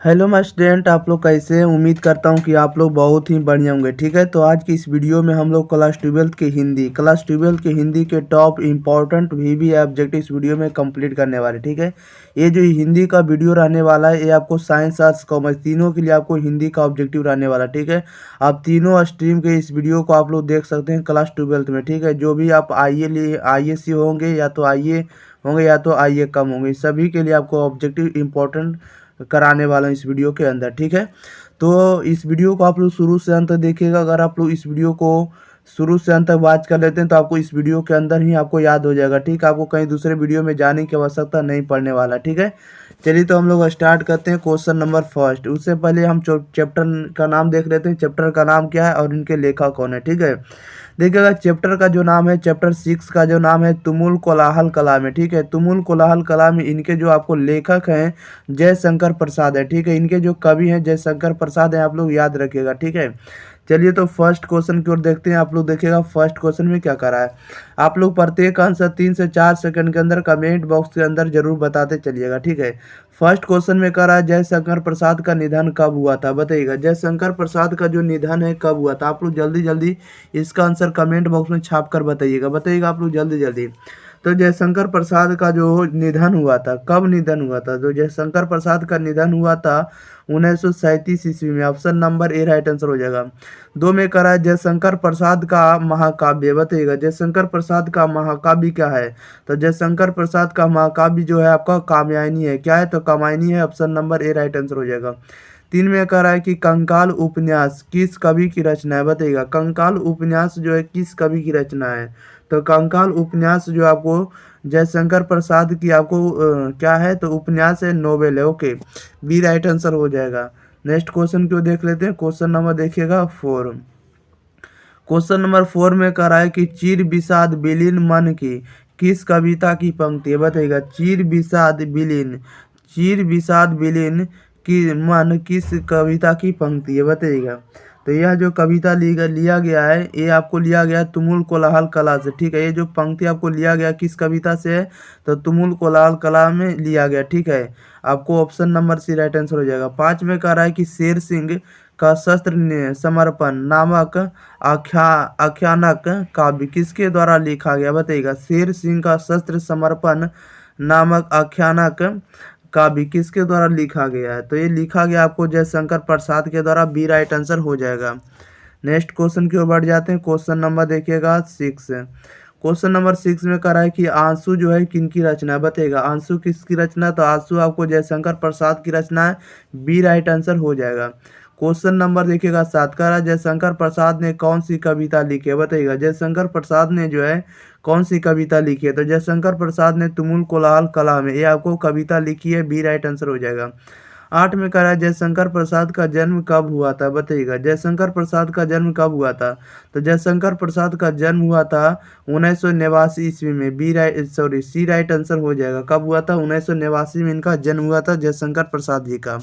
Hello my student, आप लोग कैसे हैं। उम्मीद करता हूं कि आप लोग बहुत ही बढ़िया होंगे। ठीक है, तो आज की इस वीडियो में हम लोग क्लास ट्वेल्थ के हिंदी के टॉप इम्पोर्टेंट वीवी ऑब्जेक्टिव इस वीडियो में कंप्लीट करने वाले। ठीक है, ये जो हिंदी का वीडियो रहने वाला है, ये आपको साइंस, आर्ट्स, कॉमर्स तीनों के लिए आपको हिंदी का ऑब्जेक्टिव रहने वाला। ठीक है, आप तीनों स्ट्रीम के इस वीडियो को आप लोग देख सकते हैं क्लास ट्वेल्थ में। ठीक है, जो भी आप आई ए सी होंगे या तो आई ए कम होंगे, सभी के लिए आपको ऑब्जेक्टिव इंपॉर्टेंट कराने वाला हूँ इस वीडियो के अंदर। ठीक है, तो इस वीडियो को आप लोग शुरू से अंत तक देखिएगा। अगर आप लोग इस वीडियो को शुरू से अंत तक वॉच कर लेते हैं तो आपको इस वीडियो के अंदर ही आपको याद हो जाएगा। ठीक है, आपको कहीं दूसरे वीडियो में जाने की आवश्यकता नहीं पड़ने वाला। ठीक है, चलिए तो हम लोग स्टार्ट करते हैं क्वेश्चन नंबर फर्स्ट। उससे पहले हम चैप्टर का नाम देख लेते हैं, चैप्टर का नाम क्या है और इनके लेखक कौन है। ठीक है, देखिएगा चैप्टर का जो नाम है, चैप्टर 6 का जो नाम है तुमुल कोलाहल कलाम है। ठीक है, तुमुल कोलाहल कलाम में इनके जो आपको लेखक हैं जयशंकर प्रसाद है। ठीक है, इनके जो कवि हैं जयशंकर प्रसाद हैं, आप लोग याद रखिएगा। ठीक है, चलिए तो फर्स्ट क्वेश्चन की ओर देखते हैं। आप लोग देखिएगा फर्स्ट क्वेश्चन में क्या करा है। आप लोग प्रत्येक आंसर 3 से 4 सेकंड के अंदर कमेंट बॉक्स के अंदर जरूर बताते चलिएगा। ठीक है, फर्स्ट क्वेश्चन में कह रहा है जयशंकर प्रसाद का निधन कब हुआ था, बताइएगा। जयशंकर प्रसाद का जो निधन है कब हुआ था, आप लोग जल्दी जल्दी इसका आंसर कमेंट बॉक्स में छाप कर बताइएगा आप लोग जल्दी जल्दी। तो जयशंकर प्रसाद का जो निधन हुआ था, कब निधन हुआ था, तो जयशंकर प्रसाद का निधन हुआ था 1937 ईस्वी में। Option number A right answer हो जाएगा। 2 में करा है जयशंकर प्रसाद का महाकाव्य, बताइएगा जयशंकर प्रसाद का महाकाव्य क्या है। तो जयशंकर प्रसाद का महाकाव्य जो है आपका कात्यायनी है। क्या है, तो कात्यायनी है। Option number A right answer हो जाएगा। 3 में कह रहा है कि कंकाल उपन्यास किस कवि की रचना है, बताइएगा कंकाल उपन्यास जो है किस कवि की रचना है। तो कंकाल उपन्यास जो आपको जयशंकर प्रसाद की आपको क्या है, तो उपन्यास है, नोवेल है। ओके, बी राइट आंसर हो जाएगा। नेक्स्ट क्वेश्चन क्यों देख लेते हैं। क्वेश्चन नंबर देखिएगा 4। क्वेश्चन नंबर 4 में कह रहा है कि चीर विषाद विलीन मन की किस कविता की पंक्ति है, बताइएगा चीर विषाद विलीन की मन किस कविता की पंक्ति है, बताइएगा। तो यह जो कविता लिया गया है, ये आपको लिया गया तुमुल कोलाहल कला से। ठीक है, ये जो पंक्ति आपको लिया गया किस कविता से है, तो तुमुल कोलाहल कला में लिया गया। ठीक है, आपको option number C right answer हो जाएगा। 5 में कह रहा है कि शेर सिंह का शस्त्र समर्पण नामक आख्यानक काव्य किसके द्वारा लिखा गया, बताइएगा शेर सिंह का शस्त्र समर्पण नामक आख्यानक काव्य किसके द्वारा लिखा गया है। तो ये लिखा गया आपको जयशंकर प्रसाद के द्वारा। बी राइट आंसर हो जाएगा। नेक्स्ट क्वेश्चन की ओर बढ़ जाते हैं। क्वेश्चन नंबर देखिएगा 6। क्वेश्चन नंबर 6 में कह रहा है कि आंसू जो है किनकी रचना है, बताइएगा आंसू किसकी रचना। तो आंसू आपको जयशंकर प्रसाद की रचना है। बी राइट आंसर हो जाएगा। क्वेश्चन नंबर देखिएगा 7 कह रहा है जयशंकर प्रसाद ने कौन सी कविता लिखी है, बताइएगा जयशंकर प्रसाद ने जो है कौन सी कविता लिखी है। तो जयशंकर प्रसाद ने तुमुल कोलाहल कला में ये आपको कविता लिखी है। बी राइट आंसर हो जाएगा। 8 में कह रहा है जयशंकर प्रसाद का जन्म कब हुआ था, बताइएगा जयशंकर प्रसाद का जन्म कब हुआ था। तो जयशंकर प्रसाद का जन्म हुआ था 1989 ईस्वी में। सी राइट आंसर हो जाएगा। कब हुआ था, 1989 में इनका जन्म हुआ था जयशंकर प्रसाद जी का।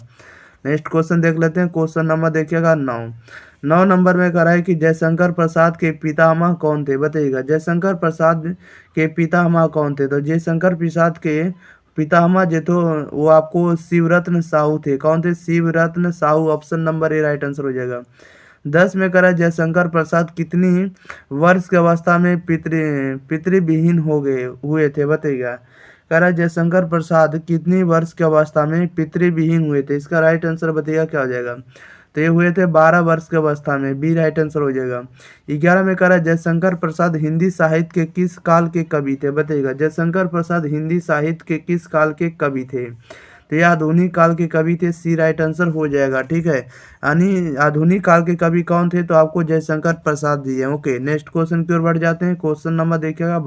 नेक्स्ट क्वेश्चन देख लेते हैं। क्वेश्चन नंबर देखिएगा 9 नंबर में कह रहा है कि जयशंकर प्रसाद के पितामह कौन थे, बताइएगा जयशंकर प्रसाद के पितामह कौन थे। तो जयशंकर प्रसाद के पितामह जो थे वो आपको शिवरत्न साहू थे। कौन थे, Shivratna Sahu. Option number A right answer हो जाएगा। 10 में कह रहा है जयशंकर प्रसाद कितनी वर्ष की अवस्था में पितृविहीन हो गए हुए थे, बताइएगा। कह रहा है जयशंकर प्रसाद कितनी वर्ष की अवस्था में पितृविहीन हुए थे। इसका राइट आंसर बताइएगा क्या हो जाएगा। तो ये हुए थे 12 वर्ष की अवस्था में। बी राइट आंसर हो जाएगा। 11 में कह रहा है जयशंकर प्रसाद हिंदी साहित्य के किस काल के कवि थे, बताइएगा जयशंकर प्रसाद हिंदी साहित्य के किस काल के कवि थे। तो ये आधुनिक काल के कवि थे। सी राइट आंसर हो जाएगा। ठीक है, यानी आधुनिक काल के कवि कौन थे, तो आपको जयशंकर प्रसाद जी हैं। ओके, नेक्स्ट क्वेश्चन की ओर बढ़ जाते हैं। क्वेश्चन नंबर देखिएगा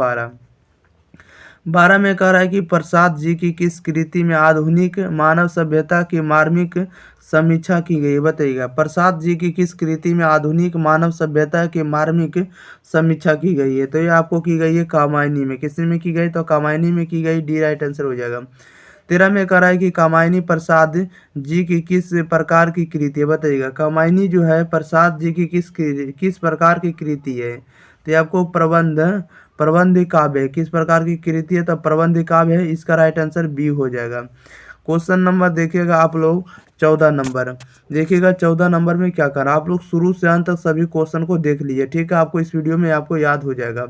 12 में कह रहा है कि प्रसाद जी की किस कृति में आधुनिक मानव सभ्यता की मार्मिक समीक्षा की गई, बताइएगा प्रसाद जी की किस कृति में आधुनिक मानव सभ्यता की मार्मिक समीक्षा की गई है। तो ये आपको की गई है कामायनी में। किस में की गई, तो कामायनी में की गई। डी राइट आंसर हो जाएगा। 13 में कह रहा है कि कामायनी प्रसाद जी की किस प्रकार की कृति है, बताइएगा कामायनी जो है प्रसाद जी की किस प्रकार की कृति है। तो ये आपको प्रबंध काव्य है। किस प्रकार की कृति है, तो प्रबंध काव्य है। इसका राइट आंसर बी हो जाएगा। क्वेश्चन नंबर देखिएगा आप लोग 14 नंबर। देखिएगा 14 नंबर में क्या करना, आप लोग शुरू से अंत तक सभी क्वेश्चन को देख लीजिए, ठीक है, आपको इस वीडियो में आपको याद हो जाएगा।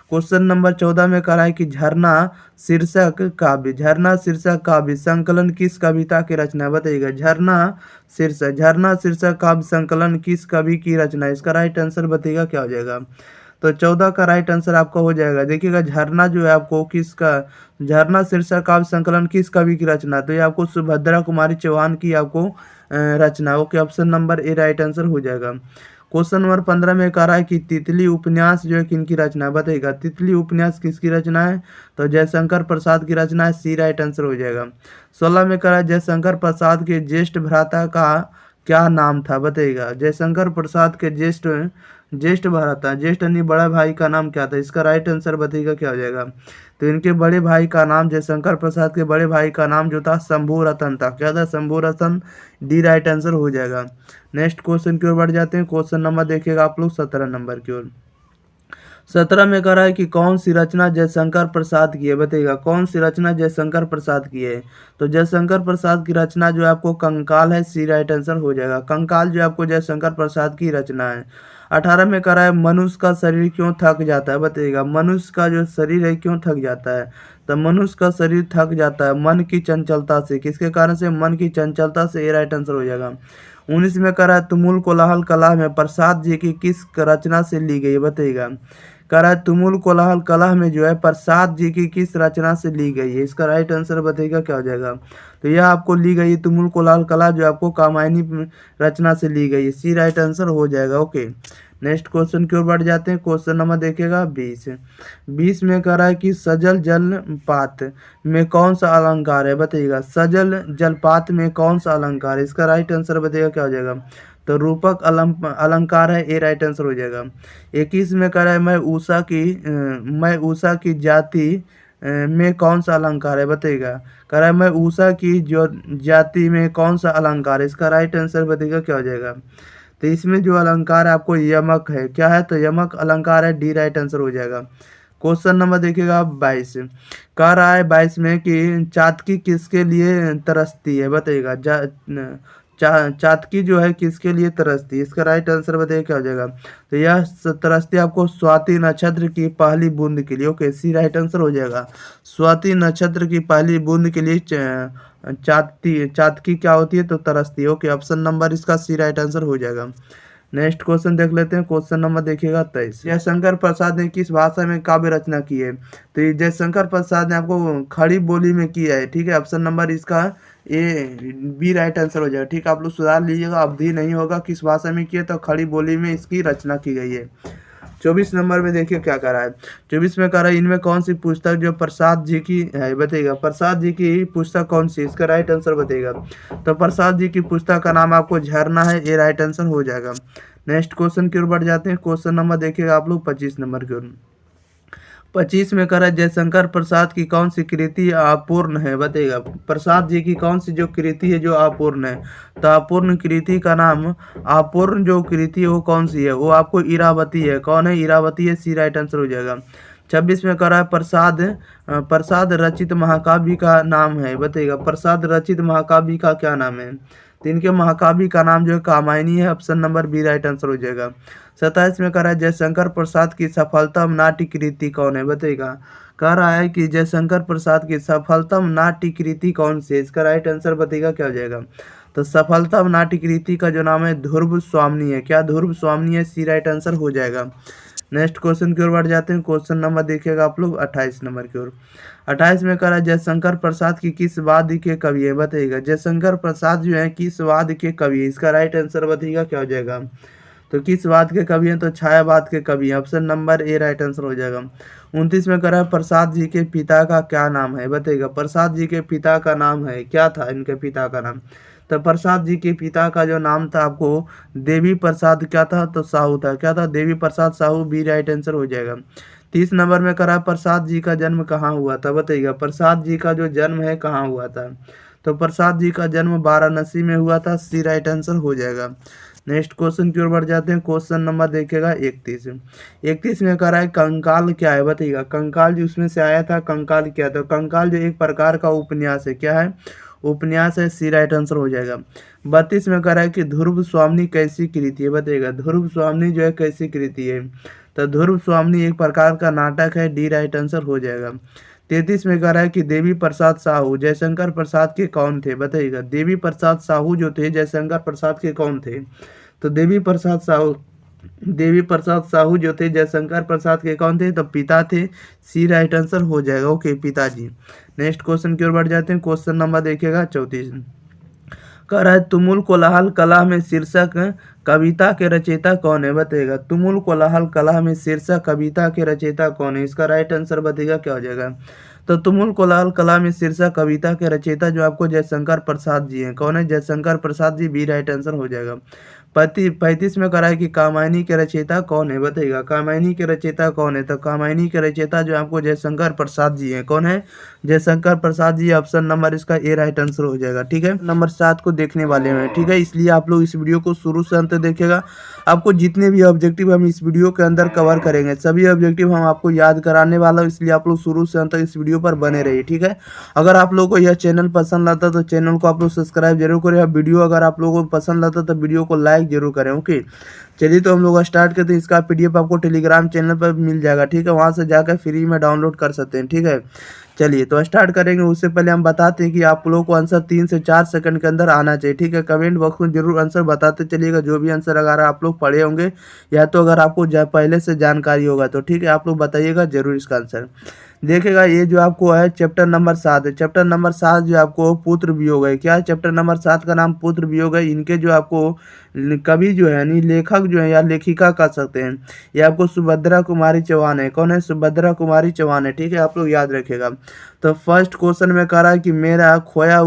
क्वेश्चन नंबर 14 में कह रहा है कि झरना शीर्षक काव्य, झरना शीर्षक काव्य संकलन किस कविता की रचना है, बताइएगा। झरना शीर्षक काव्य संकलन किस कवि की रचना है, इसका राइट आंसर बताइएगा क्या हो जाएगा। तो 14 का राइट आंसर आपका हो जाएगा। देखिएगा झरना जो है आपको किसका, झरना शीर्षक काव्य संकलन किस कवि की रचना, तो ये आपको सुभद्रा कुमारी चौहान की आपको रचना। Okay, option number A right answer हो जाएगा। क्वेश्चन नंबर 15 में कह रहा है कि तितली उपन्यास जो है किनकी रचना है, बताइएगा। तितली उपन्यास किसकी रचना है, तो जयशंकर प्रसाद की रचना है, सी राइट आंसर हो जाएगा। 16 में कह रहा है जयशंकर प्रसाद के ज्येष्ठ भ्राता का क्या नाम था, बताइएगा। जयशंकर प्रसाद के ज्येष्ठ ज्येष्ठ भ्राता, ज्येष्ठ यानी बड़ा भाई का नाम क्या था, इसका राइट आंसर बताइएगा क्या हो जाएगा। तो इनके बड़े भाई का नाम, जयशंकर प्रसाद के बड़े भाई का नाम जो था शंभू रतन था, क्या था, शंभू रतन, डी राइट आंसर हो जाएगा। नेक्स्ट क्वेश्चन की ओर बढ़ जाते हैं। क्वेश्चन नंबर देखिएगा आप लोग 17 नंबर की ओर। 17 में कह रहा है कि कौन सी रचना जयशंकर प्रसाद की है, बताइएगा। कौन सी रचना जयशंकर प्रसाद की है, तो जयशंकर प्रसाद की रचना जो है आपको कंकाल है, सी राइट आंसर हो जाएगा। कंकाल जो आपको जयशंकर प्रसाद की रचना है। 18 में कह रहा है मनुष्य का शरीर क्यों थक जाता है, बताइएगा। मनुष्य का जो शरीर है क्यों थक जाता है, तो मनुष्य का शरीर थक जाता है मन की चंचलता से, किसके कारण से, मन की चंचलता से, ये राइट आंसर हो जाएगा। 19 में कह रहा है तुमुल कोलाहल कला में प्रसाद जी की किस रचना से ली गई, बताइएगा। कह रहा है तुमुल कोलाहल कला में जो है प्रसाद जी की किस रचना से ली गई है, इसका राइट आंसर बताइएगा क्या हो जाएगा। तो यह आपको ली गई है तुमुल कोलाहल कला जो आपको कामायनी रचना से ली गई है, सी राइट आंसर हो जाएगा। ओके, नेक्स्ट क्वेश्चन की ओर बढ़ जाते हैं। क्वेश्चन नंबर देखिएगा 20 में कह रहा है कि सजल जलपात में कौन सा अलंकार है, बताइएगा। सजल जलपात में कौन सा अलंकार है, इसका राइट आंसर बताइएगा क्या हो जाएगा। तो रूपक अलंकार है, ए राइट आंसर हो जाएगा। 21 में कह रहा है मैं उषा की जाति में कौन सा अलंकार है, बताइएगा। कह रहा है मैं उषा की जो जाति में कौन सा अलंकार है, इसका राइट आंसर बताइएगा क्या हो जाएगा। तो इसमें जो अलंकार है आपको यमक है, क्या है, तो यमक अलंकार है, डी राइट आंसर हो जाएगा। क्वेश्चन नंबर देखिएगा 22। कह रहा है 22 में कि चातकी किसके लिए तरसती है, बताइएगा। चातकी जो है किसके लिए तरसती है, इसका राइट आंसर बताइए क्या हो जाएगा। तो यह तरसती आपको स्वाति नक्षत्र की पहली बूंद के लिए, ओके, सी राइट आंसर हो जाएगा। स्वाति नक्षत्र की पहली बूंद के लिए चातकी क्या होती है, तो तरसती है। ओके, ऑप्शन नंबर इसका सी राइट आंसर हो जाएगा। नेक्स्ट क्वेश्चन देख लेते हैं। क्वेश्चन नंबर देखिएगा 23। जयशंकर प्रसाद ने किस भाषा में काव्य रचना की है, तो ये जयशंकर प्रसाद ने आपको खड़ी बोली में किया है, ठीक है। ऑप्शन नंबर इसका ए बी राइट आंसर हो जाएगा, ठीक है। आप लोग सुधार लीजिएगा, अवधि नहीं होगा, किस भाषा में किया, तो खड़ी बोली में इसकी रचना की गई है। 24 नंबर में देखिए क्या कर रहा है। 24 में कह रहा है इनमें कौन सी पुस्तक जो प्रसाद जी की है, बताइएगा। प्रसाद जी की पुस्तक कौन सी, इसका राइट आंसर बताइएगा। तो प्रसाद जी की पुस्तक का नाम आपको झरना है, ये राइट आंसर हो जाएगा। नेक्स्ट क्वेश्चन की ओर बढ़ जाते हैं। क्वेश्चन नंबर देखिएगा आप लोग 25 नंबर की ओर। 25 में कह रहा है जयशंकर प्रसाद की कौन सी कृति अपूर्ण है, बताइएगा। प्रसाद जी की कौन सी जो कृति है जो अपूर्ण है, तो अपूर्ण कृति का नाम, अपूर्ण जो कृति है वो कौन सी है, वो आपको इरावती है। कौन है, इरावती है, सी राइट आंसर हो जाएगा। 26 में कह रहा है प्रसाद रचित महाकाव्य का नाम है, बताइएगा। प्रसाद रचित महाकाव्य का क्या नाम है, तो इनके महाकाव्य का नाम जो है कामायनी है, option number B right answer हो जाएगा। 27 में कह रहा है जयशंकर प्रसाद की सफलतम नाट्य कृति कौन है, बताइएगा। कह रहा है कि जयशंकर प्रसाद की सफलतम नाट्य कृति कौन सी है, इसका राइट आंसर बताइएगा क्या हो जाएगा। तो सफलतम नाट्य कृति का जो नाम है ध्रुव स्वामिनी है, क्या ध्रुव स्वामिनी है, सी राइट आंसर हो जाएगा। नेक्स्ट क्वेश्चन की ओर बढ़ जाते हैं। क्वेश्चन नंबर देखिएगा आप लोग 28 नंबर की ओर। 28 में कह रहा है जयशंकर प्रसाद की किस वाद्य के कवि है, बताइएगा। जयशंकर प्रसाद जो है किस वाद्य के कवि है, इसका राइट आंसर बताइएगा क्या हो जाएगा। तो किस वाद्य के कवि हैं, तो छायावाद के कवि हैं, option number A right answer हो जाएगा। 29 में कह रहा है प्रसाद जी के पिता का क्या नाम है, बताइएगा। प्रसाद जी के पिता का नाम है, क्या था इनके पिता का नाम, तो प्रसाद जी के पिता का जो नाम था आपको देवी प्रसाद क्या था, तो साहू था, क्या था, Devi Prasad Sahu, B right answer हो जाएगा। 30 नंबर में करा प्रसाद जी का जन्म कहाँ हुआ था, बताइएगा। प्रसाद जी का जो जन्म है कहाँ हुआ था, तो प्रसाद जी का जन्म वाराणसी में हुआ था, सी राइट आंसर हो जाएगा। नेक्स्ट क्वेश्चन की ओर बढ़ जाते हैं। क्वेश्चन नंबर देखिएगा 31। 31 में कह रहा है कंकाल क्या है, बताइएगा। कंकाल जो उसमें से आया था, कंकाल क्या था, कंकाल जो एक प्रकार का उपन्यास है, क्या है, उपन्यास है, सी राइट आंसर हो जाएगा। 32 में कह रहा है कि ध्रुव स्वामिनी कैसी कृति है, बताइएगा ध्रुव स्वामिनी जो है कैसी कृति है, तो ध्रुव स्वामिनी एक प्रकार का नाटक है, डी राइट आंसर हो जाएगा। 33 में कह रहा है कि देवी प्रसाद साहू जयशंकर प्रसाद के कौन थे, बताइएगा देवी प्रसाद साहू जो थे जयशंकर प्रसाद के कौन थे, तो देवी प्रसाद साहू जो थे जयशंकर प्रसाद के कौन थे, तो पिता थे, सी राइट आंसर हो जाएगा। ओके पिताजी। नेक्स्ट क्वेश्चन की ओर बढ़ जाते हैं। क्वेश्चन नंबर देखिएगा 34, कह रहा है तुमुल कोलाहल कला में शीर्षक कविता के रचयिता कौन है, बताइएगा तुमुल कोलाहल कला में शीर्षक कविता के रचयिता कौन है, इसका राइट आंसर बताइएगा क्या हो जाएगा। तो तुमुल कोलाहल कला में शीर्षक कविता के रचयिता जो आपको जयशंकर प्रसाद जी हैं, कौन है, Jaishankar Prasad ji, B right answer हो जाएगा। 35 में करा है कि कामायनी के रचयिता कौन है, बताइएगा कामायनी के रचयिता कौन है, तो कामायनी के रचयिता जो आपको जयशंकर प्रसाद जी हैं, कौन है, जयशंकर प्रसाद जी। ऑप्शन नंबर इसका ए राइट आंसर हो जाएगा। ठीक है, नंबर 7 को देखने वाले हैं, ठीक है, इसलिए आप लोग इस वीडियो को शुरू से अंत देखिएगा। आपको जितने भी ऑब्जेक्टिव हम इस वीडियो के अंदर कवर करेंगे सभी ऑब्जेक्टिव हम आपको याद कराने वाला हूँ, इसलिए आप लोग शुरू से अंत तक इस वीडियो पर बने रहिए। ठीक है, अगर आप लोगों को यह चैनल पसंद आता तो चैनल को आप लोग सब्सक्राइब जरूर करें, वीडियो अगर आप लोगों को पसंद आता तो वीडियो को लाइक जरूर करें। ओके चलिए तो हम लोग स्टार्ट करते हैं। इसका पीडीएफ आपको टेलीग्राम चैनल पर मिल जाएगा, ठीक है, वहां से जाकर फ्री में डाउनलोड कर सकते हैं। ठीक है, चलिए तो स्टार्ट करेंगे। उससे पहले हम बताते हैं कि आप लोगों को आंसर 3 से 4 सेकंड के अंदर आना चाहिए। ठीक है, कमेंट बॉक्स में जरूर आंसर बताते चलिएगा, जो भी आंसर अगर आप लोग पढ़े होंगे या तो अगर आपको पहले से जानकारी होगा तो ठीक है, आप लोग बताइएगा जरूर इसका आंसर। देखिएगा ये जो आपको है चैप्टर नंबर 7 है, चैप्टर नंबर 7 जो आपको पुत्र वियोग है, क्या चैप्टर नंबर 7 का नाम पुत्र वियोग है। इनके जो आपको कवि जो है यानी लेखक जो है या लेखिका कह सकते हैं, ये आपको सुभद्रा कुमारी चौहान है, कौन है, सुभद्रा कुमारी चौहान है। ठीक है, आप लोग याद रखिएगा। तो फर्स्ट क्वेश्चन में कह रहा है कि मेरा खोया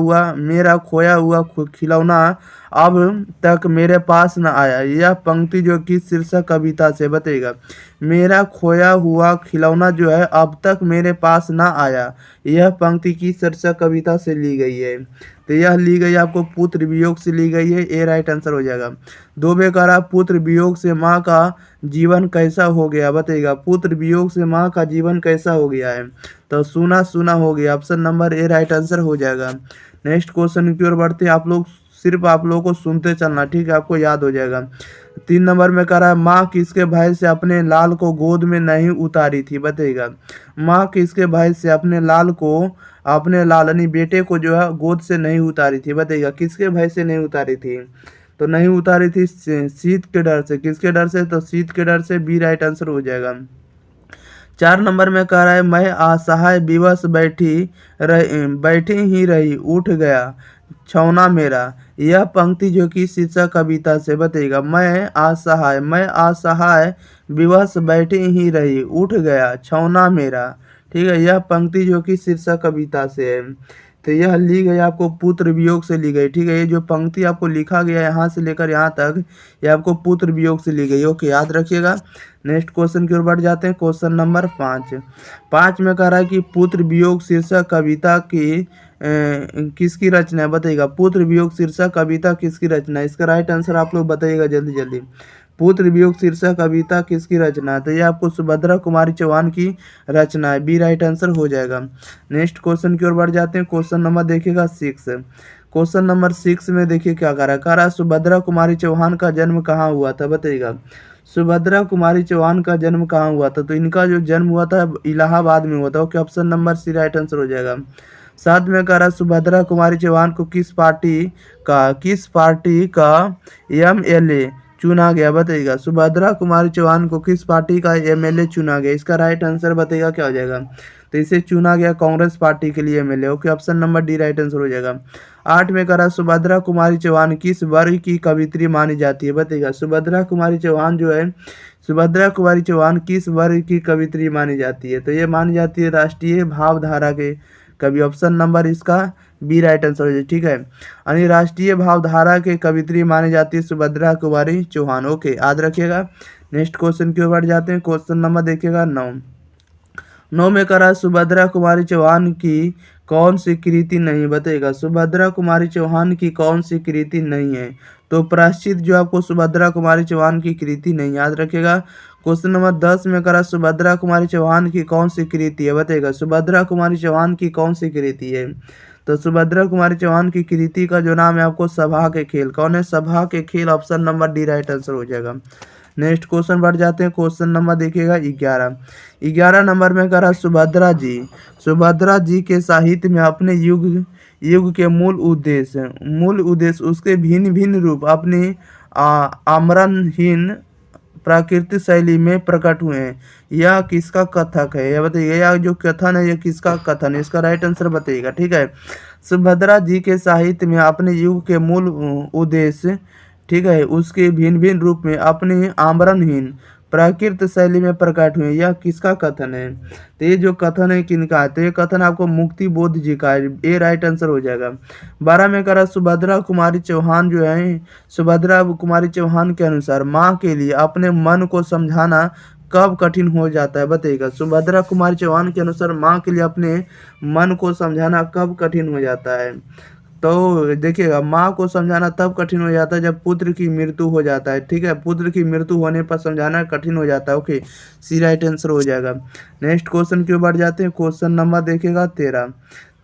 हुआ खिलौना अब तक मेरे पास न आया, यह पंक्ति जो कि शीर्षक कविता से, बताइएगा मेरा खोया हुआ खिलौना जो है अब तक मेरे पास ना आया, यह पंक्ति की शीर्षक कविता से ली गई है, तो यह ली गई आपको पुत्र वियोग से ली गई है, ए राइट आंसर हो जाएगा। 2 में कह रहा पुत्र वियोग से माँ का जीवन कैसा हो गया, बताइएगा पुत्र वियोग से माँ का जीवन कैसा हो गया है, तो सुना सुना हो गया, option number A right answer हो जाएगा। नेक्स्ट क्वेश्चन की ओर बढ़ते हैं। आप लोगों को सुनते चलना, ठीक है, आपको याद हो जाएगा। 3 नंबर में कह रहा है माँ किसके भाई से अपने लाल को गोद में नहीं उतारी थी, बताइएगा माँ किसके भाई से अपने लाल यानी बेटे को जो है गोद से नहीं उतारी थी, बताइएगा किसके भाई से नहीं उतारी थी, तो नहीं उतारी थी शीत के डर से, किसके डर से, तो शीत के डर से, बी राइट आंसर हो जाएगा। 4 नंबर में कह रहा है मैं असहाय विवश बैठी ही रही, उठ गया छौना मेरा, यह पंक्ति जो कि शीर्षक कविता से, बताइएगा मैं असहाय विवश बैठी ही रही, उठ गया छौना मेरा। ठीक है, यह पंक्ति जो कि शीर्षक कविता से है, तो यह ली गई आपको पुत्र वियोग से ली गई। ठीक है, ये जो पंक्ति आपको लिखा गया यहाँ से लेकर यहाँ तक ये आपको पुत्र वियोग से ली गई। ओके याद रखिएगा। नेक्स्ट क्वेश्चन की ओर बढ़ जाते हैं। क्वेश्चन नंबर 5 में कह रहा है कि पुत्र वियोग शीर्षक कविता की किसकी रचना है, बताइएगा पुत्र वियोग शीर्षक कविता किसकी रचना है, इसका राइट आंसर आप लोग बताइएगा जल्दी जल्दी। पुत्र वियोग शीर्षक कविता किसकी रचना है, तो ये आपको सुभद्रा कुमारी चौहान की रचना है, बी राइट आंसर हो जाएगा। नेक्स्ट क्वेश्चन की ओर बढ़ जाते हैं। क्वेश्चन नंबर देखिएगा 6। क्वेश्चन नंबर 6 में देखिए क्या कह रहा है सुभद्रा कुमारी चौहान का जन्म कहाँ हुआ था, बताइएगा सुभद्रा कुमारी चौहान का जन्म कहाँ हुआ था, तो इनका जो जन्म हुआ था इलाहाबाद में हुआ था। Okay option number C right answer हो जाएगा। 7 में कह रहा सुभद्रा कुमारी चौहान को किस पार्टी का एमएलए चुना गया, बताइएगा सुभद्रा कुमारी चौहान को किस पार्टी का एमएलए चुना गया, इसका राइट आंसर बताइएगा क्या हो जाएगा, तो इसे चुना गया कांग्रेस पार्टी के लिए MLA. Okay option number D right answer हो जाएगा। 8 में कह रहा सुभद्रा कुमारी चौहान किस वर्ग की कवित्री मानी जाती है, बताइएगा सुभद्रा कुमारी चौहान किस वर्ग की कवित्री मानी जाती है, तो ये मानी जाती है राष्ट्रीय भावधारा के कवि, ऑप्शन नंबर इसका बी राइट आंसर हो जाए। ठीक है, यानी राष्ट्रीय भावधारा के कवित्री मानी जाती है सुभद्रा कुमारी चौहान। ओके याद रखिएगा। नेक्स्ट क्वेश्चन की ओर बढ़ जाते हैं। क्वेश्चन नंबर देखिएगा 9 में कह रहा सुभद्रा कुमारी चौहान की कौन सी कृति नहीं, बताइएगा सुभद्रा कुमारी चौहान की कौन सी कृति नहीं है, तो प्रायश्चित जो आपको सुभद्रा कुमारी चौहान की कृति नहीं, याद रखिएगा। क्वेश्चन नंबर 10 में करा सुभद्रा कुमारी चौहान की कौन सी कृति है, बताइएगा सुभद्रा कुमारी चौहान की कौन सी कृति है, तो सुभद्रा कुमारी चौहान की कृति का जो नाम है आपको सभा के खेल। कौन है? सभा के खेल। Option number D right answer हो जाएगा। नेक्स्ट क्वेश्चन बढ़ जाते हैं। क्वेश्चन नंबर देखिएगा 11। 11 नंबर में करा सुभद्रा जी। सुभद्रा जी के साहित्य में अपने युग युग के मूल उद्देश्य उसके भिन्न भिन्न रूप अपनी आमरणहीन प्राकृतिक शैली में प्रकट हुए हैं। यह किसका कथक है? यह बताइए, यह जो कथन है यह किसका कथन है? इसका राइट आंसर बताइएगा। ठीक है, सुभद्रा जी के साहित्य में अपने युग के मूल उद्देश्य, ठीक है, उसके भिन्न भिन्न रूप में अपने आमरणहीन प्राकृत शैली में प्रकट हुए, यह किसका कथन है? तो ये जो कथन है किनका है? तो ये कथन आपको मुक्ति बोध जी का है। ये राइट आंसर हो जाएगा। 12 में करा सुभद्रा कुमारी चौहान जो है, सुभद्रा कुमारी चौहान के अनुसार माँ के लिए अपने मन को समझाना कब कठिन हो जाता है? बताइएगा। सुभद्रा कुमारी चौहान के अनुसार माँ के लिए अपने मन को समझाना कब कठिन हो जाता है? तो देखिएगा, माँ को समझाना तब कठिन हो जाता है जब पुत्र की मृत्यु हो जाता है। ठीक है, पुत्र की मृत्यु होने पर समझाना कठिन हो जाता है। ओके, सी राइट आंसर हो जाएगा। नेक्स्ट क्वेश्चन की ओर बढ़ जाते हैं। क्वेश्चन नंबर देखिएगा 13।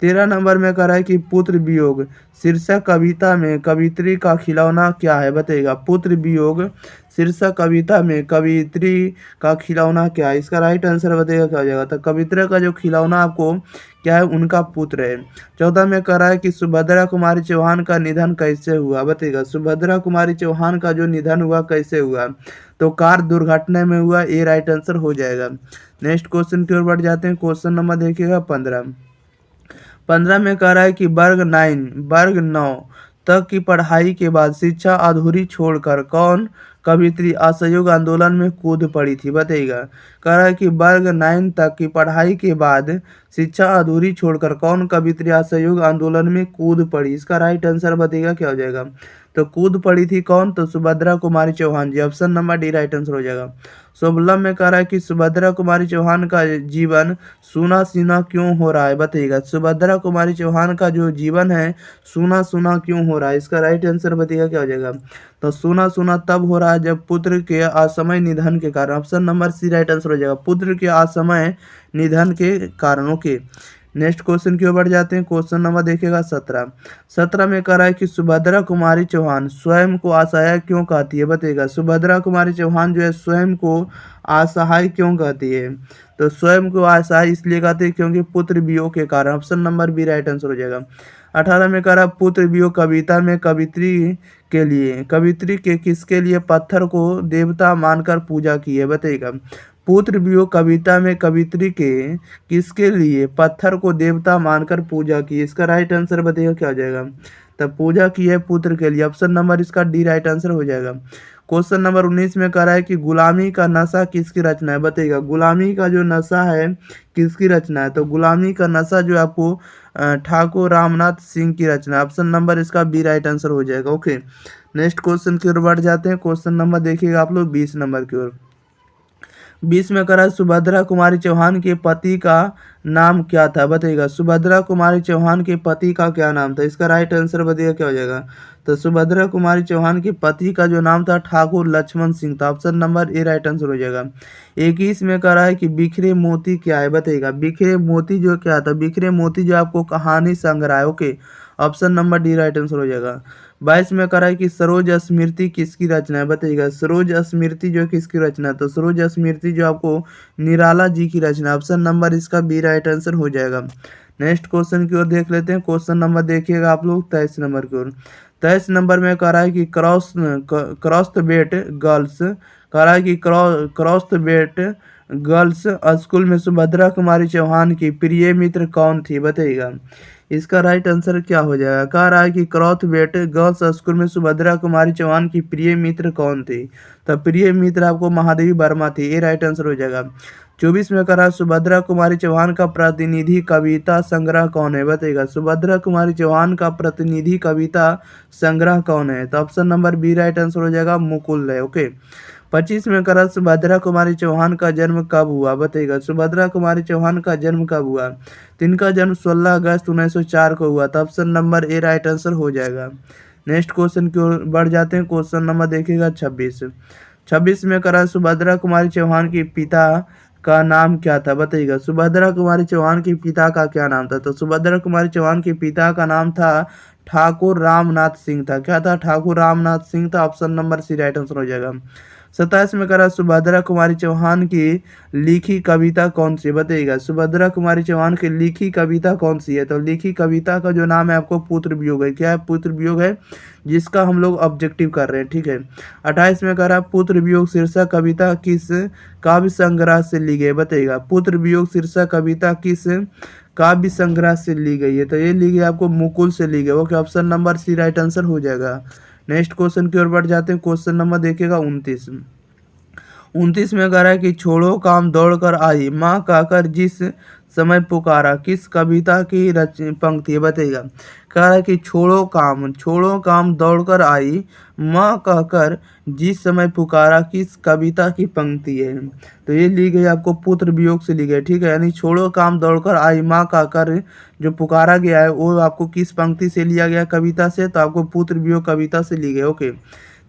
13 नंबर में कह रहा है कि पुत्र वियोग शीर्षक कविता में कवित्री का खिलौना क्या है? बताइएगा। पुत्र वियोग शीर्षक कविता में कवित्री का खिलौना क्या है? इसका राइट आंसर बताइएगा क्या हो जाएगा। तो कवित्री का जो खिलौना आपको क्या है? उनका पुत्र है। 14 में कह रहा है कि सुभद्रा कुमारी चौहान का निधन कैसे हुआ? बताइएगा। सुभद्रा कुमारी चौहान का जो निधन हुआ कैसे हुआ? तो कार दुर्घटना में हुआ। ये राइट आंसर हो जाएगा। नेक्स्ट क्वेश्चन की ओर बढ़ जाते हैं। क्वेश्चन नंबर देखिएगा 15। 15 में कह रहा है कि वर्ग 9 तक की पढ़ाई के बाद शिक्षा अधूरी छोड़कर कौन कवित्री असहयोग आंदोलन में कूद पड़ी थी? बताइएगा। कह रहा है कि वर्ग 9 तक की पढ़ाई के बाद शिक्षा अधूरी छोड़कर कौन कवित्री असहयोग आंदोलन में कूद पड़ी? इसका राइट आंसर बताइएगा क्या हो जाएगा। तो कूद पड़ी थी कौन? तो Subhadra Kumari Chauhan ji. Option number D right answer हो जाएगा। 16 में कह रहा है कि सुभद्रा कुमारी चौहान का जीवन सूना सूना क्यों हो रहा है? बताइएगा। सुभद्रा कुमारी चौहान का जो जीवन है सूना सूना क्यों हो रहा है? इसका राइट आंसर बताइएगा क्या हो जाएगा। तो सूना सूना तब हो रहा है जब पुत्र के असमय निधन के कारण। Option number C right answer हो जाएगा। पुत्र के असमय निधन के कारणों के। नेक्स्ट क्वेश्चन की ओर बढ़ जाते हैं। क्वेश्चन नंबर देखिएगा 17। 17 में कह रहा है कि सुभद्रा कुमारी चौहान स्वयं को असहाय क्यों कहती है? बताइएगा। सुभद्रा कुमारी चौहान जो है स्वयं को असहाय क्यों कहती है? तो स्वयं को असहाय इसलिए कहती है क्योंकि पुत्र वियोग के कारण। Option number B right answer हो जाएगा। 18 में कह रहा पुत्र वियोग कविता में कवित्री के किसके लिए पत्थर को देवता मानकर पूजा की है? बताइएगा। पुत्र वियोग कविता में कवित्री के किसके लिए पत्थर को देवता मानकर पूजा की? इसका राइट आंसर बताइएगा क्या हो जाएगा। तब पूजा की है पुत्र के लिए। ऑप्शन नंबर इसका डी राइट आंसर हो जाएगा। क्वेश्चन नंबर 19 में कह रहा है कि गुलामी का नशा किसकी रचना है? बताइएगा। गुलामी का जो नशा है किसकी रचना है? तो गुलामी का नशा जो आपको ठाकुर रामनाथ सिंह की रचना। ऑप्शन नंबर इसका बी राइट आंसर हो जाएगा। ओके, नेक्स्ट क्वेश्चन की ओर बढ़ जाते हैं। क्वेश्चन नंबर देखिएगा आप लोग 20 नंबर की ओर। 20 में करा सुभद्रा कुमारी चौहान के पति का नाम क्या था? बताइएगा। सुभद्रा कुमारी चौहान के पति का क्या नाम था? इसका राइट आंसर बताइएगा क्या हो जाएगा। तो सुभद्रा कुमारी चौहान के पति का जो नाम था ठाकुर लक्ष्मण सिंह था। Option number A right answer हो जाएगा। 21 में कह रहा है कि बिखरे मोती क्या है? बताइएगा। बिखरे मोती जो क्या था? बिखरे मोती जो आपको कहानी संग्रह है। Okay, option number D right answer हो जाएगा। 22 में कह रहा है कि सरोज स्मृति किसकी रचना है? बताइएगा। सरोज स्मृति जो किसकी रचना है? तो सरोज स्मृति जो आपको निराला जी की रचना। ऑप्शन नंबर इसका बी राइट आंसर हो जाएगा। नेक्स्ट क्वेश्चन की ओर देख लेते हैं। क्वेश्चन नंबर देखिएगा आप लोग 23 नंबर की ओर। 23 नंबर में कह रहा है कि क्रॉस द बेट गर्ल्स, कह रहा है कि Crosthwaite girls school में सुभद्रा कुमारी चौहान की प्रिय मित्र कौन थी? बताइएगा। इसका राइट आंसर क्या हो जाएगा। कह रहा है कि क्रॉथ बेट गर्ल्स स्कूल में सुभद्रा कुमारी चौहान की प्रिय मित्र कौन थी? तो प्रिय मित्र आपको महादेवी वर्मा थी। ये राइट आंसर हो जाएगा। 24 में कह रहा है सुभद्रा कुमारी चौहान का प्रतिनिधि कविता संग्रह कौन है? बताइएगा। सुभद्रा कुमारी चौहान का प्रतिनिधि कविता संग्रह कौन है? तो option number B right answer हो जाएगा, मुकुल है। ओके, 25 में करा सुभद्रा कुमारी चौहान का जन्म कब हुआ? बताइएगा। सुभद्रा कुमारी चौहान का जन्म कब हुआ? तो इनका जन्म 16 अगस्त 1904 को हुआ था। Option number A right answer हो जाएगा। नेक्स्ट क्वेश्चन की ओर बढ़ जाते हैं। क्वेश्चन नंबर देखिएगा 26। 26 में करा सुभद्रा कुमारी चौहान के पिता का नाम क्या था बताइएगा। सुभद्रा कुमारी चौहान के पिता का क्या नाम था? तो सुभद्रा कुमारी चौहान के पिता का नाम था ठाकुर रामनाथ सिंह था। क्या था? ठाकुर रामनाथ सिंह था। Option number C right answer हो जाएगा। 27 में करा सुभद्रा कुमारी चौहान की लिखी कविता कौन सी है बताइएगा। सुभद्रा कुमारी चौहान की लिखी कविता कौन सी है? तो लिखी कविता का जो नाम है आपको पुत्र वियोग है। क्या है? पुत्र वियोग है, जिसका हम लोग ऑब्जेक्टिव कर रहे हैं, ठीक है। 28 में कह रहा है पुत्र वियोग शीर्षक कविता किस काव्य संग्रह से ली गई बताइएगा। पुत्र वियोग शीर्षक कविता किस काव्य संग्रह से ली गई है? तो ये ली गई आपको मुकुल से ली गई। Okay, option number C right answer हो जाएगा। नेक्स्ट क्वेश्चन की ओर बढ़ जाते हैं। क्वेश्चन नंबर देखिएगा 29। 29 में कह रहा है कि छोड़ो काम दौड़ कर आई माँ कहकर जिस समय पुकारा किस कविता की पंक्ति है बताइएगा। कह रहा है कि छोड़ो काम दौड़ कर आई माँ कहकर जिस समय पुकारा किस कविता की पंक्ति है? तो ये ली गई आपको पुत्र वियोग से ली गई, ठीक है। यानी छोड़ो काम दौड़ कर आई माँ कहकर जो पुकारा गया है वो आपको किस पंक्ति से लिया गया कविता से? तो आपको पुत्र वियोग कविता से ली गई। ओके,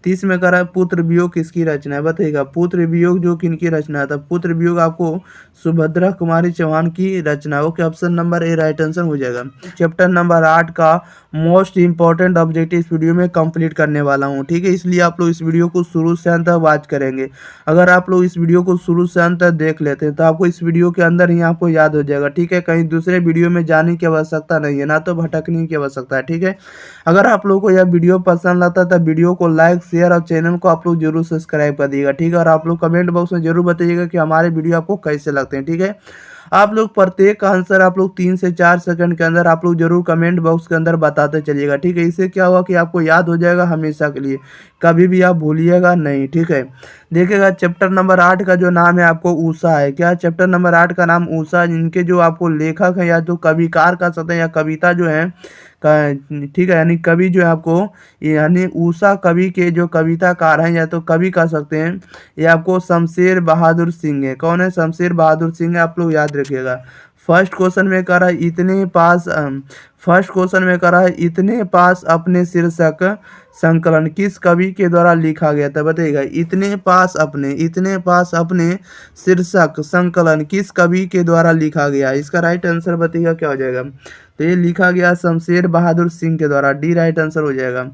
30 में कह रहा है पुत्र वियोग किसकी रचना है बताइएगा। पुत्र वियोग जो किनकी रचना था? पुत्र वियोग आपको सुभद्रा कुमारी चौहान की रचना। Okay, option number A right answer हो जाएगा। चैप्टर नंबर 8 का मोस्ट इंपॉर्टेंट ऑब्जेक्टिव इस वीडियो में कंप्लीट करने वाला हूँ, ठीक है। इसलिए आप लोग इस वीडियो को शुरू से अंत तक वॉच करेंगे। अगर आप लोग इस वीडियो को शुरू से अंत तक देख लेते हैं तो आपको इस वीडियो के अंदर ही आपको याद हो जाएगा, ठीक है। कहीं दूसरे वीडियो में जाने की आवश्यकता नहीं है, ना तो भटकने की आवश्यकता है, ठीक है। अगर आप लोगों को यह वीडियो पसंद आता है तो वीडियो को लाइक शेयर और चैनल को आप लोग जरूर सब्सक्राइब कर दिएगा, ठीक है। और आप लोग कमेंट बॉक्स में जरूर बताइएगा कि हमारे वीडियो आपको कैसे लगते हैं, ठीक है। आप लोग प्रत्येक आंसर आप लोग 3 से 4 सेकंड के अंदर आप लोग जरूर कमेंट बॉक्स के अंदर बताते चलिएगा, ठीक है। इससे क्या हुआ कि आपको याद हो जाएगा हमेशा के लिए, कभी भी आप भूलिएगा नहीं, ठीक है। देखिएगा चैप्टर नंबर 8 का जो नाम है आपको उषा है। क्या? चैप्टर नंबर 8 का नाम उषा। इनके जो आपको लेखक है या तो कविकार का सकते हैं या कविता जो है ठीक है, यानी कवि जो है आपको यानी उषा कवि के जो कविताकार हैं या तो कवि कह सकते हैं, ये आपको शमशेर बहादुर सिंह है। कौन है? शमशेर बहादुर सिंह है, आप लोग याद रखिएगा। फर्स्ट क्वेश्चन में कह रहा है इतने पास अपने शीर्षक संकलन किस कवि के द्वारा लिखा गया था बताइएगा। इतने पास अपने शीर्षक संकलन किस कवि के द्वारा लिखा गया? इसका राइट आंसर बताइएगा क्या हो जाएगा। तो ये लिखा गया शमशेर बहादुर सिंह के द्वारा, डी राइट आंसर हो जाएगा।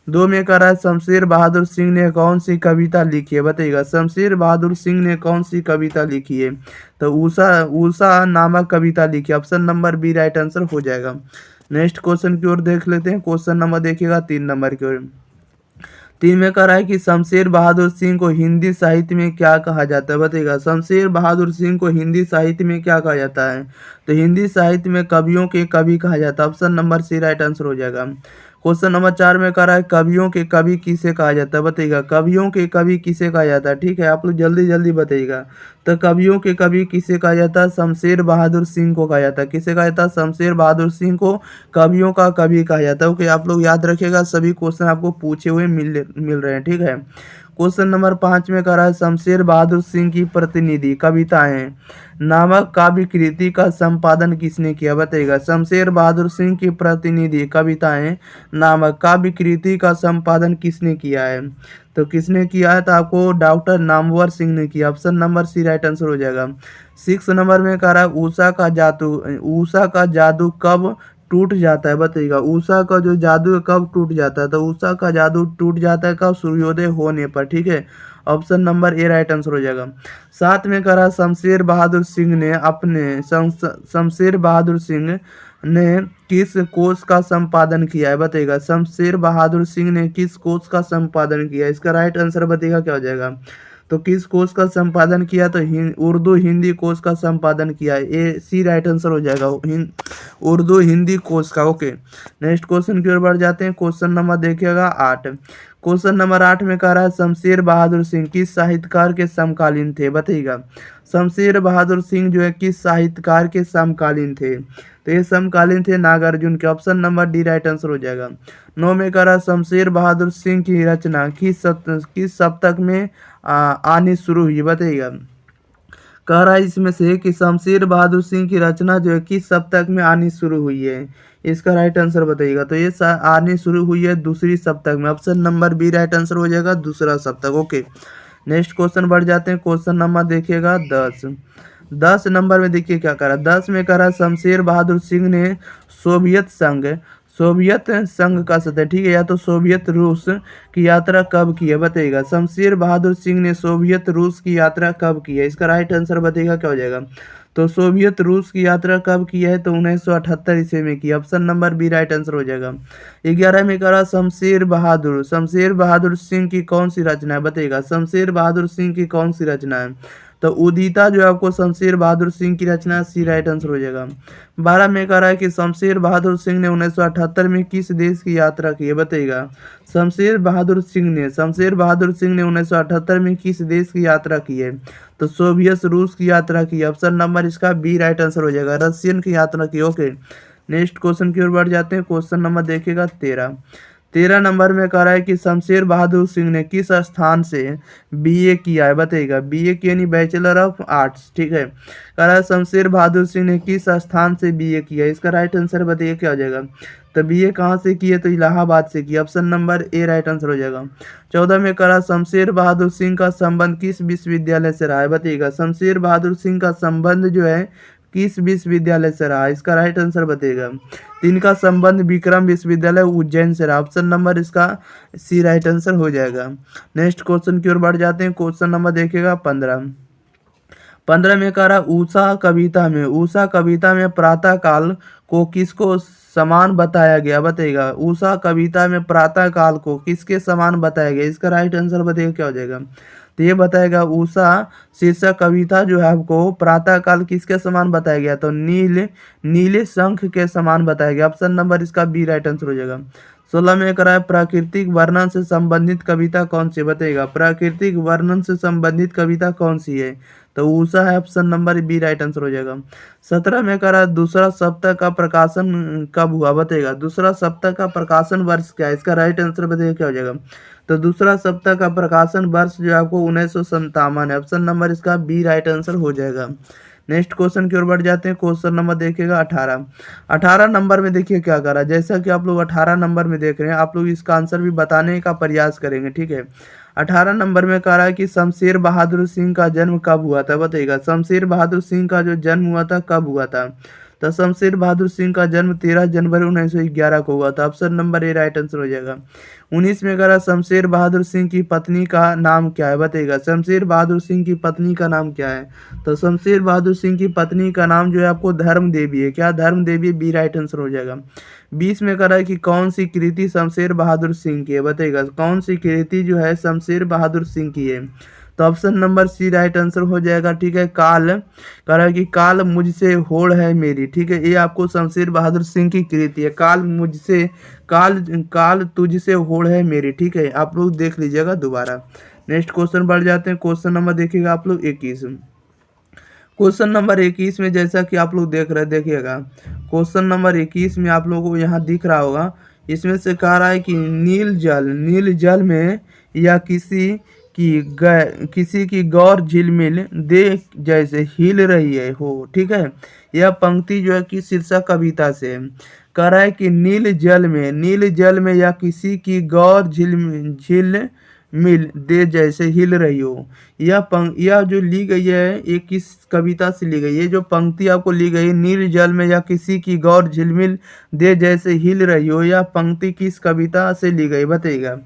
2 में कह रहा है शमशेर बहादुर सिंह ने कौन सी कविता लिखी है बताइएगा। शमशेर बहादुर सिंह ने कौन सी कविता लिखी है? तो उषा नामक कविता लिखी। Option number B right answer हो जाएगा। नेक्स्ट क्वेश्चन की ओर देख लेते हैं। क्वेश्चन नंबर देखिएगा 3 नंबर की ओर। 3 में कह रहा है कि शमशेर बहादुर सिंह को हिंदी साहित्य में क्या कहा जाता है बताइएगा। शमशेर बहादुर सिंह को हिंदी साहित्य में क्या कहा जाता है? तो हिंदी साहित्य में कवियों के कवि कहा जाता है। Option number C right answer हो जाएगा। क्वेश्चन नंबर 4 में कह रहा है कवियों के कवि किसे कहा जाता है बताइएगा। कवियों के कवि किसे कहा जाता है? ठीक है, आप लोग जल्दी जल्दी बताइएगा। तो कवियों के कवि किसे कहा जाता है? शमशेर बहादुर सिंह को कहा जाता है। किसे कहा जाता है? शमशेर बहादुर सिंह को कवियों का कवि कहा जाता है। ओके, आप लोग याद रखिएगा, सभी क्वेश्चन आपको पूछे हुए मिल रहे हैं, ठीक है। क्वेश्चन नंबर 5 में कह रहा है शमशेर बहादुर सिंह की प्रतिनिधि कविताएं नामक काव्य कृति का संपादन किसने किया बताइएगा। शमशेर बहादुर सिंह की प्रतिनिधि कविताएं नामक काव्य कृति का संपादन किसने किया है? तो किसने किया है? तो आपको डॉक्टर नामवर सिंह ने किया। Option number C right answer हो जाएगा। 6 नंबर में कह रहा है उषा का जादू कब टूट जाता है बताइएगा। उषा का जो जादू है कब टूट जाता है? तो उषा का जादू टूट जाता है कब? सूर्योदय होने पर, ठीक है। Option number A right answer हो जाएगा। 7 में कह रहा शमशेर बहादुर सिंह ने किस कोश का संपादन किया है बताइएगा। शमशेर बहादुर सिंह ने किस कोश का संपादन किया है? इसका राइट आंसर बताइएगा क्या हो जाएगा। तो किस कोश का संपादन किया? तो उर्दू हिंदी कोश का संपादन किया है। ए सी राइट आंसर हो जाएगा, उर्दू हिंदी कोश का। ओके, नेक्स्ट क्वेश्चन की ओर बढ़ जाते हैं। क्वेश्चन नंबर देखिएगा 8। क्वेश्चन नंबर 8 में कह रहा है शमशेर बहादुर सिंह किस साहित्यकार के समकालीन थे बताइएगा। शमशेर बहादुर सिंह जो है किस साहित्यकार के समकालीन थे? तो ये समकालीन थे नागार्जुन के। Option number D right answer हो जाएगा। 9 में कह रहा शमशेर बहादुर सिंह की रचना किस सप्तक में आनी शुरू हुई बताइएगा। कह रहा है इसमें से कि शमशेर बहादुर सिंह की रचना जो है किस सप्तक में आनी शुरू हुई है? इसका राइट आंसर बताइएगा। तो ये आनी शुरू हुई है दूसरी सप्तक में। Option number B right answer हो जाएगा, दूसरा सप्तक। ओके, नेक्स्ट क्वेश्चन बढ़ जाते हैं। क्वेश्चन नंबर देखिएगा 10। 10 नंबर में देखिए क्या करा, 10 में करा शमशेर बहादुर सिंह ने सोवियत संघ का सदस्य, ठीक है, या तो सोवियत रूस की यात्रा कब की है बताइएगा। शमशेर बहादुर सिंह ने सोवियत रूस की यात्रा कब की है, इसका राइट आंसर बताइएगा क्या हो जाएगा। तो सोवियत रूस की यात्रा कब की है, तो 1978 ईस्वी में की। Option number B right answer हो जाएगा। 11 में करा शमशेर बहादुर सिंह की कौन सी रचना है बताइएगा। शमशेर बहादुर सिंह की कौन सी रचना है, तो उदिता जो है आपको शमशेर बहादुर सिंह की रचना, सी राइट आंसर हो जाएगा। 12 में कह रहा है कि शमशेर बहादुर सिंह ने 1978 में किस देश की यात्रा की है बताइएगा। शमशेर बहादुर सिंह ने 1978 में किस देश की यात्रा की है, तो सोवियत रूस की यात्रा की। ऑप्शन नंबर इसका बी राइट आंसर हो जाएगा, रशियन की यात्रा की। ओके, नेक्स्ट क्वेश्चन की ओर बढ़ जाते हैं। क्वेश्चन नंबर देखिएगा 13 नंबर में कह रहा है कि शमशेर बहादुर सिंह ने किस स्थान से बीए किया है बताइएगा। बीए की यानी बैचलर ऑफ आर्ट्स, ठीक है। कह रहा है शमशेर बहादुर सिंह ने किस स्थान से बीए किया है, इसका राइट आंसर बताइए क्या हो जाएगा। तो बीए कहाँ से किए, तो इलाहाबाद से किया। Option number A right answer हो जाएगा। 14 में कह रहा शमशेर बहादुर सिंह का संबंध किस विश्वविद्यालय से रहा है बताइएगा। शमशेर बहादुर सिंह का संबंध जो है किस विश्वविद्यालय से रहा, इसका राइट आंसर बताइएगा। तो इनका संबंध विक्रम विश्वविद्यालय उज्जैन से रहा। ऑप्शन नंबर इसका सी राइट आंसर हो जाएगा। नेक्स्ट क्वेश्चन की ओर बढ़ जाते हैं। क्वेश्चन नंबर देखिएगा 15 में कह रहा उषा कविता में प्रातः काल को किसको समान बताया गया बताइएगा। उषा कविता में प्रातः काल को किसके समान बताया गया, इसका राइट आंसर बताइएगा क्या हो जाएगा। तो ये बताएगा उषा शीर्षक कविता जो है आपको प्रातः काल किसके समान बताया गया, तो नीले शंख के समान बताया गया। ऑप्शन नंबर इसका बी राइट आंसर हो जाएगा। 16 में करा है प्राकृतिक वर्णन से संबंधित कविता कौन सी बताइएगा। प्राकृतिक वर्णन से संबंधित कविता कौन सी है, तो उषा है। Option number B right answer हो जाएगा। 17 में करा दूसरा सप्ताह का प्रकाशन कब हुआ बताइएगा। दूसरा सप्ताह का प्रकाशन वर्ष क्या है, इसका राइट आंसर बताइएगा क्या हो जाएगा। तो दूसरा सप्ताह का प्रकाशन वर्ष जो आपको 1957 है। ऑप्शन नंबर इसका बी राइट आंसर हो जाएगा। नेक्स्ट क्वेश्चन की ओर बढ़ जाते हैं। क्वेश्चन नंबर देखिएगा 18 नंबर में देखिए क्या करा। जैसा कि आप लोग 18 नंबर में देख रहे हैं, आप लोग इसका आंसर भी बताने का प्रयास करेंगे, ठीक है। 18 नंबर में कह रहा है कि शमशेर बहादुर सिंह का जन्म कब हुआ था बताइएगा। शमशेर बहादुर सिंह का जो जन्म हुआ था कब हुआ था, तो शमशेर बहादुर सिंह का जन्म 13 जनवरी 1911 को हुआ था। Option number A right answer हो जाएगा। 19 में कह शमशेर बहादुर सिंह की पत्नी का नाम क्या है बताइएगा। शमशेर बहादुर सिंह की पत्नी का नाम क्या है, तो शमशेर बहादुर सिंह की पत्नी का नाम जो है आपको धर्म देवी है। क्या धर्म देवी, बी राइट आंसर हो जाएगा। 20 में कह रहा है कि कौन सी कृति शमशेर बहादुर सिंह की है बताइएगा। कौन सी कृति जो है शमशेर बहादुर सिंह की है, तो option number C right answer हो जाएगा, ठीक है। काल कह रहा है कि काल मुझसे होड़ है मेरी, ठीक है। ये आपको शमशेर बहादुर सिंह की कृति है, काल तुझसे होड़ है मेरी, ठीक है। आप लोग देख लीजिएगा दोबारा। नेक्स्ट क्वेश्चन बढ़ जाते हैं। क्वेश्चन नंबर देखिएगा आप लोग 21। क्वेश्चन नंबर 21 में जैसा कि आप लोग देख रहे हैं, देखिएगा क्वेश्चन नंबर 21 में आप लोगों को यहाँ दिख रहा होगा। इसमें से कह रहा है कि नील जल में या किसी की गौर झिलमिल दे जैसे हिल रही है हो, ठीक है। यह पंक्ति जो है कि शीर्षक कविता से है। कह रहा है कि नील जल में या किसी की गौर झिलमिल दे जैसे हिल रही हो। यह जो ली गई है ये किस कविता से ली गई है। ये जो पंक्ति आपको ली गई, नील जल में या किसी की गौर झिलमिल दे जैसे हिल रही हो, यह पंक्ति किस कविता से ली गई बताइएगा।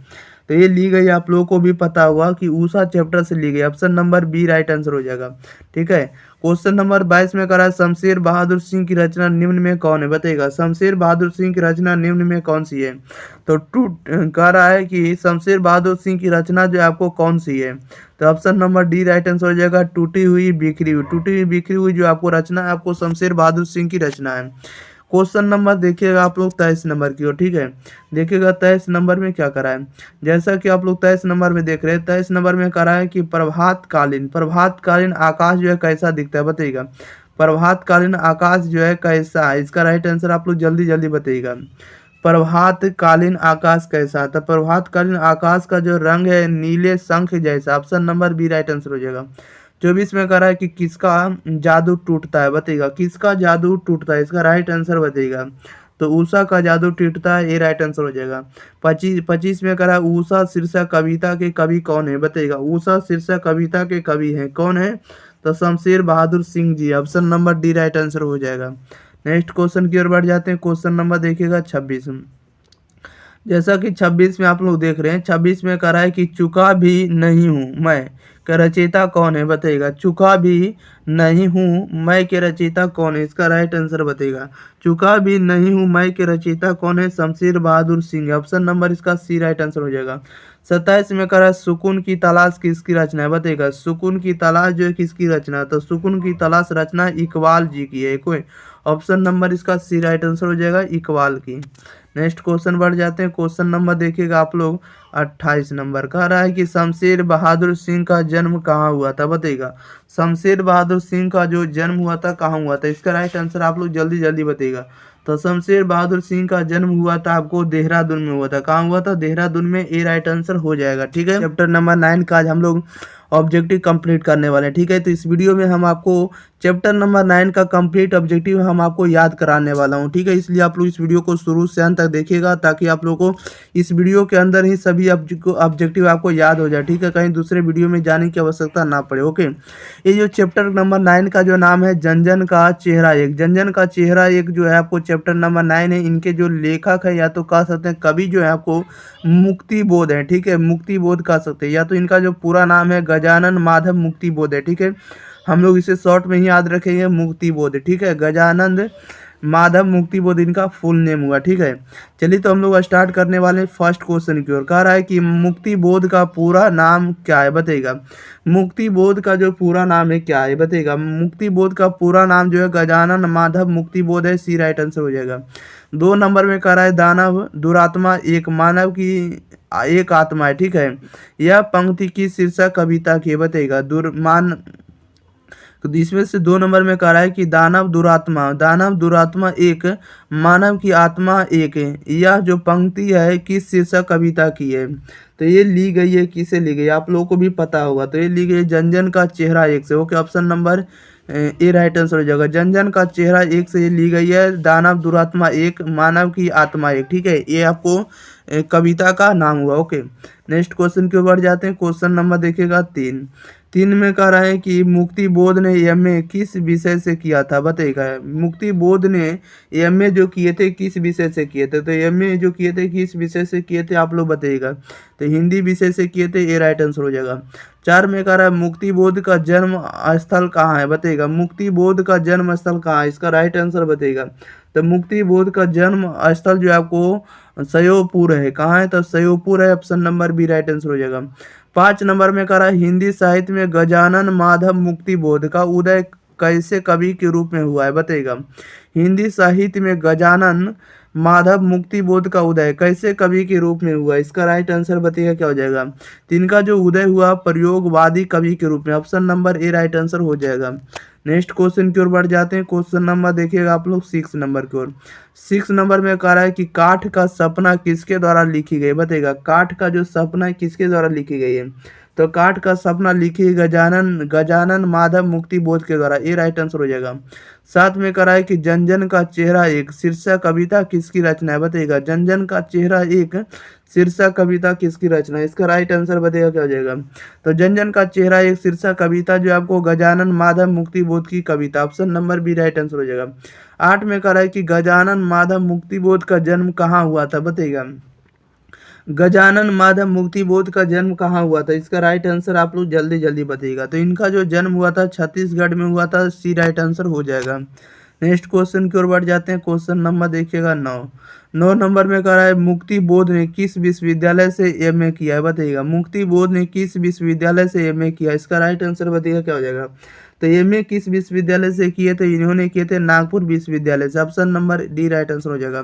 तो ये ली गई, आप लोगों को भी पता होगा कि उषा चैप्टर से ली गई। Option number B right answer हो जाएगा, ठीक है। क्वेश्चन नंबर 22 में कह रहा है शमशेर बहादुर सिंह की रचना निम्न में कौन है बताइएगा। शमशेर बहादुर सिंह की रचना निम्न में कौन सी है, तो कह रहा है कि शमशेर बहादुर सिंह की रचना जो है आपको कौन सी है, तो option number D right answer हो जाएगा, टूटी हुई बिखरी हुई जो आपको रचना है, आपको शमशेर बहादुर सिंह की रचना है। क्वेश्चन नंबर देखिएगा आप लोग 23 नंबर की ओर, ठीक है। देखिएगा 23 नंबर में क्या करा है। जैसा कि आप लोग 23 नंबर में देख रहे हैं, 23 नंबर में करा है कि प्रभातकालीन आकाश जो है कैसा दिखता है बताइएगा। प्रभातकालीन आकाश जो है कैसा है, इसका राइट आंसर आप लोग जल्दी बताइएगा। प्रभातकालीन आकाश कैसा, तो प्रभातकालीन आकाश का जो रंग है नीले शंख जैसा। Option number B right answer हो जाएगा। 24 में कह रहा है कि किसका जादू टूटता है बताइएगा। किसका जादू टूटता है, इसका राइट आंसर बताइएगा। तो उषा का जादू टूटता है, ये राइट आंसर हो जाएगा। 25 में कह रहा है उषा शीर्षक कविता के कवि कौन है बताइएगा। उषा शीर्षक कविता के कवि हैं कौन है, तो Shamsher Bahadur Singh ji, option number D right answer हो जाएगा। नेक्स्ट क्वेश्चन की ओर बढ़ जाते हैं। क्वेश्चन नंबर देखिएगा 26। जैसा कि 26 में आप लोग देख रहे हैं, 26 में कह रहा है कि चुका भी नहीं हूँ मैं का रचयिता कौन है, बताइएगा। चुका भी नहीं हूँ मैं के रचयिता कौन है, इसका राइट आंसर बताइएगा। चुका भी नहीं हूँ मैं के रचयिता कौन है, शमशेर बहादुर सिंह, ऑप्शन नंबर इसका सी राइट आंसर हो जाएगा। 27 में कह रहा है सुकून की तलाश किसकी रचना है, बताइएगा। सुकून की तलाश जो है किसकी रचना है, तो सुकून की तलाश रचना इकबाल जी की है कोई, ऑप्शन नंबर इसका सी राइट आंसर हो जाएगा, इकबाल की। नेक्स्ट क्वेश्चन बढ़ जाते हैं। क्वेश्चन नंबर देखिएगा आप लोग 28 नंबर, कह रहा है कि शमशेर बहादुर सिंह का जन्म कहाँ हुआ था, बताइएगा। शमशेर बहादुर सिंह का जो जन्म हुआ था कहाँ हुआ था, इसका राइट आंसर आप लोग जल्दी जल्दी बताइएगा। तो शमशेर बहादुर सिंह का जन्म हुआ था आपको देहरादून में हुआ था। कहाँ हुआ था, देहरादून में, ए राइट आंसर हो जाएगा। ठीक है, चैप्टर नंबर 9 का आज हम लोग ऑब्जेक्टिव कंप्लीट करने वाले हैं। ठीक है, तो इस वीडियो में हम आपको चैप्टर नंबर 9 का कंप्लीट ऑब्जेक्टिव हम आपको याद कराने वाला हूं। ठीक है, इसलिए आप लोग इस वीडियो को शुरू से अंत तक देखिएगा ताकि आप लोगों को इस वीडियो के अंदर ही सभी ऑब्जेक्टिव आपको याद हो जाए। ठीक है, कहीं दूसरे वीडियो में जाने की आवश्यकता ना पड़े। ओके, ये जो चैप्टर नंबर 9 का जो नाम है जन का चेहरा एक, जन का चेहरा एक जो है आपको चैप्टर नंबर 9 है। इनके जो लेखक है या तो कह सकते हैं कवि जो है आपको मुक्ति बोध है। ठीक है, मुक्ति बोध कह सकते हैं, या तो इनका जो पूरा नाम है गजानन माधव मुक्ति बोध है। ठीक है, हम लोग इसे शॉर्ट में ही याद रखेंगे मुक्ति बोध। ठीक है, गजानंद माधव मुक्ति बोध इनका फुल नेम हुआ। ठीक है, चलिए तो हम लोग स्टार्ट करने वाले हैं फर्स्ट क्वेश्चन की ओर। कह रहा है कि मुक्ति बोध का पूरा नाम क्या है, बताइएगा। मुक्ति बोध का जो पूरा नाम है क्या है, बताइएगा। मुक्ति बोध का पूरा नाम जो है गजानन माधव मुक्ति बोध है, सी राइट आंसर हो जाएगा। 2 नंबर में कह रहा है दानव दुरात्मा एक मानव की एक आत्मा है। ठीक है, यह पंक्ति की शीर्षक कविता की, बताइएगा। दुर्मान, तो इसमें से 2 नंबर में कह रहा है कि दानव दुरात्मा एक मानव की आत्मा एक है, यह जो पंक्ति है किस शीर्षक कविता की है, तो ये ली गई है, किसे ली गई आप लोगों को भी पता होगा, तो ये ली गई जन का चेहरा एक से। Okay, option number A right answer हो जाएगा। जन का चेहरा एक से ये ली गई है, दानव दुरात्मा एक मानव की आत्मा एक। ठीक है, ये आपको कविता का नाम हुआ। ओके, नेक्स्ट क्वेश्चन की ओर बढ़ जाते हैं। क्वेश्चन नंबर देखिएगा 3 में कह रहा है कि मुक्ति बोध ने एमए किस विषय से किया था, बताइएगा। मुक्ति बोध ने एमए जो किए थे किस विषय से किए थे, तो एमए जो किए थे किस विषय से किए थे आप लोग बताइएगा। तो हिंदी विषय से किए थे, ये राइट आंसर हो जाएगा। 4 में कह रहा है मुक्ति बोध का जन्म स्थल कहाँ है, बताइएगा। मुक्ति बोध का जन्म स्थल कहाँ है, इसका राइट आंसर बताइएगा। तो मुक्ति बोध का जन्म स्थल जो है आपको सयोपुर है। कहाँ है, तो सयोपुर है, option number B right answer हो जाएगा। 5 नंबर में कह रहा है हिंदी साहित्य में गजानन माधव मुक्ति बोध का उदय कैसे कवि के रूप में हुआ है, बताइएगा। हिंदी साहित्य में गजानन माधव मुक्ति बोध का उदय कैसे कवि के रूप में हुआ, इसका राइट आंसर बताइएगा क्या हो जाएगा। तो इनका जो उदय हुआ प्रयोगवादी कवि के रूप में, option number A right answer हो जाएगा। नेक्स्ट क्वेश्चन की ओर बढ़ जाते हैं। क्वेश्चन नंबर देखिएगा आप लोग 6 नंबर की ओर। 6 नंबर में कह रहा है कि काठ का सपना किसके द्वारा लिखी गई, बताइएगा। काठ का जो सपना है किसके द्वारा लिखी गई है, तो काठ का सपना लिखी गजानन माधव मुक्ति बोध के द्वारा, ये राइट आंसर हो जाएगा। 7 में कह रहा है कि जन का चेहरा एक शीर्षक कविता किसकी रचना है, बताइएगा। जन का चेहरा एक शीर्षक कविता किसकी रचना है, इसका राइट आंसर बताइएगा क्या हो जाएगा। तो जन का चेहरा एक शीर्षक कविता जो आपको गजानन माधव मुक्ति बोध की कविता, option number B right answer हो जाएगा। 8 में कह रहा है कि गजानन माधव मुक्ति बोध का जन्म कहाँ हुआ था, बताइएगा। गजानन माधव मुक्ति बोध का जन्म कहाँ हुआ था, इसका राइट आंसर आप लोग जल्दी जल्दी बताइएगा। तो इनका जो जन्म हुआ था छत्तीसगढ़ में हुआ था, सी राइट आंसर हो जाएगा। नेक्स्ट क्वेश्चन की ओर बढ़ जाते हैं। क्वेश्चन नंबर देखिएगा 9 नंबर में कह रहा है मुक्ति बोध ने किस विश्वविद्यालय से एमए किया है, बताइएगा। मुक्ति बोध ने किस विश्वविद्यालय से एमए किया, इसका राइट आंसर बताइएगा क्या हो जाएगा। तो एमए किस विश्वविद्यालय से किए थे, इन्होंने किए थे नागपुर विश्वविद्यालय से, option number D right answer हो जाएगा।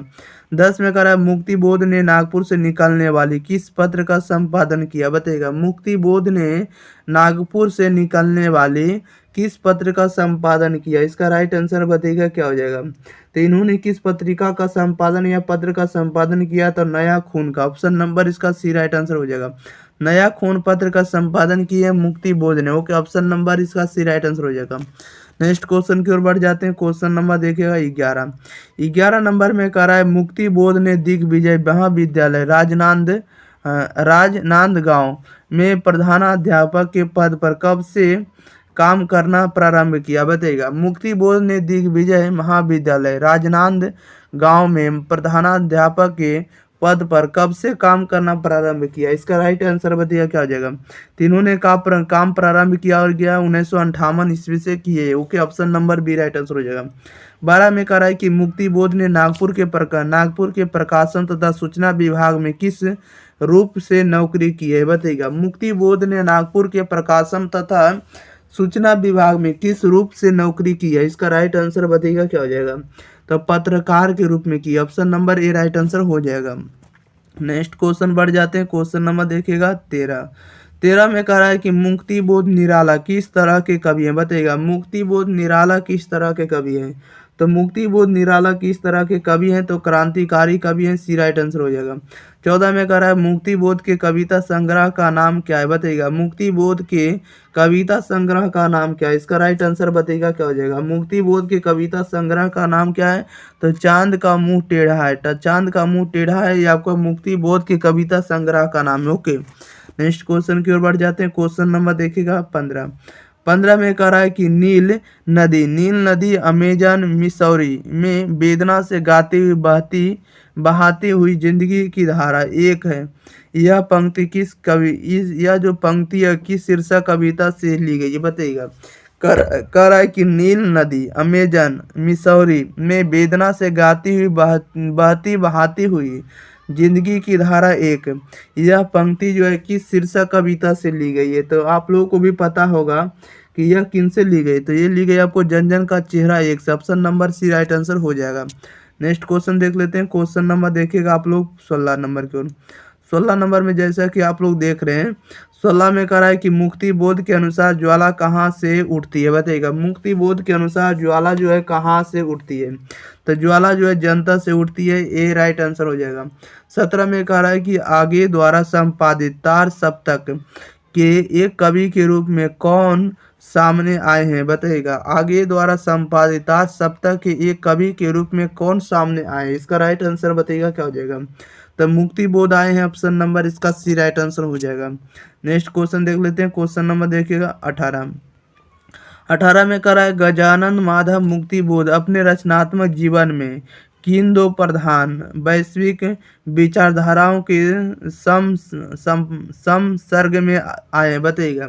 10 में कह रहा है मुक्ति बोध ने नागपुर से निकलने वाली किस पत्र का संपादन किया, बताइएगा। मुक्ति बोध ने नागपुर से निकलने वाली किस पत्र का संपादन किया, इसका राइट आंसर बताइएगा क्या हो जाएगा। तो इन्होंने किस पत्रिका का संपादन या पत्र का संपादन किया, तो नया खून का, ऑप्शन नंबर इसका सी राइट आंसर हो जाएगा। नया खून पत्र का संपादन किया मुक्ति बोध ने। ओके, ऑप्शन नंबर इसका सी राइट आंसर हो जाएगा। नेक्स्ट क्वेश्चन की ओर बढ़ जाते हैं। क्वेश्चन नंबर देखिएगा 11 नंबर में कह रहा है मुक्ति बोध ने दिग्विजय महाविद्यालय राजनांदगांव में प्रधानाध्यापक के पद पर काम करना प्रारंभ किया, बताइएगा। मुक्ति बोध ने दिग्विजय महाविद्यालय राजनांद गांव में प्रधानाध्यापक के पद पर कब से काम करना प्रारंभ किया? इसका राइट आंसर बताइएगा क्या हो जाएगा। तीनों ने काम प्रारंभ किया और गया 1958 ईस्वी से किए। Okay, option number B right answer हो जाएगा। 12 में कह रहा है कि मुक्ति बोध ने नागपुर के प्रकाशन तथा सूचना विभाग में किस रूप से नौकरी की है, बताइएगा। मुक्ति बोध ने नागपुर के प्रकाशन तथा सूचना विभाग में किस रूप से नौकरी की है? इसका राइट आंसर बताइएगा क्या हो जाएगा। तो पत्रकार के रूप में की। Option number A right answer हो जाएगा। नेक्स्ट क्वेश्चन बढ़ जाते हैं। क्वेश्चन नंबर देखिएगा 13 में कह रहा है कि मुक्ति बोध निराला किस तरह के कवि हैं, बताइएगा। मुक्ति बोध निराला किस तरह के कवि हैं? तो मुक्ति बोध निराला किस तरह के कवि हैं? तो क्रांतिकारी कवि हैं, सी राइट आंसर हो जाएगा। 14 में कह रहा है मुक्ति बोध के कविता संग्रह का नाम क्या है, बताइएगा। मुक्ति बोध के कविता संग्रह का नाम क्या है? इसका राइट आंसर बताइएगा क्या हो जाएगा। मुक्ति बोध के कविता संग्रह का नाम क्या है? तो चांद का मुंह टेढ़ा है। चांद का मुंह टेढ़ा है, ये आपको मुक्ति बोध के कविता संग्रह का नाम है। ओके, नेक्स्ट क्वेश्चन की ओर बढ़ जाते हैं। क्वेश्चन नंबर देखिएगा 15 में कह रहा है कि नील नदी अमेजन मिसौरी में वेदना से गाती हुई बहाती हुई जिंदगी की धारा एक है। यह पंक्ति यह जो पंक्ति है किस शीर्षक कविता से ली गई है, बताइएगा। कह रहा है कि नील नदी अमेजन मिसौरी में वेदना से गाती हुई बहाती हुई जिंदगी की धारा एक, यह पंक्ति जो है किस शीर्षक कविता से ली गई है? तो आप लोगों को भी पता होगा कि यह किन से ली गई। तो ये ली गई आपको जन जन का चेहरा एक से। Option number C right answer हो जाएगा। नेक्स्ट क्वेश्चन देख लेते हैं। क्वेश्चन नंबर देखिएगा आप लोग 16 नंबर की ओर। 16 नंबर में जैसा कि आप लोग देख रहे हैं, 16 में कह रहा है कि मुक्ति बोध के अनुसार ज्वाला कहाँ से उठती है, बताइएगा। मुक्ति बोध के अनुसार ज्वाला जो है कहाँ से उठती है? तो ज्वाला जो है जनता से उठती है, ए राइट आंसर हो जाएगा। 17 में कह रहा है कि आगे द्वारा संपादित तार सप्तक के एक कवि के रूप में कौन सामने आए हैं, बताइएगा। आगे द्वारा संपादित तार सप्तक के एक कवि के रूप में कौन सामने आए हैं? इसका राइट आंसर बताइएगा क्या हो जाएगा। तो मुक्ति बोध आए हैं, ऑप्शन नंबर इसका सी राइट आंसर हो जाएगा। नेक्स्ट क्वेश्चन देख लेते हैं। क्वेश्चन नंबर देखिएगा 18 में कह रहा है गजानन माधव मुक्ति बोध अपने रचनात्मक जीवन में किन दो प्रधान वैश्विक विचारधाराओं के संसर्ग में आए, बताइएगा।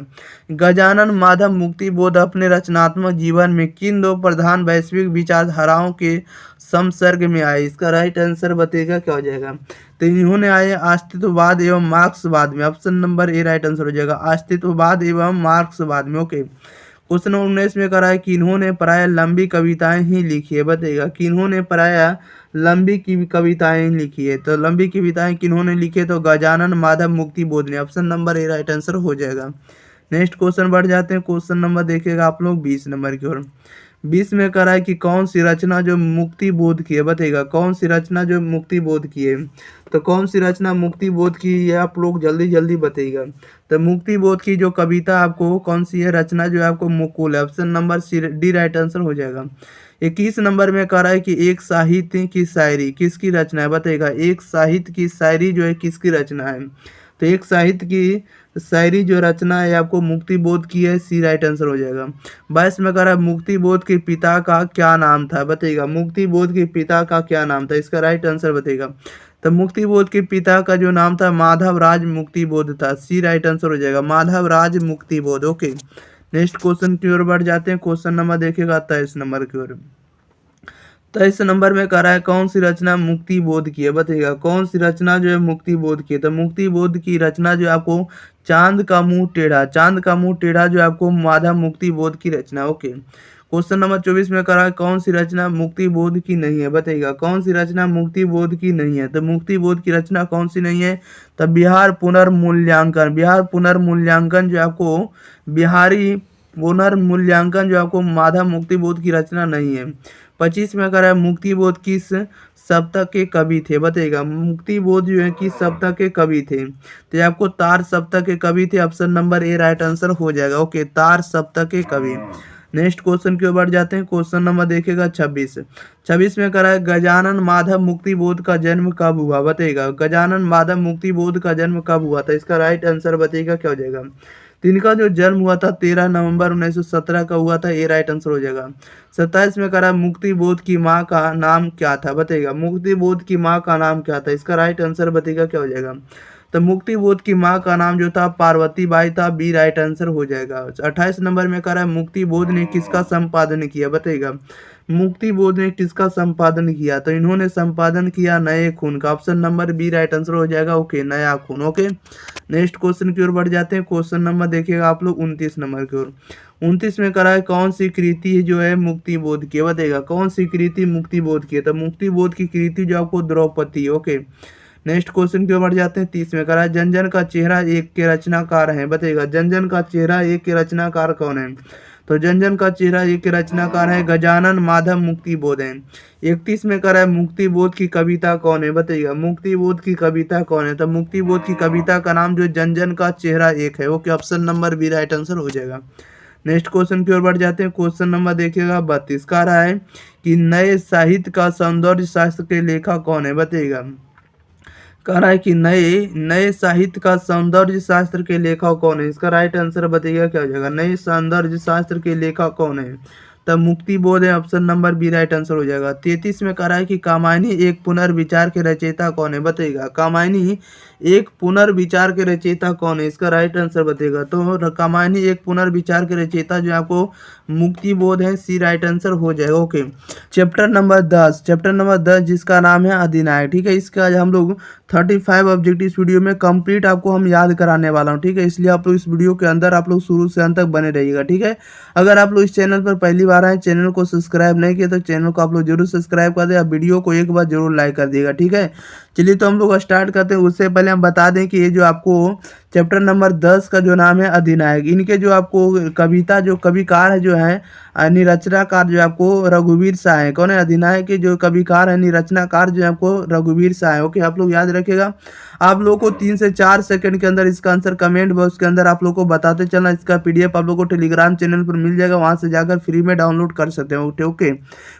गजानन माधव मुक्ति बोध अपने रचनात्मक जीवन में किन दो प्रधान वैश्विक विचारधाराओं के संसर्ग में आए? इसका राइट आंसर बताइएगा क्या हो जाएगा। तो इन्होंने आए अस्तित्ववाद एवं मार्क्सवाद में। Option number A right answer हो जाएगा, अस्तित्ववाद एवं मार्क्सवाद में। ओके, क्वेश्चन 19 में कह रहा है कि इन्होंने प्राय लंबी कविताएं ही लिखी है, बताइएगा। कि इन्होंने प्राय लंबी की कविताएं लिखी है। तो लंबी कविताएं किन्होंने लिखी है? तो गजानन माधव मुक्ति बोध ने। Option number A right answer हो जाएगा। नेक्स्ट क्वेश्चन बढ़ जाते हैं। क्वेश्चन नंबर देखिएगा आप लोग 20 नंबर की ओर। 20 में कह रहा है कि कौन सी रचना जो मुक्ति बोध की है, बताइएगा। कौन सी रचना जो मुक्ति बोध की है? तो कौन सी रचना मुक्ति बोध की है आप लोग जल्दी जल्दी बताइएगा। तो मुक्ति बोध की जो कविता आपको कौन सी है रचना जो है आपको मुकुल है। Option number C D right answer हो जाएगा। 21 नंबर में कह रहा है कि एक साहित्य की शायरी किसकी रचना है, बताइएगा। एक साहित्य की शायरी जो है किसकी रचना है? तो एक साहित्य की शायरी जो रचना है आपको मुक्ति बोध की है, सी राइट आंसर हो जाएगा। 22 में कह रहा है मुक्ति बोध के पिता का क्या नाम था, बताइएगा। मुक्ति बोध के पिता का क्या नाम था? इसका राइट आंसर बताइएगा। तो मुक्ति बोध के पिता का जो नाम था माधव राज मुक्ति बोध था, सी राइट आंसर हो जाएगा, माधव राज मुक्ति बोध। ओके, नेक्स्ट क्वेश्चन की ओर बढ़ जाते हैं। क्वेश्चन नंबर देखिएगा 23 नंबर की ओर। 23 नंबर में कह रहा है कौन सी रचना मुक्ति बोध की है, बताइएगा। कौन सी रचना जो है मुक्ति बोध की है? तो मुक्ति बोध की रचना जो आपको चांद का मुंह टेढ़ा जो आपको माधव मुक्ति बोध की रचना। ओके, क्वेश्चन नंबर 24 में कह रहा है कौन सी रचना मुक्ति बोध की नहीं है, बताइएगा। कौन सी रचना मुक्ति बोध की नहीं है? तो मुक्ति बोध की रचना कौन सी नहीं है? तो बिहार पुनर्मूल्यांकन जो आपको माधव मुक्ति बोध की रचना नहीं है। 25 में कह रहा है मुक्ति बोध किस सप्तक के कवि थे, बताइएगा। मुक्ति बोध जो है किस सप्तक के कवि थे? तो आपको तार सप्तक के कवि थे, option number A right answer हो जाएगा। ओके, तार सप्तक के कवि। नेक्स्ट क्वेश्चन की ओर बढ़ जाते हैं। क्वेश्चन नंबर देखिएगा 26 में कह रहा है गजानन माधव मुक्ति बोध का जन्म कब हुआ, बताइएगा। गजानन माधव मुक्ति बोध का जन्म कब हुआ था? इसका राइट आंसर बताइएगा क्या हो जाएगा। तो इनका जो जन्म हुआ था 13 नवंबर 1917 का हुआ था, ये राइट आंसर हो जाएगा। 27 में करा मुक्ति बोध की माँ का नाम क्या था, बताइएगा। मुक्ति बोध की माँ का नाम क्या था, इसका राइट आंसर बताइएगा क्या हो जाएगा। तो मुक्ति बोध की माँ का नाम जो था पार्वती बाई था, बी राइट आंसर हो जाएगा। 28 नंबर में कह रहा है मुक्ति बोध ने किसका संपादन किया, बताइएगा। मुक्ति बोध ने किसका संपादन किया, तो इन्होंने संपादन किया नए खून का, option number B right answer हो जाएगा। ओके, नया खून। ओके, नेक्स्ट क्वेश्चन की ओर बढ़ जाते हैं। क्वेश्चन नंबर देखिएगा आप लोग 29 नंबर की ओर। 29 में करा है कौन सी कृति जो है मुक्ति बोध की, बताइएगा। कौन सी कृति मुक्ति बोध की है, तो मुक्ति बोध की कृति जो आपको द्रौपदी। ओके, नेक्स्ट क्वेश्चन की ओर बढ़ जाते हैं। 30 में करा है जनजन का चेहरा एक के रचनाकार है, बताइएगा। जनजन का चेहरा एक के रचनाकार कौन है, तो जनजन का चेहरा एक के रचनाकार है गजानन माधव मुक्ति बोध है। 31 में करा है मुक्ति बोध की कविता कौन है, बताइएगा। मुक्ति बोध की कविता कौन है, तो मुक्ति बोध की कविता का नाम जो जनजन का चेहरा एक है। Okay, option number B right answer हो जाएगा। नेक्स्ट क्वेश्चन की ओर बढ़ जाते हैं। क्वेश्चन नंबर देखिएगा 32 का रहा है कि नए साहित्य का सौंदर्य शास्त्र के लेखक कौन है, बताइएगा। कह रहा है कि नए साहित्य का सौंदर्य शास्त्र के लेखक कौन है, इसका राइट आंसर बताइएगा क्या हो जाएगा। नए सौंदर्य शास्त्र के लेखक कौन है, तब मुक्ति बोध है, option number B right answer हो जाएगा। 33 में कह रहा है कि कामायनी एक पुनर्विचार के रचयिता कौन है, बताइएगा। कामायनी एक पुनर्विचार के रचयिता कौन है, इसका राइट आंसर बताइएगा। तो कामायनी एक पुनर्विचार के रचयिता जो आपको मुक्ति बोध है, सी राइट आंसर हो जाएगा। ओके, चैप्टर नंबर 10 जिसका नाम है अधिनायक। ठीक है, इसका आज हम लोग 35 ऑब्जेक्टिव इस वीडियो में कंप्लीट आपको हम याद कराने वाला हूँ। ठीक है, इसलिए आप लोग इस वीडियो के अंदर आप लोग शुरू से अंत तक बने रहिएगा। ठीक है, अगर आप लोग इस चैनल पर पहली बार आए, चैनल को सब्सक्राइब नहीं किया, तो चैनल को आप लोग जरूर सब्सक्राइब कर दें, वीडियो को एक बार जरूर लाइक कर दिएगा। ठीक है, चलिए तो हम लोग स्टार्ट करते हैं। उससे पहले हम बता दें कि ये जो आपको चैप्टर नंबर 10 का जो नाम है अधिनायक, इनके जो आपको कविता जो कविकार है जो है निरचनाकार जो आपको रघुवीर शाह है। कौन है, अधिनायक के जो कविकार है निरचनाकार जो है आपको रघुवीर शाह है। ओके, आप लोग याद रखिएगा। आप लोगों को 3 से 4 सेकंड के अंदर इसका आंसर कमेंट बॉक्स के अंदर आप लोग को बताते चलना। इसका पीडीएफ आप लोग को टेलीग्राम चैनल पर मिल जाएगा, वहां से जाकर फ्री में डाउनलोड कर सकते हैं। ओके,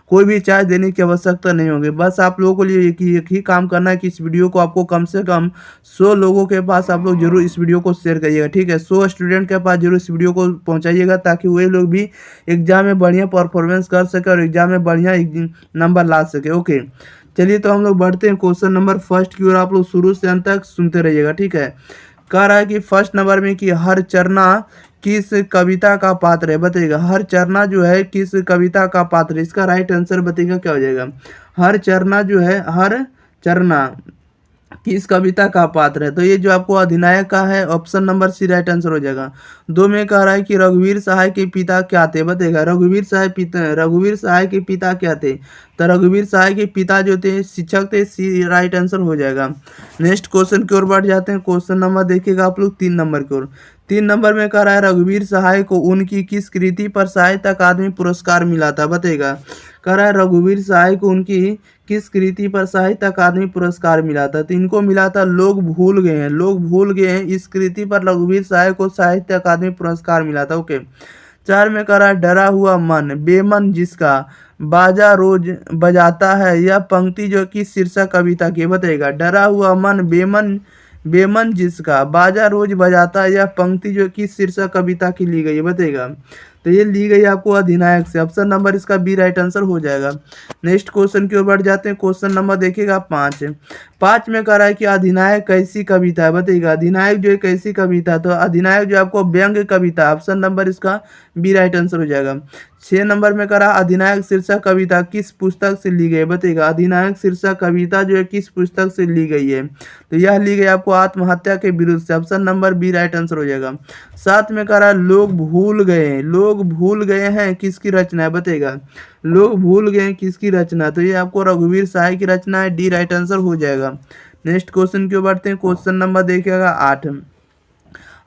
कोई भी चार्ज देने की आवश्यकता नहीं होगी। बस आप लोगों को लिए एक ही काम करना है कि इस वीडियो को आपको कम से कम 100 लोगों के पास आप लोग जरूर इस वीडियो को शेयर करिएगा। ठीक है, 100 स्टूडेंट के पास जरूर इस वीडियो को पहुंचाइएगा, ताकि वे लोग भी एग्जाम में बढ़िया परफॉर्मेंस कर सके और एग्जाम में बढ़िया नंबर ला सके। ओके, चलिए तो हम लोग बढ़ते हैं क्वेश्चन नंबर फर्स्ट की ओर। आप लोग शुरू से अंत तक सुनते रहिएगा। ठीक है, कह रहा है कि फर्स्ट नंबर में कि हर चरना किस कविता का पात्र है, बताइएगा। हर चरना जो है किस कविता का पात्र है, इसका राइट आंसर बताइएगा क्या हो जाएगा। हर चरना जो है, हर चरना किस कविता का पात्र है, तो ये जो आपको अधिनायक का है, option number C right answer हो जाएगा। 2 में कह रहा है कि रघुवीर सहाय के पिता क्या थे, बताइएगा। रघुवीर सहाय के पिता क्या थे, तो रघुवीर सहाय के पिता जो थे शिक्षक थे, सी राइट आंसर हो जाएगा। नेक्स्ट क्वेश्चन की ओर बढ़ जाते हैं। क्वेश्चन नंबर देखिएगा आप लोग 3 नंबर की ओर। 3 नंबर में कह रहा है रघुवीर सहाय को उनकी किस कृति पर साहित्य अकादमी पुरस्कार मिला था, बताइएगा। कह रहा है रघुवीर सहाय को उनकी किस कृति पर साहित्य अकादमी पुरस्कार मिला था, तो इनको मिला था लोग भूल गए हैं। इस कृति पर रघुवीर सहाय को साहित्य अकादमी पुरस्कार मिला था। ओके, 4 में कह रहा है डरा हुआ मन बेमन जिसका बाजा रोज बजाता है, यह पंक्ति जो कि शीर्षक कविता की, बताइएगा। डरा हुआ मन बेमन जिसका बाजा रोज बजाता है, यह पंक्ति जो कि शीर्षक कविता की ली गई है, बताइएगा। तो ये ली गई आपको अधिनायक से, ऑप्शन नंबर इसका बी राइट आंसर हो जाएगा। नेक्स्ट क्वेश्चन की ओर बढ़ जाते हैं। क्वेश्चन नंबर देखिएगा 5 में कह रहा है कि अधिनायक कैसी कविता है, बताइएगा। अधिनायक जो है कैसी कविता, तो अधिनायक जो आपको व्यंग्य कविता, ऑप्शन नंबर इसका बी राइट आंसर हो जाएगा। 6 नंबर में कह रहा अधिनायक शीर्षक कविता किस पुस्तक से ली गई है, बताइएगा। अधिनायक शीर्षक कविता जो है किस पुस्तक से ली गई है, तो यह ली गई आपको आत्महत्या के विरुद्ध से, option number B right answer हो जाएगा। 7 में कह रहा है लोग भूल गए हैं किसकी रचना है, बताइएगा। लोग भूल गए हैं किसकी रचना, तो ये आपको रघुवीर सहाय की रचना है, डी राइट आंसर हो जाएगा। नेक्स्ट क्वेश्चन की ओर बढ़ते हैं। क्वेश्चन नंबर देखिएगा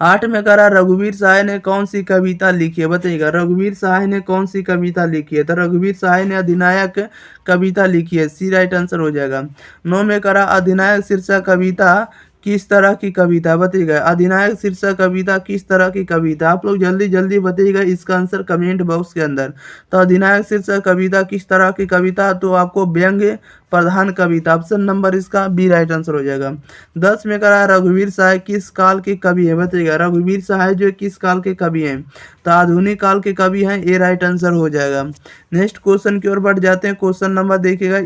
8 में कह रहा रघुवीर सहाय ने कौन सी कविता लिखी है, बताइएगा। रघुवीर सहाय ने कौन सी कविता लिखी है, तो रघुवीर सहाय ने अधिनायक कविता लिखी है, सी राइट आंसर हो जाएगा। 9 में कह रहा अधिनायक शीर्षक कविता किस तरह की कविता, बताइएगा। अधिनायक शीर्षक कविता किस तरह की कविता, आप लोग जल्दी जल्दी बताइएगा इसका आंसर कमेंट बॉक्स के अंदर। तो अधिनायक शीर्षक कविता किस तरह की कविता, तो आपको व्यंग्य प्रधान कविता, ऑप्शन नंबर इसका बी राइट आंसर हो जाएगा। 10 में करा रघुवीर सहाय किस काल के कवि है, बताइएगा। रघुवीर सहाय जो किस काल के कवि हैं, तो आधुनिक काल के कवि हैं, ए राइट आंसर हो जाएगा। नेक्स्ट क्वेश्चन की ओर बढ़ जाते हैं। क्वेश्चन नंबर देखिएगा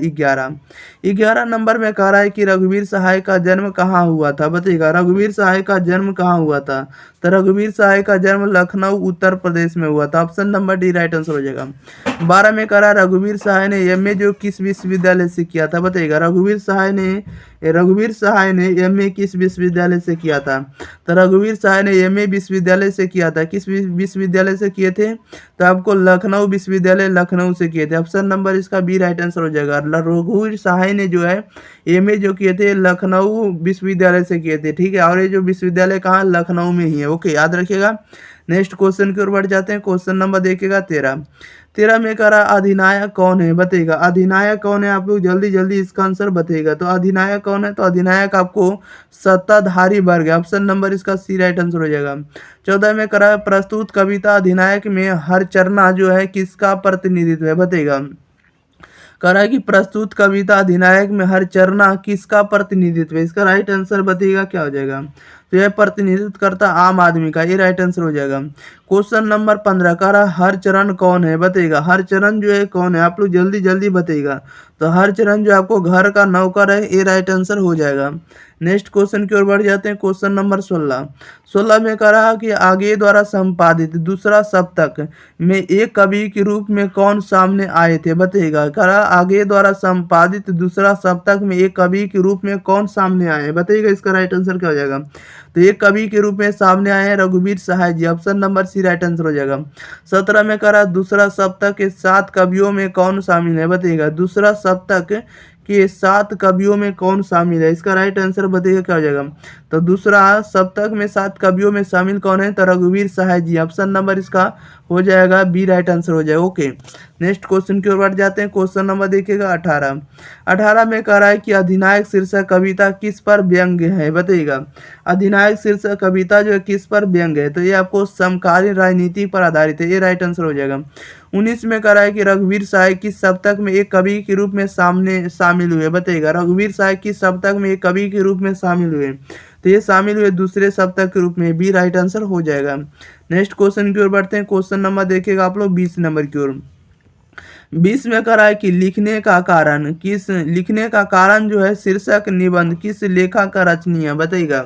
11 नंबर में कह रहा है कि रघुवीर सहाय का जन्म कहाँ हुआ था, बताइएगा। रघुवीर सहाय का जन्म कहाँ हुआ था, तो रघुवीर सहाय का जन्म लखनऊ उत्तर प्रदेश में हुआ था, option number D right answer हो जाएगा। 12 में कह रहा है रघुवीर सहाय ने एमए जो किस विश्वविद्यालय से किया था, बताइएगा। रघुवीर सहाय ने एमए किस विश्वविद्यालय से किया था, तो रघुवीर सहाय ने एमए विश्वविद्यालय से किया था। किस विश्वविद्यालय से किए थे, तो आपको लखनऊ विश्वविद्यालय लखनऊ से किए थे, ऑप्शन नंबर इसका बी राइट आंसर हो जाएगा। रघुवीर सहाय ने जो है एमए जो किए थे लखनऊ विश्वविद्यालय से किए थे, ठीक है। और ये जो विश्वविद्यालय कहाँ, लखनऊ में ही है, ओके, याद रखिएगा। नेक्स्ट क्वेश्चन की ओर बढ़ जाते हैं। क्वेश्चन नंबर देखिएगा 13 में कह रहा अधिनायक कौन है, बताइएगा। अधिनायक कौन है, आप लोग जल्दी जल्दी इसका आंसर बताइएगा। तो अधिनायक कौन है, तो अधिनायक आपको सत्ताधारी वर्ग है, ऑप्शन नंबर इसका सी राइट आंसर हो जाएगा। 14 में कह रहा है प्रस्तुत कविता अधिनायक में हर चरना जो है किसका प्रतिनिधित्व है, बताइएगा। कह रहा है कि प्रस्तुत कविता अधिनायक में हर चरना किसका प्रतिनिधित्व है, इसका राइट आंसर बताइएगा क्या हो जाएगा। तो यह प्रतिनिधित्व करता आम आदमी का, ये राइट आंसर हो जाएगा। क्वेश्चन नंबर 15 कह रहा हर चरण कौन है, बताइएगा। हर चरण जो है कौन है, आप लोग जल्दी जल्दी बताइएगा। तो हर चरण जो आपको घर का नौकर है, ये राइट आंसर हो जाएगा। नेक्स्ट क्वेश्चन की ओर बढ़ जाते हैं। क्वेश्चन नंबर 16 में कह रहा कि आगे द्वारा संपादित दूसरा सप्तक में एक कवि के रूप में कौन सामने आए थे, बताइएगा। कह रहा आगे द्वारा संपादित दूसरा सप्तक में एक कवि के रूप में कौन सामने आए, बताइएगा। इसका राइट आंसर क्या हो जाएगा। तो एक कवि के रूप में सामने आए हैं रघुवीर Sahay ji, option number C right answer हो जाएगा। 17 में कह रहा दूसरा सप्तक के 7 कवियों में कौन शामिल है, बताइएगा। दूसरा सप्तक के 7 कवियों में कौन शामिल है, इसका राइट आंसर बताइएगा क्या हो जाएगा। तो दूसरा सप्तक में 7 कवियों में शामिल कौन है, तो रघुवीर सहाय जी, ऑप्शन नंबर इसका हो जाएगा बी राइट आंसर हो जाएगा, ओके। नेक्स्ट क्वेश्चन की ओर बढ़ जाते हैं। क्वेश्चन नंबर देखिएगा 18 में कह रहा है कि अधिनायक शीर्षक कविता किस पर व्यंग्य है, बताइएगा। अधिनायक शीर्षक कविता जो है किस पर व्यंग्य है, तो ये आपको समकालीन राजनीति पर आधारित है, ये राइट आंसर हो जाएगा। 19 में कह रहा है कि रघुवीर सहाय किस सप्तक में एक कवि के रूप में शामिल हुए, बताइएगा। रघुवीर सहाय किस सप्तक में एक कवि के रूप में शामिल हुए, तो ये शामिल हुए दूसरे सप्तक के रूप में, बी राइट आंसर हो जाएगा। नेक्स्ट क्वेश्चन की ओर बढ़ते हैं। क्वेश्चन नंबर देखिएगा आप लोग 20 नंबर की ओर। 20 में कह रहा है कि लिखने का कारण जो है शीर्षक निबंध किस लेखा का रचनीय, बताइएगा।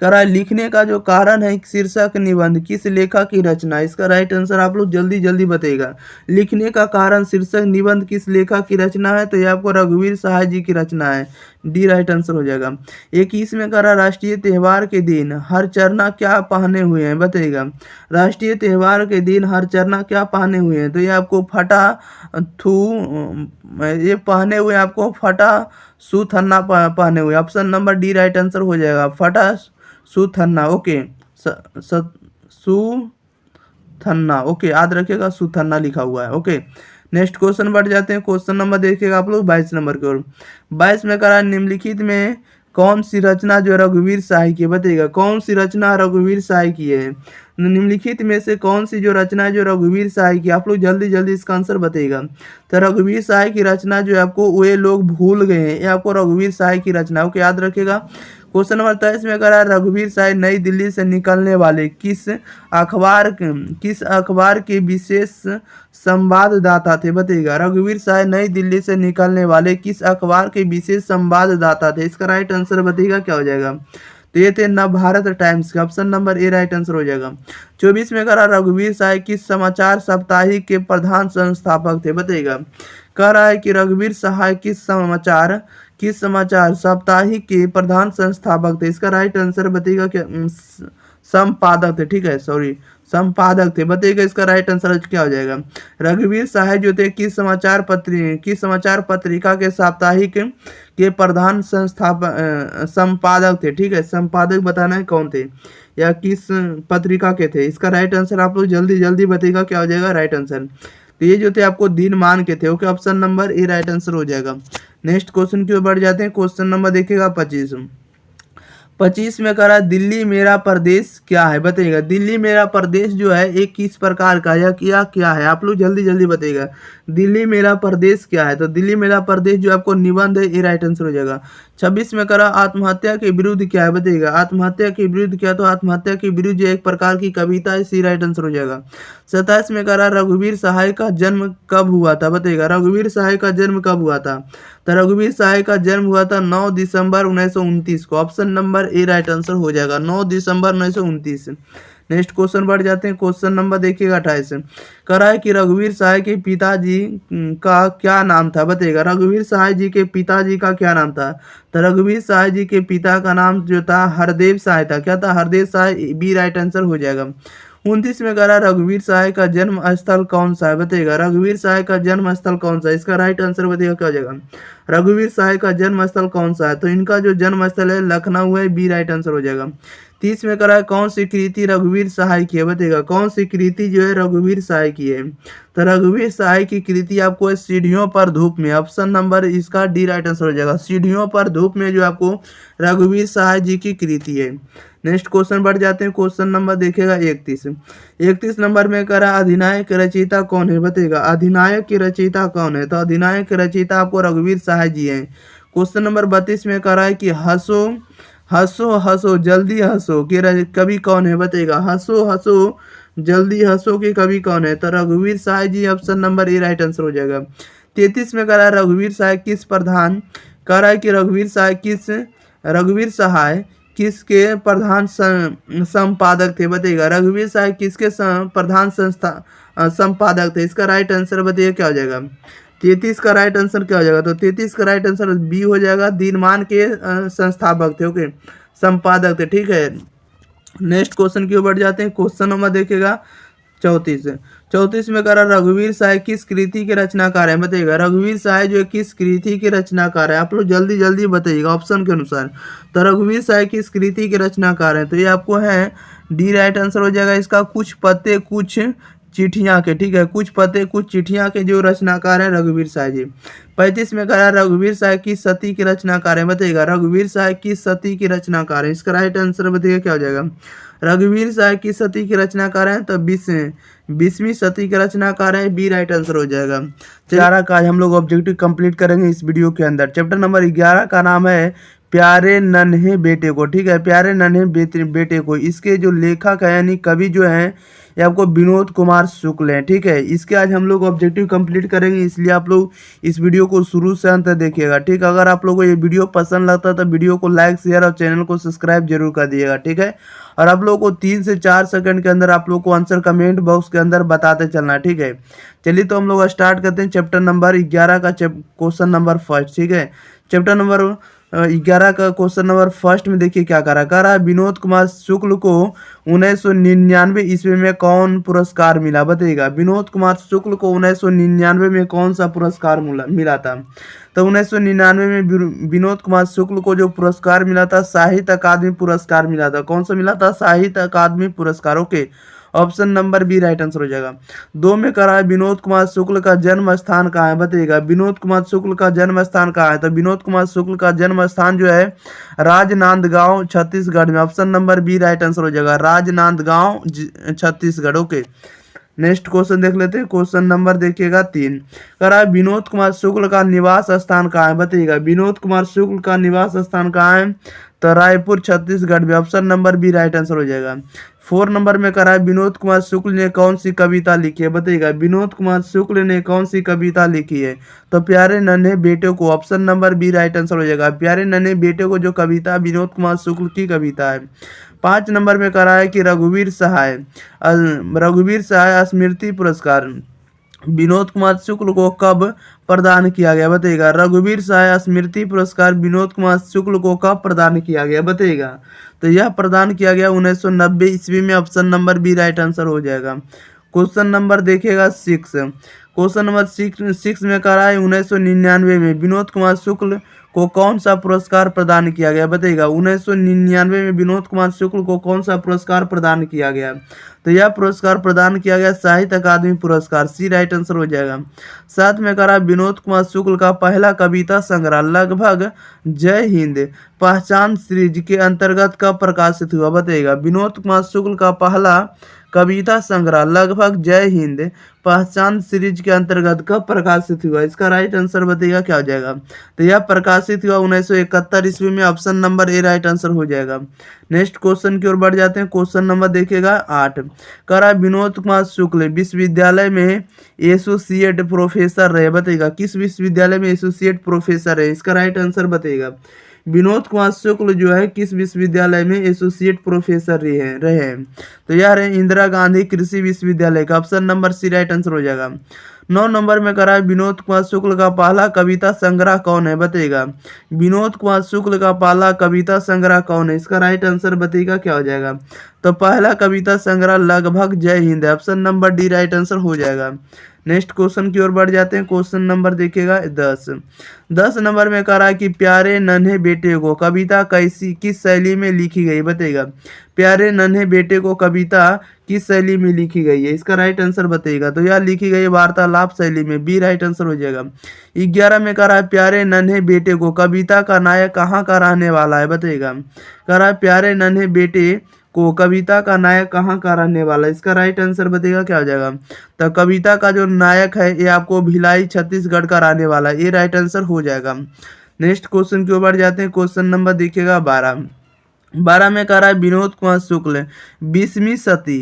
कह रहा है लिखने का जो कारण है शीर्षक निबंध किस लेखा की रचना, इसका राइट आंसर आप लोग जल्दी जल्दी बताइएगा। लिखने का कारण शीर्षक निबंध किस लेखा की रचना है, तो ये आपको रघुवीर सहाय जी की रचना है, डी राइट आंसर हो जाएगा। 21 में कह रहा राष्ट्रीय त्यौहार के दिन हर चरना क्या पहने हुए हैं, बताइएगा। राष्ट्रीय त्यौहार के दिन हर चरना क्या पहने हुए हैं, तो ये आपको ये पहने हुए आपको फटा सुथन्ना पहने हुए, option number D right answer हो जाएगा। फटा सुथन्ना, ओके, सुथन्ना, ओके, याद रखिएगा सुथन्ना लिखा हुआ है, ओके। नेक्स्ट क्वेश्चन बढ़ जाते हैं। क्वेश्चन नंबर देखिएगा आप लोग 22 नंबर की ओर। 22 में कह रहा है निम्नलिखित में कौन सी रचना जो रघुवीर सहाय की, बताइएगा। कौन सी रचना रघुवीर सहाय की है, निम्नलिखित में से कौन सी जो रचना है जो रघुवीर सहाय की, आप लोग जल्दी जल्दी इसका आंसर बताइएगा। तो रघुवीर सहाय की रचना जो है आपको वे लोग भूल गए हैं, ये आपको रघुवीर सहाय की रचना को याद रखेगा। क्वेश्चन नंबर 23 में कह रहा है रघुवीर सहाय नई दिल्ली से निकलने वाले किस अखबार के विशेष संवाददाता थे, बताइएगा। रघुवीर सहाय नई दिल्ली से निकलने वाले किस अखबार के विशेष संवाददाता थे, इसका राइट आंसर बताइएगा क्या हो जाएगा। तो ये थे नवभारत टाइम्स के, option number A right answer हो जाएगा। 24 में कह रहा रघुवीर सहाय किस समाचार साप्ताहिक के प्रधान संस्थापक थे, बताइएगा। कह रहा है कि रघुवीर सहाय किस समाचार साप्ताहिक के प्रधान संस्थापक थे, इसका राइट आंसर बताइएगा क्या, संपादक थे, ठीक है, सॉरी, संपादक थे, बताइएगा इसका राइट आंसर क्या हो जाएगा। रघुवीर सहाय जो थे किस समाचार पत्रिका के साप्ताहिक के प्रधान संपादक थे, ठीक है, संपादक बताना है कौन थे या किस पत्रिका के थे, इसका राइट आंसर आप लोग जल्दी जल्दी बताइएगा क्या हो जाएगा राइट आंसर। तो ये जो थे आपको दिनमान के थे, okay, option number A right answer हो जाएगा। नेक्स्ट क्वेश्चन की ओर बढ़ जाते हैं। क्वेश्चन नंबर देखिएगा 25। 25 में करा दिल्ली मेरा प्रदेश क्या है, बताइएगा। दिल्ली मेरा प्रदेश जो है एक किस प्रकार का या क्या है, आप लोग जल्दी जल्दी बताइएगा। दिल्ली मेरा प्रदेश क्या है, तो दिल्ली मेरा प्रदेश जो आपको निबंध है, ये राइट आंसर हो जाएगा। 26 में करा आत्महत्या के विरुद्ध क्या है, बताइएगा। आत्महत्या के विरुद्ध क्या, तो आत्महत्या के विरुद्ध जो एक प्रकार की कविता है, सी राइट आंसर हो जाएगा। 27 में करा रघुवीर सहाय का जन्म कब हुआ था, बताइएगा। रघुवीर सहाय का जन्म कब हुआ था, तो रघुवीर सहाय का जन्म हुआ था 9 दिसंबर 1929 को। Option number A right answer हो जाएगा, 9 दिसंबर 1929। नेक्स्ट क्वेश्चन बढ़ जाते हैं। क्वेश्चन नंबर देखिएगा 28 करा है कि रघुवीर सहाय के पिताजी का क्या नाम था, बताइएगा। रघुवीर सहाय जी के पिताजी का क्या नाम था, तो रघुवीर सहाय जी के पिता का नाम जो था हरदेव सहाय था। क्या था, हरदेव सहाय, बी राइट आंसर हो जाएगा। 29 में करा रघुवीर सहाय का जन्म स्थल कौन सा है, बताइएगा। रघुवीर सहाय का जन्म स्थल कौन सा है, इसका राइट आंसर बताइएगा क्या हो जाएगा। रघुवीर सहाय का जन्म स्थल कौन सा है, तो इनका जो जन्म स्थल है लखनऊ है, बी राइट आंसर हो जाएगा। 30 में करा है कौन सी कृति रघुवीर सहाय की है, बताइएगा। कौन सी कृति जो है रघुवीर सहाय की है, तो रघुवीर सहाय की कृति आपको है सीढ़ियों पर धूप में। ऑप्शन नंबर इसका डी राइट आंसर हो जाएगा। सीढ़ियों पर धूप में जो आपको रघुवीर सहाय जी की कृति है। नेक्स्ट क्वेश्चन बढ़ जाते हैं। क्वेश्चन नंबर देखिएगा 31 नंबर में करा अधिनायक रचयिता कौन है, बताइएगा। अधिनायक की रचयिता कौन है, तो अधिनायक की रचयिता आपको रघुवीर सहाय जी हैं। क्वेश्चन नंबर 32 में करा है कि हंसो हंसो हंसो जल्दी हंसो के कवि कौन है, बताइएगा। हंसो हंसो जल्दी हंसो के कवि कौन है, तो रघुवीर Sahay ji. Option number A right answer हो जाएगा। 33 में करा रघुवीर सहाय किस प्रधान, कह रहा है कि रघुवीर सहाय किसके प्रधान संपादक थे, बताइएगा। रघुवीर सहाय किसके प्रधान संपादक थे, इसका राइट आंसर बताइए क्या हो जाएगा। 33 का राइट आंसर क्या हो जाएगा, तो 33 का राइट आंसर बी हो जाएगा। दीनमान के संस्थापक थे, ओके, संपादक थे, ठीक है। नेक्स्ट क्वेश्चन की ओर बढ़ जाते हैं। क्वेश्चन नंबर देखिएगा 34 में करा रघुवीर सहाय किस कृति के रचनाकार है, बताइएगा। रघुवीर सहाय जो है किस कृति के रचनाकार है, आप लोग जल्दी जल्दी बताइएगा ऑप्शन के अनुसार। तो रघुवीर सहाय किस कृति के रचनाकार है, तो ये आपको है डी राइट आंसर हो जाएगा इसका। कुछ पत्ते कुछ चिट्ठियाँ के, ठीक है, कुछ पत्ते कुछ चिट्ठियाँ के जो रचनाकार है रघुवीर सहाय जी। 35 में करा रघुवीर सहाय की सती की रचनाकार है, बताइएगा। रघुवीर सहाय की सती की रचनाकार है, इसका राइट आंसर बताइएगा क्या हो जाएगा। रघुवीर सहाय की सती की रचनाकार है, तो 20वीं सती के रचनाकार है, बी राइट आंसर हो जाएगा। 11 का आज हम लोग ऑब्जेक्टिव कंप्लीट करेंगे इस वीडियो के अंदर। चैप्टर नंबर 11 का नाम है प्यारे नन्हे बेटे को, ठीक है, प्यारे नन्हे बेटे को। इसके जो लेखक है यानी कवि जो है ये आपको विनोद कुमार शुक्ल हैं, ठीक है। इसके आज हम लोग ऑब्जेक्टिव कंप्लीट करेंगे, इसलिए आप लोग इस वीडियो को शुरू से अंत तक देखिएगा, ठीक। अगर आप लोगों को ये वीडियो पसंद लगता है तो वीडियो को लाइक शेयर और चैनल को सब्सक्राइब जरूर कर दिएगा, ठीक है। और आप लोगों को 3 से 4 सेकंड के अंदर आप लोग को आंसर कमेंट बॉक्स के अंदर बताते चलना, ठीक है। चलिए तो हम लोग स्टार्ट करते हैं चैप्टर नंबर 11 का क्वेश्चन नंबर फर्स्ट, ठीक है। चैप्टर नंबर 11 का क्वेश्चन नंबर फर्स्ट में देखिए क्या करा विनोद कुमार शुक्ल को 1999 ईस्वी में कौन पुरस्कार मिला, बताइएगा। विनोद कुमार शुक्ल को 1999 में कौन सा पुरस्कार मिला था, तो 1999 में विनोद कुमार शुक्ल को जो पुरस्कार मिला था साहित्य अकादमी पुरस्कार मिला था। कौन सा मिला था, साहित्य अकादमी पुरस्कार, okay. Option number B right answer हो जाएगा। 2 में करा है विनोद कुमार शुक्ल का जन्म स्थान कहाँ है, बताइएगा। विनोद कुमार शुक्ल का जन्म स्थान कहाँ है, तो विनोद कुमार शुक्ल का जन्म स्थान जो है राजनांदगांव छत्तीसगढ़ में। Option number B right answer हो जाएगा, Rajnandgaon Chhattisgarh, okay. Next question देख लेते हैं। क्वेश्चन नंबर देखिएगा 3 करा है विनोद कुमार शुक्ल का निवास स्थान कहाँ है, बताइएगा। विनोद कुमार शुक्ल का निवास स्थान कहाँ है, तो रायपुर छत्तीसगढ़ में। Option number B right answer हो जाएगा। 4 नंबर में करा है विनोद कुमार शुक्ल ने कौन सी कविता लिखी है, बताइएगा। विनोद कुमार शुक्ल ने कौन सी कविता लिखी है, तो प्यारे नन्हे बेटे को। Option number B right answer हो जाएगा। प्यारे नन्हे बेटे को जो कविता विनोद कुमार शुक्ल की कविता है। 5 नंबर में करा है कि रघुवीर सहाय स्मृति पुरस्कार विनोद कुमार शुक्ल को कब प्रदान किया गया, बताइएगा। रघुवीर सहाय स्मृति पुरस्कार विनोद कुमार शुक्ल को कब प्रदान किया गया, बताइएगा। तो यह प्रदान किया गया 1990 ईस्वी में। Option number B right answer हो जाएगा। क्वेश्चन नंबर देखिएगा 6। क्वेश्चन नंबर 6 में करा है 1999 में विनोद कुमार शुक्ल को कौन सा पुरस्कार प्रदान किया गया, बताइएगा। 1999 में विनोद कुमार शुक्ल को कौन सा पुरस्कार प्रदान किया गया, तो यह पुरस्कार प्रदान किया गया साहित्य अकादमी पुरस्कार, सी राइट आंसर हो जाएगा। साथ में करा विनोद कुमार शुक्ल का पहला कविता संग्रह लगभग जय हिंद पहचान सीरीज के अंतर्गत कब प्रकाशित हुआ, बताइएगा। विनोद कुमार शुक्ल का पहला कविता संग्रह लगभग जय हिंद पहचान सीरीज के अंतर्गत कब प्रकाशित हुआ, इसका राइट आंसर बताइएगा क्या हो जाएगा। तो यह प्रकाशित हुआ 1971 ईस्वी में, option number A right answer हो जाएगा। नेक्स्ट क्वेश्चन की ओर बढ़ जाते हैं। क्वेश्चन नंबर देखिएगा 8। करा विनोद कुमार शुक्ल विश्वविद्यालय में एसोसिएट प्रोफेसर रहे, बताइएगा। किस विश्वविद्यालय में एसोसिएट प्रोफेसर है, इसका राइट आंसर बताइएगा। विनोद कुमार शुक्ल जो है किस विश्वविद्यालय में एसोसिएट प्रोफेसर रहे हैं, तो यह रहे इंदिरा गांधी कृषि विश्वविद्यालय का, option number C right answer हो जाएगा। 9 नंबर में करा विनोद कुमार शुक्ल का पहला कविता संग्रह कौन है, बताइएगा। विनोद कुमार शुक्ल का पहला कविता संग्रह कौन है, इसका राइट आंसर बताइएगा क्या हो जाएगा। तो पहला कविता संग्रह लगभग जय हिंद है, option number D right answer हो जाएगा। नेक्स्ट क्वेश्चन की ओर बढ़ जाते हैं। क्वेश्चन नंबर देखिएगा 10 नंबर में कह रहा है कि प्यारे नन्हे बेटे को कविता किस शैली में लिखी गई, बताइएगा। प्यारे नन्हे बेटे को कविता किस शैली में लिखी गई है, इसका राइट आंसर बताइएगा। तो यह लिखी गई वार्तालाप शैली में, बी राइट आंसर हो जाएगा। 11 में कह रहा है प्यारे नन्हे बेटे को कविता का नायक कहाँ का रहने वाला है, बताइएगा। कह रहा है प्यारे नन्हे बेटे को कविता का नायक कहाँ का रहने वाला है, इसका राइट आंसर बताइएगा क्या हो जाएगा। तो कविता का जो नायक है ये आपको भिलाई छत्तीसगढ़ का रहने वाला है, ये राइट आंसर हो जाएगा। नेक्स्ट क्वेश्चन की ओर बढ़ जाते हैं। क्वेश्चन नंबर देखिएगा 12 में कह रहा है विनोद कुमार शुक्ल 20वीं सदी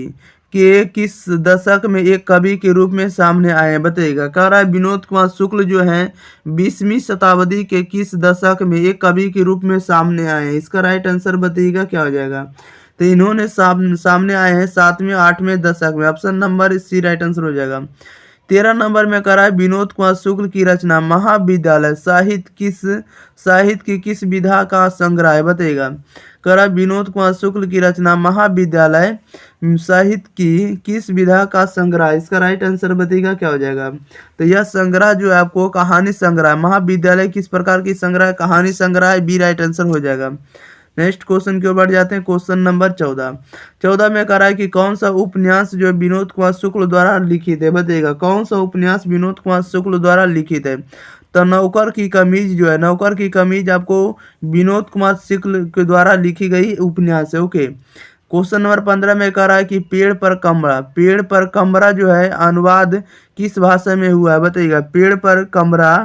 के किस दशक में एक कवि के रूप में सामने आए हैं, बताइएगा। कह रहा है विनोद कुमार शुक्ल जो है 20वीं शताब्दी के किस दशक में एक कवि के रूप में सामने आए हैं, इसका राइट आंसर बताइएगा क्या हो जाएगा। तो इन्होंने सामने आए हैं 7वें 8वें दशक में, option number C right answer हो जाएगा। 13 नंबर में करा है विनोद कुमार शुक्ल की रचना महाविद्यालय साहित्य की किस विधा का संग्रह है, बताइएगा। करा विनोद कुमार शुक्ल की रचना महाविद्यालय साहित्य की किस विधा का संग्रह, इसका राइट आंसर बताइएगा क्या हो जाएगा। तो यह संग्रह जो है आपको कहानी संग्रह, महाविद्यालय किस प्रकार की संग्रह, कहानी संग्रह है, बी राइट आंसर हो जाएगा। नेक्स्ट क्वेश्चन की ओर बढ़ जाते हैं। क्वेश्चन नंबर 14 में कह रहा है कि कौन सा उपन्यास जो विनोद कुमार शुक्ल द्वारा लिखित है, बताइएगा। कौन सा उपन्यास विनोद कुमार शुक्ल द्वारा लिखित है, तो नौकर की कमीज जो है, नौकर की कमीज आपको विनोद कुमार शुक्ल के द्वारा लिखी गई उपन्यास है, ओके। क्वेश्चन नंबर 15 में कह रहा है कि पेड़ पर कमरा जो है अनुवाद किस भाषा में हुआ है, बताइएगा। पेड़ पर कमरा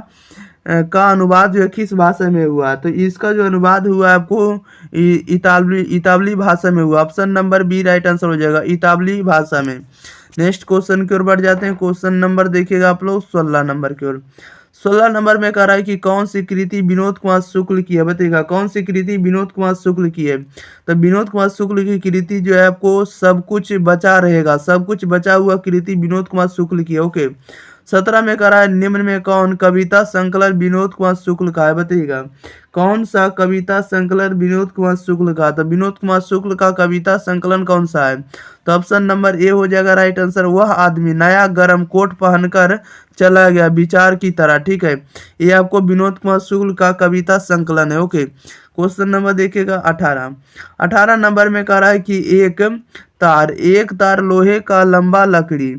का अनुवाद जो है किस भाषा में हुआ, तो इसका जो अनुवाद हुआ है आपको इतालवी भाषा में हुआ, option number B right answer हो जाएगा, इतालवी भाषा में। नेक्स्ट क्वेश्चन की ओर बढ़ जाते हैं। क्वेश्चन नंबर देखिएगा आप लोग 16 नंबर की ओर। 16 नंबर में कह रहा है कि कौन सी कृति विनोद कुमार शुक्ल की है, बताइएगा। कौन सी कृति विनोद कुमार शुक्ल की है, तो विनोद कुमार शुक्ल की कृति जो है आपको सब कुछ बचा रहेगा, सब कुछ बचा हुआ कृति विनोद कुमार शुक्ल की है, ओके। 17 में कह रहा है निम्न में कौन कविता संकलन विनोद कुमार शुक्ल का है, बताइएगा। कौन सा कविता संकलन विनोद कुमार शुक्ल का, तो विनोद कुमार शुक्ल का कविता संकलन कौन सा है, तो ऑप्शन नंबर ए हो जाएगा राइट आंसर। वह आदमी नया गर्म कोट पहनकर चला गया विचार की तरह, ठीक है। ये आपको विनोद कुमार शुक्ल का कविता संकलन है, ओके। क्वेश्चन नंबर देखिएगा 18 नंबर में कह रहा है कि एक तार लोहे का लंबा लकड़ी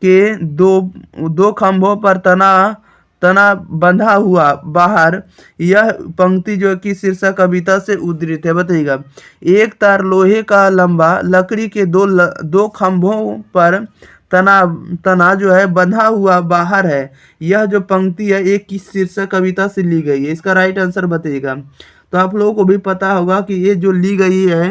के दो खंभों पर तना बंधा हुआ बाहर, यह पंक्ति जो कि शीर्षक कविता से उद्धृत है, बताइएगा। एक तार लोहे का लंबा लकड़ी के दो खंभों पर तना जो है बंधा हुआ बाहर है, यह जो पंक्ति है एक किस शीर्षक कविता से ली गई है, इसका राइट आंसर बताइएगा। तो आप लोगों को भी पता होगा कि ये जो ली गई है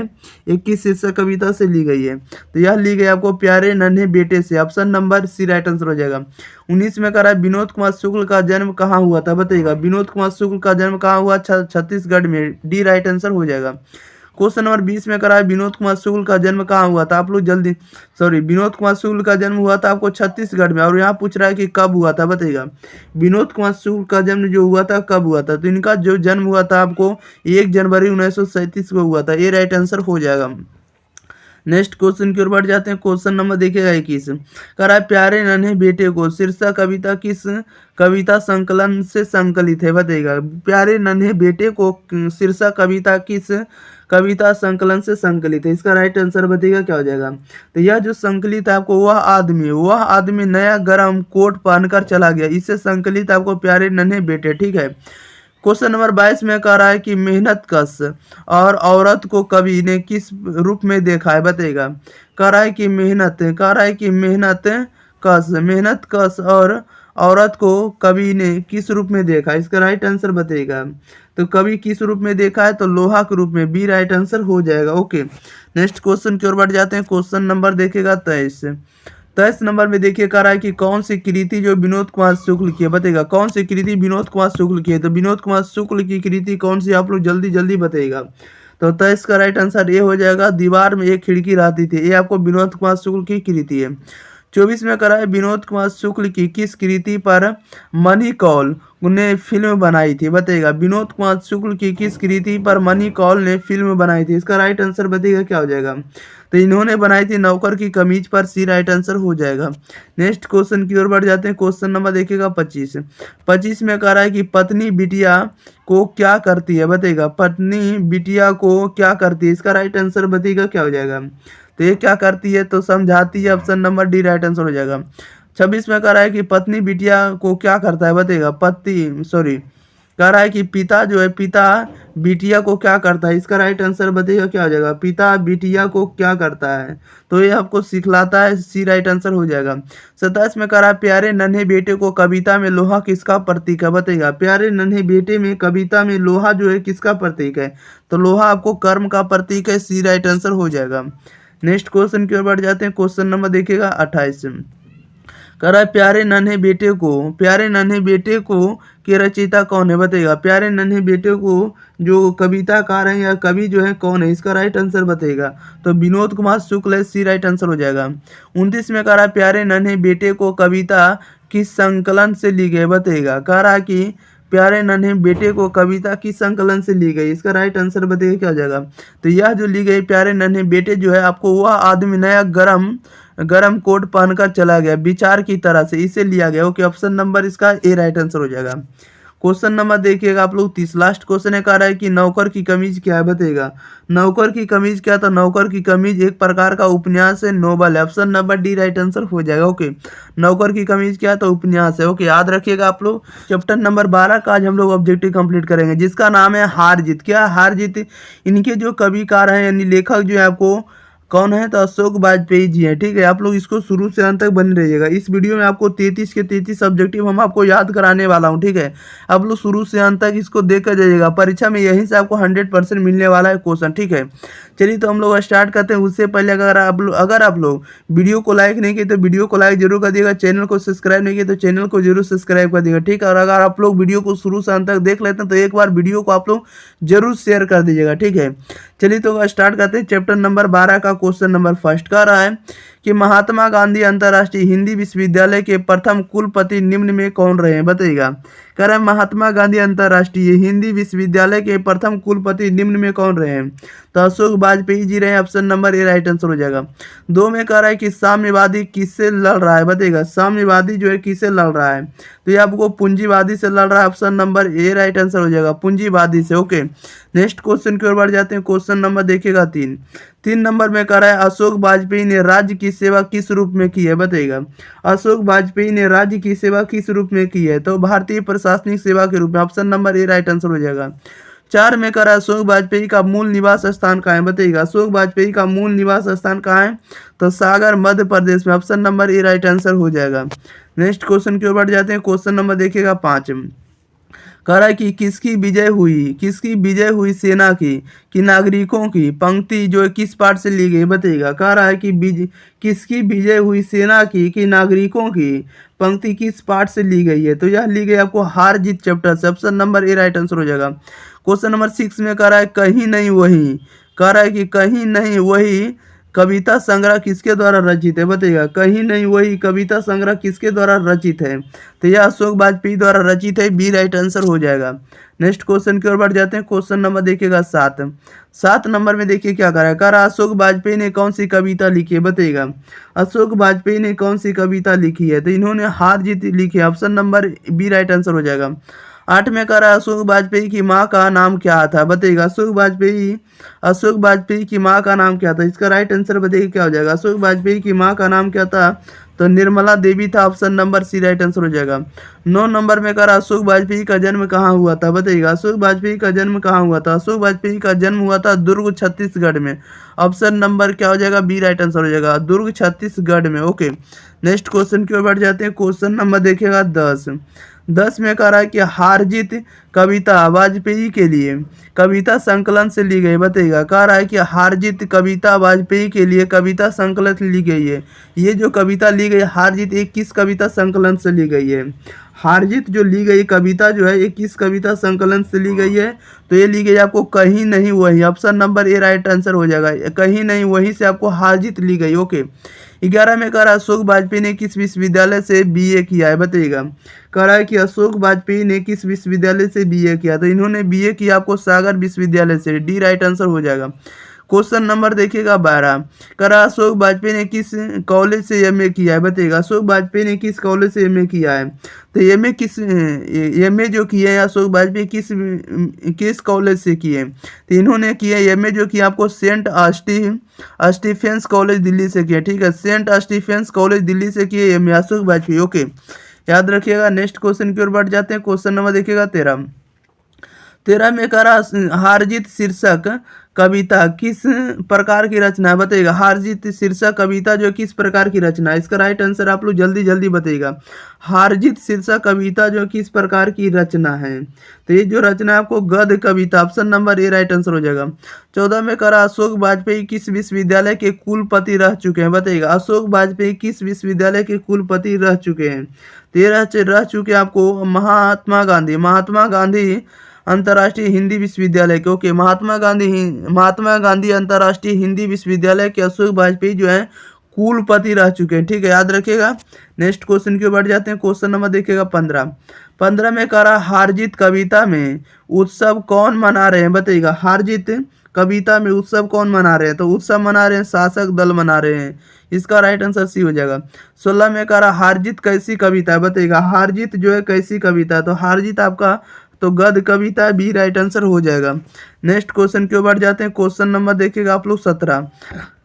ये किस शीर्षक कविता से ली गई है, तो यह ली गई आपको प्यारे नन्हे बेटे से, option number C right answer हो जाएगा। 19 में कह रहा है विनोद कुमार शुक्ल का जन्म कहाँ हुआ था, बताइएगा। विनोद कुमार शुक्ल का जन्म कहाँ हुआ, छत्तीसगढ़ में, डी राइट आंसर हो जाएगा। क्वेश्चन नंबर 20 में करा है विनोद कुमार शुक्ल का जन्म कहाँ हुआ था, आप लोग जल्दी विनोद कुमार शुक्ल का जन्म हुआ था आपको छत्तीसगढ़ में, और यहाँ पूछ रहा है कि कब हुआ था, बताइएगा। विनोद कुमार शुक्ल का जन्म जो हुआ था कब हुआ था, तो इनका जो जन्म हुआ था आपको 1 जनवरी 1937 को हुआ था, ये राइट आंसर हो जाएगा। नेक्स्ट क्वेश्चन की ओर बढ़ जाते हैं। क्वेश्चन नंबर देखिएगा 21, कह रहा है प्यारे नन्हे बेटे को शीर्षक कविता किस कविता संकलन से संकलित है, बताइएगा। प्यारे नन्हे बेटे को शीर्षक कविता किस कविता संकलन से संकलित है, इसका राइट आंसर बताइएगा क्या हो जाएगा। तो यह जो संकलित है आपको, वह आदमी नया गरम कोट पहनकर चला गया, इससे संकलित आपको प्यारे नन्हे बेटे, ठीक है। क्वेश्चन नंबर 22 में कह रहा है कि मेहनत कश और औरत को कवि ने किस रूप में देखा है, बताइएगा। कह रहा है कि मेहनत कश और औरत को कवि ने किस रूप में देखा, इसका राइट आंसर बताइएगा। तो कवि किस रूप में देखा है, तो लोहा के रूप में, बी राइट आंसर हो जाएगा। ओके, नेक्स्ट क्वेश्चन की ओर बढ़ जाते हैं। क्वेश्चन नंबर देखेगा 23 नंबर में देखिए, कह रहा है कि कौन सी कृति जो विनोद कुमार शुक्ल की है, बताइएगा। कौन सी कृति विनोद कुमार शुक्ल की है, तो विनोद कुमार शुक्ल की कृति कौन सी, आप लोग जल्दी जल्दी बताइएगा। तो 23 का राइट आंसर ये हो जाएगा, दीवार में एक खिड़की रहती थी, ये आपको विनोद कुमार शुक्ल की कृति है। 24 में कह रहा है विनोद कुमार शुक्ल की किस कृति पर मनी कौल ने फिल्म बनाई थी, बताइएगा। विनोद कुमार शुक्ल की किस कृति पर मनी कौल ने फिल्म बनाई थी, इसका राइट आंसर बताइएगा क्या हो जाएगा। तो इन्होंने बनाई थी नौकर की कमीज पर, सी राइट आंसर हो जाएगा। नेक्स्ट क्वेश्चन की ओर बढ़ जाते हैं। क्वेश्चन नंबर देखिएगा 25 में कह रहा है कि पत्नी बिटिया को क्या करती है, बताइएगा। पत्नी बिटिया को क्या करती है, इसका राइट आंसर बताइएगा क्या हो जाएगा। तो ये क्या करती है, तो समझाती है, option number D right answer हो जाएगा। 26 में कह रहा है कि पत्नी बिटिया को क्या करता है, बताइएगा। कह रहा है कि पिता बिटिया को क्या करता है, इसका राइट आंसर बताइएगा क्या हो जाएगा। पिता बिटिया को क्या करता है, तो ये आपको सिखलाता है, सी राइट आंसर हो जाएगा। 27 में कह रहा है प्यारे नन्हे बेटे को कविता में लोहा किसका प्रतीक है, बताइएगा। प्यारे नन्हे बेटे में कविता में लोहा जो है किसका प्रतीक है, तो लोहा आपको कर्म का प्रतीक है, सी राइट आंसर हो जाएगा। नेक्स्ट क्वेश्चन की ओर बढ़ जाते हैं। क्वेश्चन नंबर देखिएगा 28, कह रहा है प्यारे नन्हे बेटे को के रचयिता कौन है, बताइएगा। प्यारे नन्हे बेटे को जो कविताकार है या कवि जो है कौन है, इसका राइट आंसर बताइएगा। तो विनोद कुमार शुक्ल है, सी राइट आंसर हो जाएगा। 29 में कह रहा है प्यारे नन्हे बेटे को कविता किस संकलन से ली गई, बताइएगा। कह रहा है कि प्यारे नन्हे बेटे को कविता किस संकलन से ली गई, इसका राइट आंसर बताइए क्या हो जाएगा। तो यह जो ली गई प्यारे नन्हे बेटे जो है आपको, वह आदमी नया गरम कोट पहनकर चला गया, विचार की तरह से, इसे लिया गया। ओके, ऑप्शन नंबर इसका ए राइट आंसर हो जाएगा। क्वेश्चन नंबर देखिएगा आप लोग 30, लास्ट क्वेश्चन है, कह रहा है कि नौकर की कमीज क्या है, बताइएगा। नौकर की कमीज क्या, तो नौकर की कमीज एक प्रकार का उपन्यास है, नोवेल है, option number D right answer हो जाएगा। ओके, नौकर की कमीज क्या, तो उपन्यास है। ओके, याद रखिएगा आप लोग। चैप्टर नंबर 12 का आज हम लोग ऑब्जेक्टिव कंप्लीट करेंगे, जिसका नाम है हार जीत। क्या हार जीत, इनके जो कविकार हैं यानी लेखक जो है आपको कौन है, तो अशोक वाजपेयी जी हैं, ठीक है। आप लोग इसको शुरू से अंत तक बने रहिएगा। इस वीडियो में आपको 33 के 33 ऑब्जेक्टिव हम आपको याद कराने वाला हूं, ठीक है। आप लोग शुरू से अंत तक इसको देख कर जाइएगा, परीक्षा में यहीं से आपको 100% मिलने वाला है क्वेश्चन, ठीक है। चलिए तो हम लोग स्टार्ट करते हैं। उससे पहले अगर आप लोग वीडियो को लाइक नहीं किए तो वीडियो को लाइक जरूर कर दिएगा, चैनल को सब्सक्राइब नहीं किए तो चैनल को जरूर सब्सक्राइब कर दिएगा, ठीक है। और अगर आप लोग वीडियो को शुरू से अंत तक देख लेते हैं तो एक बार वीडियो को आप लोग जरूर शेयर कर दीजिएगा, ठीक है। चलिए तो स्टार्ट करते हैं। चैप्टर नंबर 12 का क्वेश्चन नंबर फर्स्ट कह रहा है कि महात्मा गांधी अंतर्राष्ट्रीय हिंदी विश्वविद्यालय के प्रथम कुलपति निम्न में कौन रहे हैं, बताइएगा। कह रहा है महात्मा गांधी अंतर्राष्ट्रीय हिंदी विश्वविद्यालय के प्रथम कुलपति निम्न में कौन रहे हैं, तो अशोक वाजपेयी जी रहे, option number A right answer हो जाएगा। 2 में कह रहा है कि साम्यवादी किससे लड़ रहा है, बताइएगा। साम्यवादी जो है किससे लड़ रहा है, तो ये आपको पूंजीवादी से लड़ रहा है, option number A right answer हो जाएगा, पूंजीवादी से। ओके, नेक्स्ट क्वेश्चन की ओर बढ़ जाते हैं। क्वेश्चन नंबर देखिएगा 3 नंबर में कह रहा है अशोक वाजपेयी ने राज्य की सेवा किस रूप में की है, बताइएगा। अशोक वाजपेयी ने राज्य की सेवा किस रूप में की है, तो भारतीय प्रशासनिक सेवा के रूप में, option number A right answer हो जाएगा। 4 में कह रहा है अशोक वाजपेयी का मूल निवास स्थान कहाँ है, बताइएगा। अशोक वाजपेयी का मूल निवास स्थान कहाँ है, तो सागर मध्य प्रदेश में, option number A right answer हो जाएगा। नेक्स्ट क्वेश्चन की ओर बढ़ जाते हैं। क्वेश्चन नंबर देखिएगा 5, कह रहा है कि किसकी विजय हुई सेना की नागरिकों की पंक्ति जो है किस पाठ से ली गई, बताइएगा। कह रहा है कि किसकी विजय हुई सेना की नागरिकों की पंक्ति किस पाठ से ली गई है, तो यह ली गई आपको हार जीत चैप्टर से, option number A right answer हो जाएगा। क्वेश्चन नंबर 6 में कह रहा है कहीं नहीं वही, कह रहा है कि कहीं नहीं वही कविता संग्रह किसके द्वारा रचित है बताइएगा, कहीं नहीं वही कविता संग्रह किसके द्वारा रचित है, तो यह अशोक वाजपेयी द्वारा रचित है, बी राइट आंसर हो जाएगा। नेक्स्ट क्वेश्चन की ओर बढ़ जाते हैं। क्वेश्चन नंबर देखिएगा 7। 7 नंबर में देखिए क्या कह रहा है अशोक वाजपेयी ने कौन सी कविता लिखी है बताइएगा, अशोक वाजपेयी ने कौन सी कविता लिखी है, तो इन्होंने हार जीत लिखी है, option number B right answer हो जाएगा। 8 में कह रहा है अशोक वाजपेयी की माँ का नाम क्या था बताइएगा, अशोक वाजपेयी की माँ का नाम क्या था, इसका राइट आंसर बताइए क्या हो जाएगा, अशोक वाजपेयी की माँ का नाम क्या था, तो निर्मला देवी था, option number C right answer हो जाएगा। 9 नंबर में कह रहा अशोक वाजपेयी का जन्म कहाँ हुआ था बताइएगा, अशोक वाजपेयी का जन्म कहाँ हुआ था, अशोक वाजपेयी का जन्म हुआ था दुर्ग छत्तीसगढ़ में, ऑप्शन नंबर क्या हो जाएगा, बी राइट आंसर हो जाएगा, दुर्ग छत्तीसगढ़ में। ओके, नेक्स्ट क्वेश्चन की ओर बढ़ जाते हैं। क्वेश्चन नंबर देखिएगा 10। 10 में कह रहा है कि हार जीत कविता वाजपेयी के लिए कविता संकलन से ली गई बताइएगा, कह रहा है कि हार जीत कविता वाजपेयी के लिए कविता संकलन से ली गई है, ये जो कविता ली गई हार जीत एक किस कविता संकलन से ली गई है, हार जीत जो ली गई कविता जो है ये किस कविता संकलन से ली गई है, तो ये ली गई आपको कहीं नहीं वही, option number A right answer हो जाएगा, कहीं नहीं वही से आपको हार जीत ली गई। ओके, 11 में कह रहा है अशोक वाजपेयी ने किस विश्वविद्यालय से बीए किया है बताइएगा, कह रहा है कि अशोक वाजपेयी ने किस विश्वविद्यालय से बीए किया, तो इन्होंने बीए किया आपको सागर विश्वविद्यालय से, डी राइट आंसर हो जाएगा। क्वेश्चन नंबर देखिएगा 12, कह रहा अशोक वाजपेयी ने किस कॉलेज से एमए किया है बताइएगा, अशोक वाजपेयी ने किस कॉलेज से एमए किया है, तो एमए जो किए हैं अशोक वाजपेयी किस कॉलेज से किए, तो इन्होंने किए एमए जो किया आपको सेंट स्टीफेंस कॉलेज दिल्ली से किया, ठीक है, सेंट स्टीफेंस कॉलेज दिल्ली से किए एमए अशोक वाजपेयी। ओके, याद रखिएगा। नेक्स्ट क्वेश्चन की ओर बढ़ जाते हैं। क्वेश्चन नंबर देखिएगा 13। 13 में कह रहा हारजीत शीर्षक कविता किस प्रकार की रचना है बताइएगा, हारजीत शीर्षक कविता जो किस प्रकार की रचना है, इसका राइट आंसर आप लोग जल्दी जल्दी बताइएगा, हारजीत शीर्षक कविता जो किस प्रकार की रचना है, तो ये जो रचना है आपको गद्य कविता, option number A right answer हो जाएगा। 14 में कह रहा अशोक वाजपेयी किस विश्वविद्यालय के कुलपति रह चुके हैं बताइएगा, अशोक वाजपेयी किस विश्वविद्यालय के कुलपति रह चुके हैं, तो ये रह चुके आपको महात्मा गांधी अंतर्राष्ट्रीय हिंदी विश्वविद्यालय के। ओके, महात्मा गांधी अंतर्राष्ट्रीय हिंदी विश्वविद्यालय के अशोक वाजपेयी जो है कुलपति रह चुके हैं, ठीक है, याद रखिएगा। नेक्स्ट क्वेश्चन की ओर बढ़ जाते हैं। क्वेश्चन नंबर देखिएगा 15। 15 में कह रहा हारजीत कविता में उत्सव कौन मना रहे हैं बताइएगा, हारजीत कविता में उत्सव कौन मना रहे हैं, तो उत्सव मना रहे हैं शासक दल मना रहे हैं, इसका राइट आंसर सी हो जाएगा। 16 में कह रहा हारजीत कैसी कविता है बताइएगा, हारजीत जो है कैसी कविता है, तो हारजीत आपका तो गद्य कविता बी राइट आंसर हो जाएगा। नेक्स्ट क्वेश्चन की ओर बढ़ जाते हैं। क्वेश्चन नंबर देखिएगा आप लोग 17।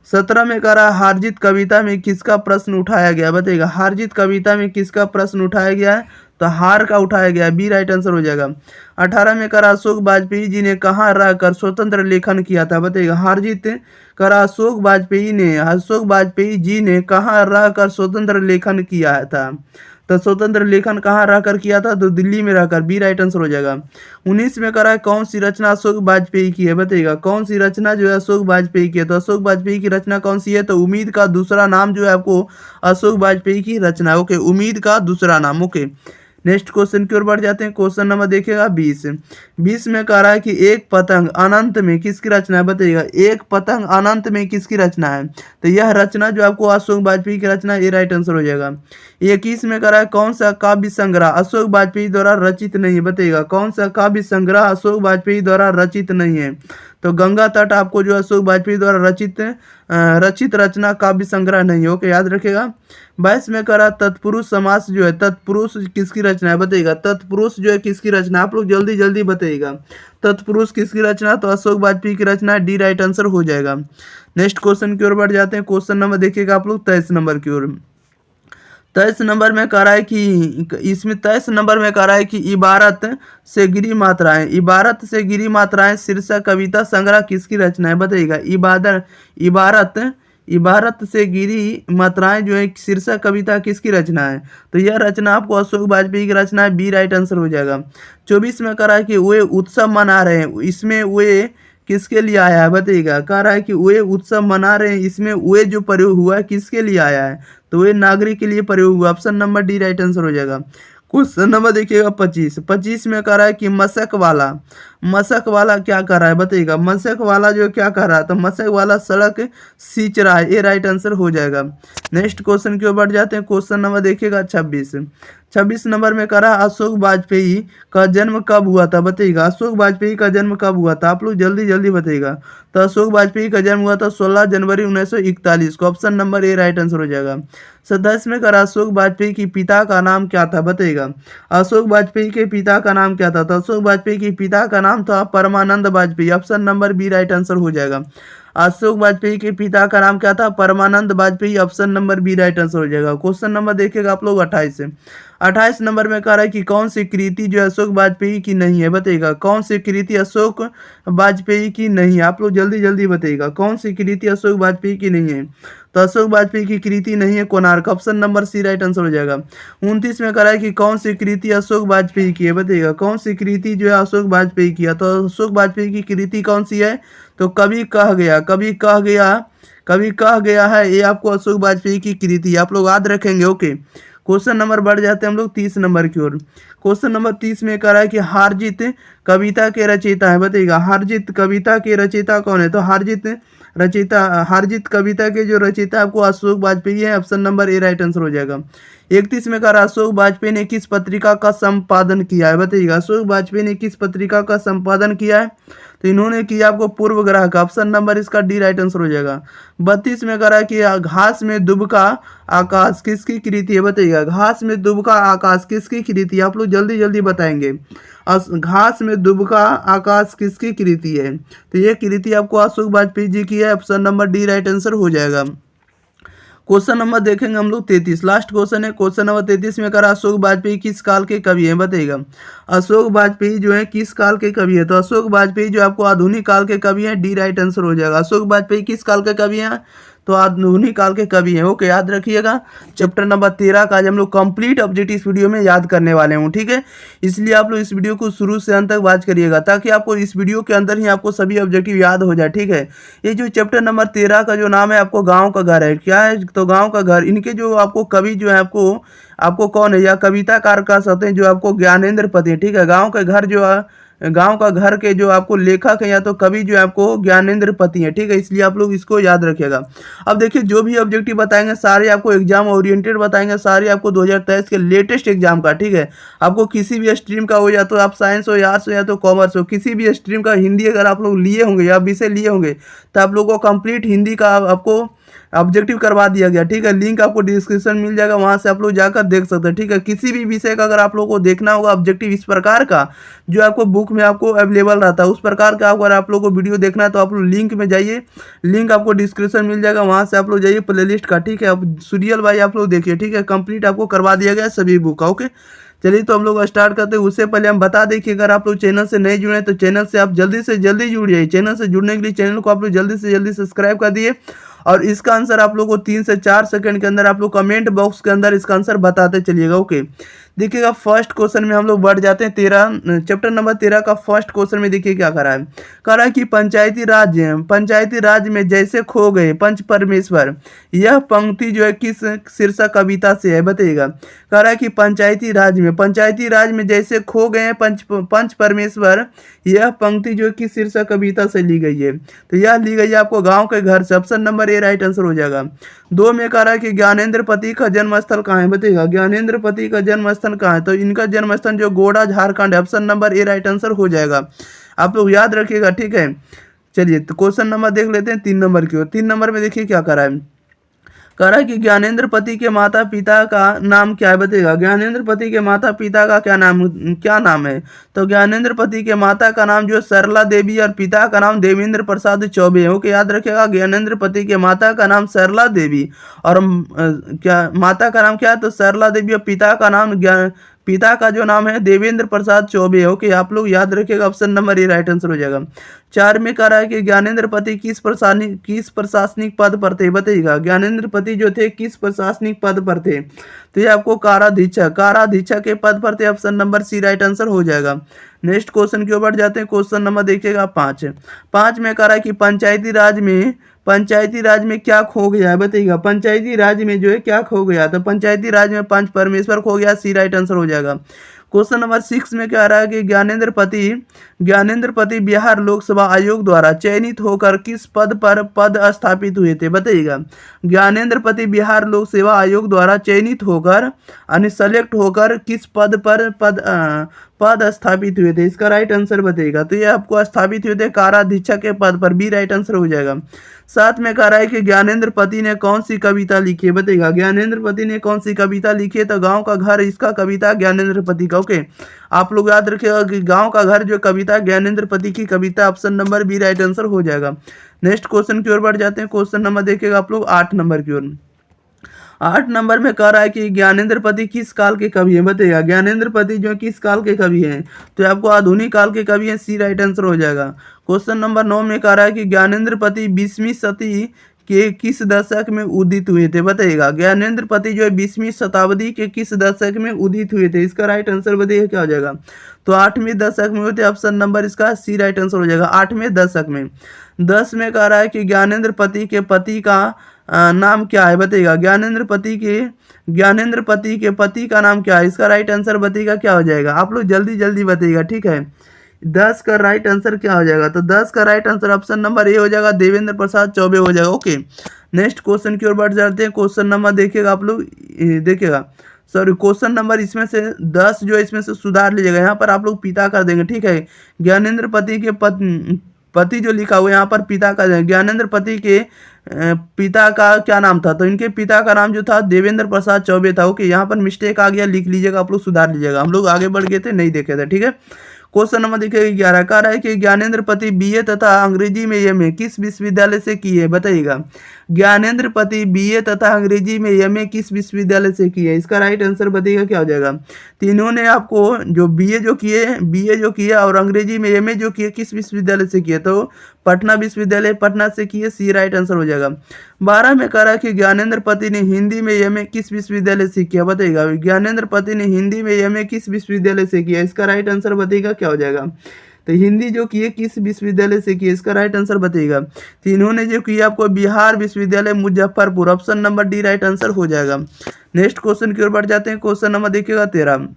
17 में कह रहा हारजीत कविता में किसका प्रश्न उठाया गया बताइएगा, हारजीत कविता में किसका प्रश्न उठाया गया है, तो हार का उठाया गया, बी राइट आंसर हो जाएगा। 18 में कह रहा अशोक वाजपेयी जी ने कहाँ रहकर स्वतंत्र लेखन किया था बताइएगा, हारजीत कह रहा अशोक वाजपेयी जी ने कहाँ रहकर स्वतंत्र लेखन किया था, तो स्वतंत्र लेखन कहाँ रहकर किया था, तो दिल्ली में रहकर, बी राइट आंसर हो जाएगा। 19 में कह रहा है कौन सी रचना अशोक वाजपेयी की है बताइएगा, कौन सी रचना जो है अशोक वाजपेयी की है, तो अशोक वाजपेयी की रचना कौन सी है, तो उम्मीद का दूसरा नाम जो है आपको अशोक वाजपेयी की रचना है। ओके, उम्मीद का दूसरा नाम। ओके, नेक्स्ट क्वेश्चन की ओर बढ़ जाते हैं। क्वेश्चन नंबर देखिएगा 20। 20 में कह रहा है कि एक पतंग अनंत में किसकी रचना है बताइएगा, एक पतंग अनंत में किसकी रचना है, तो यह रचना जो आपको अशोक वाजपेयी की रचना, ये राइट आंसर हो जाएगा। 21 में कह रहा है कौन सा काव्य संग्रह अशोक वाजपेयी द्वारा रचित नहीं है बताइएगा, कौन सा काव्य संग्रह अशोक वाजपेयी द्वारा रचित नहीं है, तो गंगा तट आपको जो अशोक वाजपेयी द्वारा रचित रचना काव्य संग्रह नहीं हो, याद रखेगा। 22 में कह रहा तत्पुरुष समास जो है, तत्पुरुष किसकी रचना है बताइएगा, तत्पुरुष जो है किसकी रचना, आप लोग जल्दी जल्दी बताइएगा, तत्पुरुष किसकी रचना, तो अशोक वाजपेयी की रचना, डी राइट आंसर हो जाएगा। नेक्स्ट क्वेश्चन की ओर बढ़ जाते हैं। क्वेश्चन नंबर देखिएगा आप लोग 23 नंबर की ओर। 23 नंबर में कह रहा है कि इसमें 23 नंबर में कह रहा है कि इबारत से गिरी मात्राएं शीर्षक कविता संग्रह किसकी रचना है बताइएगा, इबारत से गिरी मात्राएं जो है शीर्षक कविता किसकी रचना है, तो यह रचना आपको अशोक वाजपेयी की रचना है, बी राइट आंसर हो जाएगा। 24 में कह रहा है कि वे उत्सव मना रहे हैं, इसमें वे किसके लिए आया है बताइएगा, कह रहा है कि वे उत्सव मना रहे हैं, इसमें वे जो प्रयोग हुआ है किसके लिए आया है, तो वे नागरिक के लिए प्रयोग हुआ, option number D right answer हो जाएगा। क्वेश्चन नंबर देखिएगा 25। 25 में कह रहा है कि मशक वाला क्या कर रहा है बताइएगा, मशक वाला जो क्या कर रहा है, तो मशक वाला सड़क सींच रहा है, ये राइट आंसर हो जाएगा। नेक्स्ट क्वेश्चन की ओर बढ़ जाते हैं। क्वेश्चन नंबर देखिएगा 26 नंबर में करा अशोक वाजपेयी का जन्म कब हुआ था बताइएगा, अशोक वाजपेयी का जन्म कब हुआ था, आप लोग जल्दी जल्दी बताइएगा। तो अशोक वाजपेयी का जन्म हुआ था 16 जनवरी 1941 को, option number A right answer हो जाएगा। 27 में करा अशोक वाजपेयी की पिता का नाम क्या था बताइएगा, अशोक वाजपेयी के पिता का नाम क्या था, तो अशोक वाजपेयी के पिता का नाम था Parmanand Vajpeyi, option number B right answer हो जाएगा। अशोक वाजपेयी के पिता का नाम क्या था, Parmanand Vajpeyi, option number B right answer हो जाएगा। क्वेश्चन नंबर देखिएगा आप लोग 28 नंबर में कह रहा है कि कौन सी कृति जो अशोक वाजपेयी की नहीं है बताइएगा, कौन सी कृति अशोक वाजपेयी की नहीं है, आप लोग जल्दी जल्दी बताइएगा कौन सी कृति अशोक वाजपेयी की नहीं है। तो अशोक वाजपेयी की कृति नहीं है Konark, option number C right answer हो जाएगा। 29 में कह रहा है कि कौन सी कृति अशोक वाजपेयी की है बताइएगा, कौन सी कृति जो है अशोक वाजपेयी की है, तो अशोक वाजपेयी की कृति कौन सी है, तो कभी कह गया, कभी कह गया, कभी कह गया है, ये आपको अशोक वाजपेयी की कृति आप लोग याद रखेंगे। ओके, क्वेश्चन नंबर बढ़ जाते हैं हम लोग 30 नंबर की ओर। क्वेश्चन नंबर 30 में कह रहा है कि हारजीत कविता के रचयिता है बताइएगा, हारजीत कविता के रचयिता कौन है, तो हारजीत कविता के जो रचयिता आपको अशोक वाजपेयी है, option number A right answer हो जाएगा। 31 में कह रहा है अशोक वाजपेयी ने किस पत्रिका का संपादन किया है बताइएगा, अशोक वाजपेयी ने किस पत्रिका का संपादन किया है, तो इन्होंने किया आपको पूर्व ग्रह का, ऑप्शन नंबर इसका डी राइट आंसर हो जाएगा। 32 में कह रहा है कि घास में दुबका आकाश किसकी कृति है बताइएगा, घास में दुबका आकाश किसकी कृति है, आप लोग जल्दी जल्दी बताएंगे। घास में दुबका आकाश किसकी कृति है, तो ये कृति आपको अशोक वाजपेयी जी की है, option number D right answer हो जाएगा। क्वेश्चन नंबर देखेंगे हम लोग 33, लास्ट क्वेश्चन है। क्वेश्चन नंबर 33 में करा अशोक वाजपेयी किस काल के कवि हैं बताइएगा, अशोक वाजपेयी जो है किस काल के कवि है, तो अशोक वाजपेयी जो आपको आधुनिक काल के कवि हैं, डी राइट आंसर हो जाएगा। अशोक वाजपेयी किस काल के कवि हैं, तो आधुनिक काल के कवि हैं। ओके, याद रखिएगा। चैप्टर नंबर 13 का आज हम लोग कंप्लीट ऑब्जेक्ट इस वीडियो में याद करने वाले हूँ, ठीक है। इसलिए आप लोग इस वीडियो को शुरू से अंत तक वॉच करिएगा, ताकि आपको इस वीडियो के अंदर ही आपको सभी ऑब्जेक्टिव याद हो जाए, ठीक है। ये जो चैप्टर नंबर 13 का जो नाम है आपको गाँव का घर है, क्या है, तो गाँव का घर। इनके जो आपको कवि जो है आपको कौन है, या कविताकार कह सकते हैं, जो आपको ज्ञानेंद्र पति है, ठीक है। गाँव का घर जो है, गांव का घर के जो आपको लेखक है या तो कवि जो है आपको ज्ञानेंद्र पति है, ठीक है। इसलिए आप लोग इसको याद रखिएगा। अब देखिए, जो भी ऑब्जेक्टिव बताएंगे सारे आपको एग्जाम ओरिएंटेड बताएंगे, सारे आपको 2023 के लेटेस्ट एग्जाम का, ठीक है। आपको किसी भी स्ट्रीम का हो, या तो आप साइंस हो, आर्ट्स हो, या तो कॉमर्स हो, किसी भी स्ट्रीम का हिंदी अगर आप लोग लिए होंगे या विषय लिए होंगे, तो आप लोगों को कंप्लीट हिंदी का आपको ऑब्जेक्टिव करवा दिया गया, ठीक है। लिंक आपको डिस्क्रिप्शन मिल जाएगा, वहां से आप लोग जाकर देख सकते हैं, ठीक है। किसी भी विषय का अगर आप लोगों को देखना होगा ऑब्जेक्टिव इस प्रकार का जो आपको बुक में आपको अवेलेबल रहता है, उस प्रकार का अगर आप लोगों को वीडियो देखना है तो आप लोग लिंक में जाइए, लिंक आपको डिस्क्रिप्शन मिल जाएगा, वहां से आप लोग जाइए प्लेलिस्ट का, ठीक है। अब सीरियल वाइज आप लोग देखिए, ठीक है। कंप्लीट आपको करवा दिया गया सभी बुक का। ओके, चलिए तो हम लोग स्टार्ट करते हैं। उससे पहले हम बता दें कि अगर आप लोग चैनल से नहीं जुड़े तो चैनल से आप जल्दी से जल्दी जुड़ जाइए। चैनल से जुड़ने के लिए चैनल को आप लोग जल्दी से जल्दी सब्सक्राइब कर दिए, और इसका आंसर आप लोग को 3 से 4 सेकंड के अंदर आप लोग कमेंट बॉक्स के अंदर इसका आंसर बताते चलिएगा। ओके, देखिएगा फर्स्ट क्वेश्चन में हम लोग बढ़ जाते हैं। चैप्टर नंबर 13 का फर्स्ट क्वेश्चन में देखिए क्या करा है। कह रहा है कि पंचायती राज में जैसे खो गए पंच परमेश्वर, यह पंक्ति जो है किस शीर्षक कविता से है बताइएगा। कह रहा है कि पंचायती राज में जैसे खो गए पंच परमेश्वर, यह पंक्ति जो है किस शीर्षक कविता से ली गई है, तो यह ली गई है आपको गाँव के घर से, option number A right answer हो जाएगा। 2 में कह रहा है कि ज्ञानेंद्र पति का जन्म स्थल कहाँ है बताइएगा, ज्ञानेंद्र पति का जन्म स्थल कहाँ है, तो इनका जन्म स्थल जो गोड़ा झारखंड है, option number A right answer हो जाएगा। आप लोग याद रखिएगा, ठीक है। चलिए तो क्वेश्चन नंबर देख लेते हैं 3 नंबर की ओर। 3 नंबर में देखिए क्या करा है। कह रहा है कि ज्ञानेंद्र पति के माता पिता का नाम क्या है बताइएगा, ज्ञानेंद्र पति के माता पिता का क्या नाम है, तो ज्ञानेंद्र पति के माता का नाम जो सरला देवी और पिता का नाम देवेंद्र प्रसाद चौबे है। ओके, याद रखिएगा, ज्ञानेंद्र पति के माता का नाम सरला देवी और क्या माता का नाम क्या है, तो सरला देवी, और पिता का जो नाम है देवेंद्र प्रसाद चौबे है। ओके, आप लोग याद रखिएगा, option number A right answer हो जाएगा। 4 में कह रहा है कि ज्ञानेंद्र पति किस प्रशासनिक पद पर थे बताइएगा, ज्ञानेंद्र पति जो थे किस प्रशासनिक पद पर थे, तो ये आपको काराधीक्षक के पद पर थे, option number C right answer हो जाएगा। नेक्स्ट क्वेश्चन की ओर बढ़ जाते हैं। क्वेश्चन नंबर देखिएगा 5 में कह रहा है कि पंचायती राज में क्या खो गया है बताइएगा, पंचायती राज में जो है क्या खो गया, तो पंचायती राज में पंच परमेश्वर खो गया, सी राइट आंसर हो जाएगा। क्वेश्चन नंबर 6 में क्या आ रहा है कि ज्ञानेंद्र पति बिहार लोकसभा आयोग द्वारा चयनित होकर किस पद पर पद स्थापित हुए थे, बताइएगा। ज्ञानेंद्र पति बिहार लोक सेवा आयोग द्वारा चयनित होकर यानी सेलेक्ट होकर किस पद पर पद स्थापित हुए थे, इसका राइट आंसर बताइएगा। तो ये आपको स्थापित हुए थे काराधीक्षक के पद पर, बी राइट आंसर हो जाएगा। साथ में कह रहा है कि ज्ञानेंद्र पति ने कौन सी कविता लिखी है, बताइएगा। ज्ञानेंद्र पति ने कौन सी कविता लिखी है, तो गांव का घर इसका कविता ज्ञानेंद्र पति का। ओके, आप लोग याद रखिएगा कि गांव का घर जो कविता ज्ञानेंद्र पति की कविता, option number B right answer हो जाएगा। नेक्स्ट क्वेश्चन की ओर बढ़ जाते हैं। क्वेश्चन नंबर देखिएगा आप लोग 8 नंबर की ओर। 8 नंबर में कह रहा है कि ज्ञानेंद्र पति किस काल के कवि हैं, बताइएगा। ज्ञानेंद्र पति जो किस काल के कवि हैं, तो आपको आधुनिक काल के कवि हैं, सी राइट आंसर हो जाएगा। क्वेश्चन नंबर 9 में कह रहा है कि ज्ञानेंद्र पति 20वीं सदी के किस दशक में उदित हुए थे, बताइएगा। ज्ञानेंद्र पति जो है 20वीं शताब्दी के किस दशक में उदित हुए थे, इसका राइट आंसर बताइए क्या हो जाएगा। तो 8वें दशक में हुए थे, ऑप्शन नंबर इसका सी राइट आंसर हो जाएगा, 8वें दशक में। 10 में कह रहा है कि ज्ञानेंद्र पति के पति का नाम क्या है, बताइएगा। ज्ञानेंद्र पति के पति का नाम क्या है, इसका राइट आंसर बताइएगा क्या हो जाएगा। आप लोग जल्दी जल्दी बताइएगा, ठीक है। 10 का राइट आंसर क्या हो जाएगा, तो 10 का राइट आंसर ऑप्शन नंबर ए हो जाएगा, देवेंद्र प्रसाद चौबे हो जाएगा। ओके, नेक्स्ट क्वेश्चन की ओर बढ़ जाते हैं। क्वेश्चन नंबर देखिएगा आप लोग, देखिएगा सॉरी क्वेश्चन नंबर इसमें से 10 जो इसमें से सुधार लीजिएगा, यहाँ पर आप लोग पिता कर देंगे, ठीक है। ज्ञानेंद्र पति के पति जो लिखा हुआ है यहाँ पर पिता का, ज्ञानेंद्र पति के पिता का क्या नाम था, तो इनके पिता का नाम जो था देवेंद्र प्रसाद चौबे था। ओके, यहाँ पर मिस्टेक आ गया, लिख लीजिएगा, आप लोग सुधार लीजिएगा। हम लोग आगे बढ़ गए थे, नहीं देखे थे, ठीक है। क्वेश्चन नंबर देखिए 11 कह रहा है कि ज्ञानेंद्र पति बीए तथा अंग्रेजी में एमए किस विश्वविद्यालय से की है, बताइएगा। ज्ञानेंद्र पति बीए तथा अंग्रेजी में एमए किस विश्वविद्यालय से की है, इसका राइट आंसर बताइएगा क्या हो जाएगा। तीनों ने आपको जो बीए जो किए और अंग्रेजी में एमए जो किए किस विश्वविद्यालय से किए, तो पटना विश्वविद्यालय पटना से किए, सी राइट आंसर हो जाएगा। 12 में कह रहा है कि ज्ञानेंद्र पति ने हिंदी में एमए किस विश्वविद्यालय से किया, बताइएगा। ज्ञानेंद्र पति ने हिंदी में एमए किस विश्वविद्यालय से किया, इसका राइट आंसर बताइएगा क्या हो जाएगा। तो हिंदी जो किए किस विश्वविद्यालय से किए, इसका राइट आंसर बताइएगा। तो इन्होंने जो किया आपको बिहार विश्वविद्यालय Muzaffarpur, option number D right answer हो जाएगा। नेक्स्ट क्वेश्चन की ओर बढ़ जाते हैं। क्वेश्चन नंबर देखिएगा 13।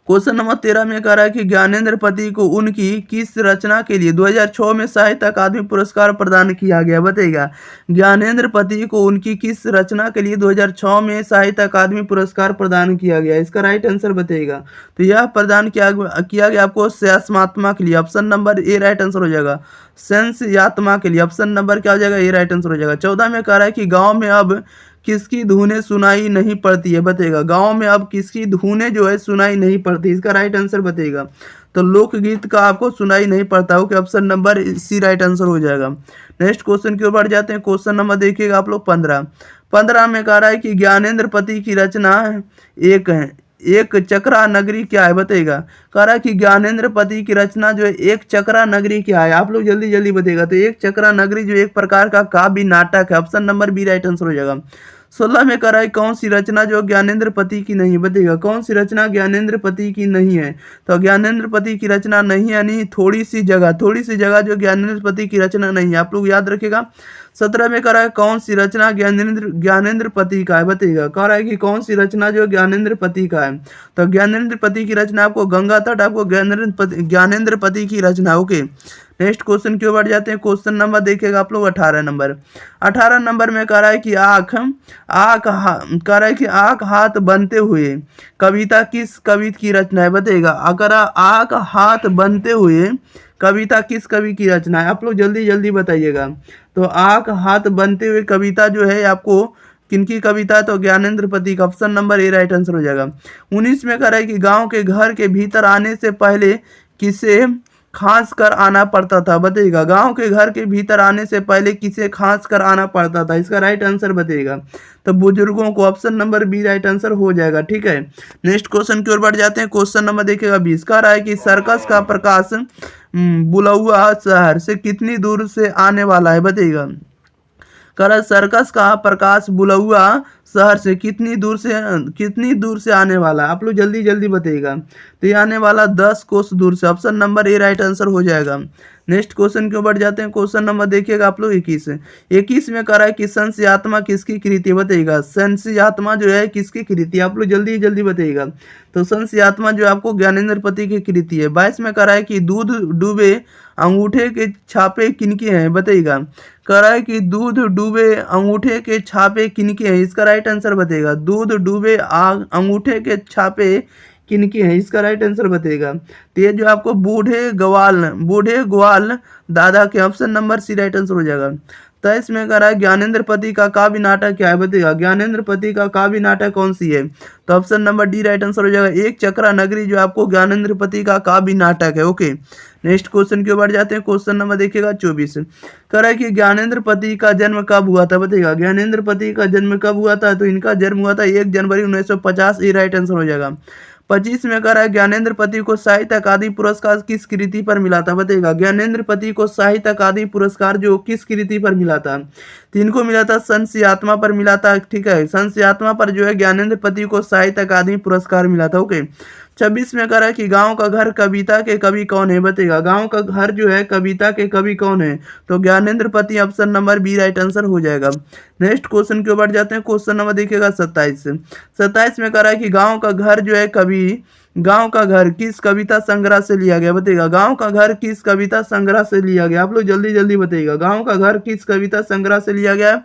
क्वेश्चन नंबर 13 में कह रहा है कि ज्ञानेंद्र पति को उनकी किस रचना के लिए 2006 में साहित्य अकादमी पुरस्कार प्रदान किया गया, बताइएगा। ज्ञानेंद्र पति को उनकी किस रचना के लिए 2006 में साहित्य अकादमी पुरस्कार प्रदान किया गया, इसका राइट आंसर बताइएगा। तो यह प्रदान किया गया आपको सेंसयात्मा के लिए, option number A right answer हो जाएगा। सेंसयात्मा के लिए ऑप्शन नंबर क्या हो जाएगा, ए राइट आंसर हो जाएगा। 14 में कह रहा है कि गाँव में अब किसकी धुनें सुनाई नहीं पड़ती है, बताइएगा। गांव में अब किसकी धुनें जो है सुनाई नहीं पड़ती, इसका राइट आंसर बताइएगा। तो लोकगीत का आपको सुनाई नहीं पड़ता हो कि option number C right answer हो जाएगा। नेक्स्ट क्वेश्चन की ओर बढ़ जाते हैं। क्वेश्चन नंबर देखिएगा आप लोग 15 में कह रहा है कि ज्ञानेंद्र पति की रचना एक चक्रा नगरी क्या है, बताइएगा। कह रहा है कि ज्ञानेंद्र पति की रचना जो है एक चक्रा नगरी क्या है, आप लोग जल्दी जल्दी बताइएगा। तो एक चक्रा नगरी जो एक प्रकार का काव्य नाटक है, option number B right answer हो जाएगा। 16 में कह रहा है कौन सी रचना जो ज्ञानेंद्र पति की नहीं है, बताइएगा। कौन सी रचना ज्ञानेंद्र पति की नहीं है, तो ज्ञानेंद्र पति की रचना नहीं यानी थोड़ी सी जगह जो ज्ञानेंद्र पति की रचना नहीं है, आप लोग याद रखिएगा। 17 में कह रहा है कौन सी रचना ज्ञानेंद्र पति का है, बताइएगा। कह रहा है कि कौन सी रचना जो ज्ञानेंद्र पति का है, तो ज्ञानेंद्र पति की रचना आपको गंगा तट, आपको ज्ञानेंद्र पति की रचना। ओके, नेक्स्ट क्वेश्चन की ओर बढ़ जाते हैं। क्वेश्चन नंबर देखिएगा आप लोग 18 नंबर में कह रहा है कि आँख हाथ बनते हुए कविता किस कवि की रचना है, बताइएगा। अगर आँख हाथ बनते हुए कविता किस कवि की रचना है, आप लोग जल्दी जल्दी बताइएगा। तो आँख हाथ बनते हुए कविता जो है आपको किनकी कविता है, तो ज्ञानेंद्र पति का, option number A right answer हो जाएगा। 19 में कह रहा है कि गांव के घर के भीतर आने से पहले किसे खांस कर आना पड़ता था, बताइएगा। गांव के घर के भीतर आने से पहले किसे खांस कर आना पड़ता था, इसका राइट आंसर बताइएगा। तो बुजुर्गों को, option number B right answer हो जाएगा, ठीक है। नेक्स्ट क्वेश्चन की ओर बढ़ जाते हैं। क्वेश्चन नंबर देखिएगा 20 कह रहा है कि सर्कस का प्रकाश बुलौआ शहर से कितनी दूर से आने वाला है, बताइएगा। कह रहा है सर्कस का प्रकाश बुलौआ शहर से कितनी दूर से आने वाला है, आप लोग जल्दी जल्दी बताइएगा। तो ये आने वाला 10 कोस दूर से, option number A right answer हो जाएगा। नेक्स्ट क्वेश्चन के ऊपर जाते हैं। क्वेश्चन नंबर देखिएगा आप लोग 21। 21 में कह रहा है कि संशय आत्मा किसकी कृति बताइएगा। संशय आत्मा जो है किसकी कृति, आप लोग जल्दी जल्दी बताइएगा। तो संशय आत्मा जो आपको ज्ञानेंद्र पति की कृति है। 22 में कह रहा है कि दूध डूबे अंगूठे के छापे किनके हैं बताइएगा। कह रहा है कि दूध डूबे अंगूठे के छापे किनके हैं, इसका राइट आंसर बताइएगा। दूध डूबे अंगूठे के छापे किनके हैं, इसका राइट आंसर बताइएगा। तो ये जो आपको बूढ़े ग्वाल दादा के, option number C right answer हो जाएगा। 23 में कह रहा है ज्ञानेंद्र पति का काव्य नाटक क्या है बताइएगा। ज्ञानेंद्र पति का काव्य नाटक कौन सी है, तो option number D right answer हो जाएगा। एक चक्रा नगरी जो आपको ज्ञानेंद्र पति का काव्य नाटक है। ओके, नेक्स्ट क्वेश्चन के ऊपर जाते हैं। क्वेश्चन नंबर देखिएगा 24। कह रहा है कि ज्ञानेंद्र पति का जन्म कब हुआ था बताइएगा। ज्ञानेंद्र पति का जन्म कब हुआ था, तो इनका जन्म हुआ था 1 जनवरी 1950, ये राइट आंसर हो जाएगा। 25 में कह रहा है ज्ञानेंद्र पति को साहित्य अकादमी पुरस्कार किस कृति पर मिला था बताइएगा। ज्ञानेंद्र पति को साहित्य अकादमी पुरस्कार जो किस कृति पर मिला था, तो इनको मिला था संशय आत्मा पर मिला था। ठीक है, संशय आत्मा पर जो है ज्ञानेंद्र पति को साहित्य अकादमी पुरस्कार मिला था। ओके, 26 में कह रहा है कि गांव का घर कविता के कवि कौन है बताइएगा। गांव का घर जो है कविता के कवि कौन है, तो Gyanendra Pati, option number B right answer हो जाएगा। नेक्स्ट क्वेश्चन के ऊपर जाते हैं। क्वेश्चन नंबर देखिएगा 27। 27 में कह रहा है कि गांव का घर जो है गांव का घर किस कविता संग्रह से लिया गया बताइएगा। गांव का घर किस कविता संग्रह से लिया गया, आप लोग जल्दी जल्दी बताइएगा। गांव का घर किस कविता संग्रह से लिया गया,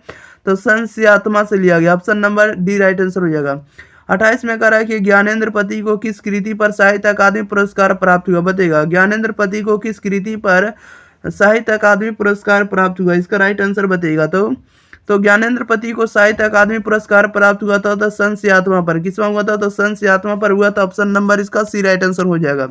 तो संशय आत्मा से लिया गया, option number D right answer हो जाएगा। 28 में कह रहा है कि ज्ञानेंद्र पति को किस कृति पर साहित्य अकादमी पुरस्कार प्राप्त हुआ बताइएगा। ज्ञानेंद्र पति को किस कृति पर साहित्य अकादमी पुरस्कार प्राप्त हुआ, इसका राइट आंसर बताइएगा। तो ज्ञानेंद्र पति को साहित्य अकादमी पुरस्कार प्राप्त हुआ था तो संशय आत्मा पर, किसमें हुआ था, तो संशय आत्मा पर हुआ था, ऑप्शन नंबर इसका सी राइट आंसर हो जाएगा।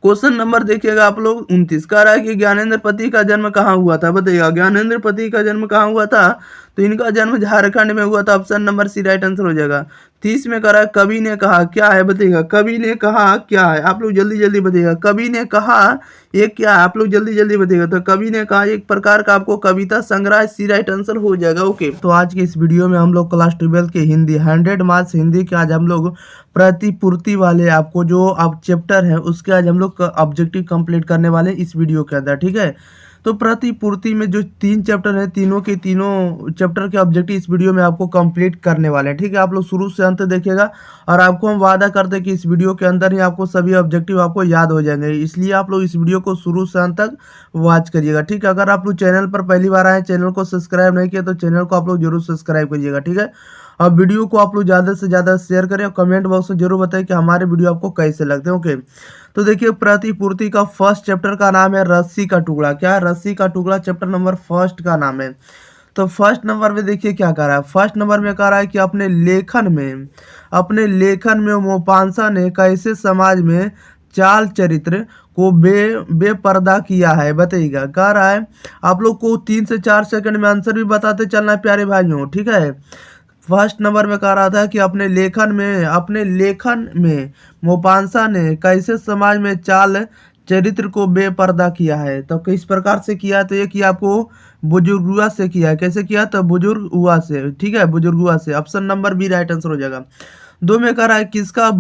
क्वेश्चन नंबर देखिएगा आप लोग 29। कह रहा है कि ज्ञानेंद्र पति का जन्म कहाँ हुआ था बताइएगा। ज्ञानेंद्र पति का जन्म कहाँ हुआ था, तो इनका जन्म झारखंड में हुआ था, option number C right answer हो जाएगा। 30 में कह रहा है कवि ने कहा क्या है बताइएगा। कवि ने कहा क्या है, आप लोग जल्दी जल्दी बताइएगा। कवि ने कहा ये क्या है, आप लोग जल्दी जल्दी बताइएगा। तो कवि ने कहा एक प्रकार का आपको कविता संग्रह, सी राइट आंसर हो जाएगा। ओके, तो आज के इस वीडियो में हम लोग क्लास 12 के हिंदी 100 मार्क्स हिंदी के आज हम लोग प्रतिपूर्ति वाले आपको जो अब चैप्टर है उसके आज हम लोग ऑब्जेक्टिव कंप्लीट करने वाले इस वीडियो के अंदर। ठीक है, तो प्रतिपूर्ति में जो 3 चैप्टर हैं तीनों के तीनों चैप्टर के ऑब्जेक्टिव इस वीडियो में आपको कंप्लीट करने वाले हैं। ठीक है, आप लोग शुरू से अंत देखिएगा और आपको हम वादा करते हैं कि इस वीडियो के अंदर ही आपको सभी ऑब्जेक्टिव आपको याद हो जाएंगे, इसलिए आप लोग इस वीडियो को शुरू से अंत तक वॉच करिएगा। ठीक है, अगर आप लोग चैनल पर पहली बार आए, चैनल को सब्सक्राइब नहीं किया तो चैनल को आप लोग जरूर सब्सक्राइब करिएगा। ठीक है, और वीडियो को आप लोग ज़्यादा से ज़्यादा शेयर करें और कमेंट बॉक्स में जरूर बताएं कि हमारे वीडियो आपको कैसे लगते हैं। ओके, तो देखिए प्रतिपूर्ति का फर्स्ट चैप्टर का नाम है रस्सी का टुकड़ा। क्या है, रस्सी का टुकड़ा चैप्टर नंबर फर्स्ट का नाम है। तो फर्स्ट नंबर में देखिए क्या कर रहा है। फर्स्ट नंबर में कह रहा है कि अपने लेखन में मोपांसा ने कैसे समाज में चाल चरित्र को बेपर्दा किया है बताइएगा। कह रहा है आप लोग को 3 से 4 सेकंड में आंसर भी बताते चलना है प्यारे भाइयों। ठीक है, फर्स्ट नंबर में कह रहा था कि अपने लेखन में मोपांसा ने कैसे समाज में चाल चरित्र को बेपर्दा किया है, तो किस प्रकार से किया, तो ये कि आपको बुजुर्गुआ से किया है। कैसे किया, तो बुजुर्गुआ से। ठीक है, बुजुर्गुआ से, option number B right answer हो जाएगा। 2 में कह रहा है किसका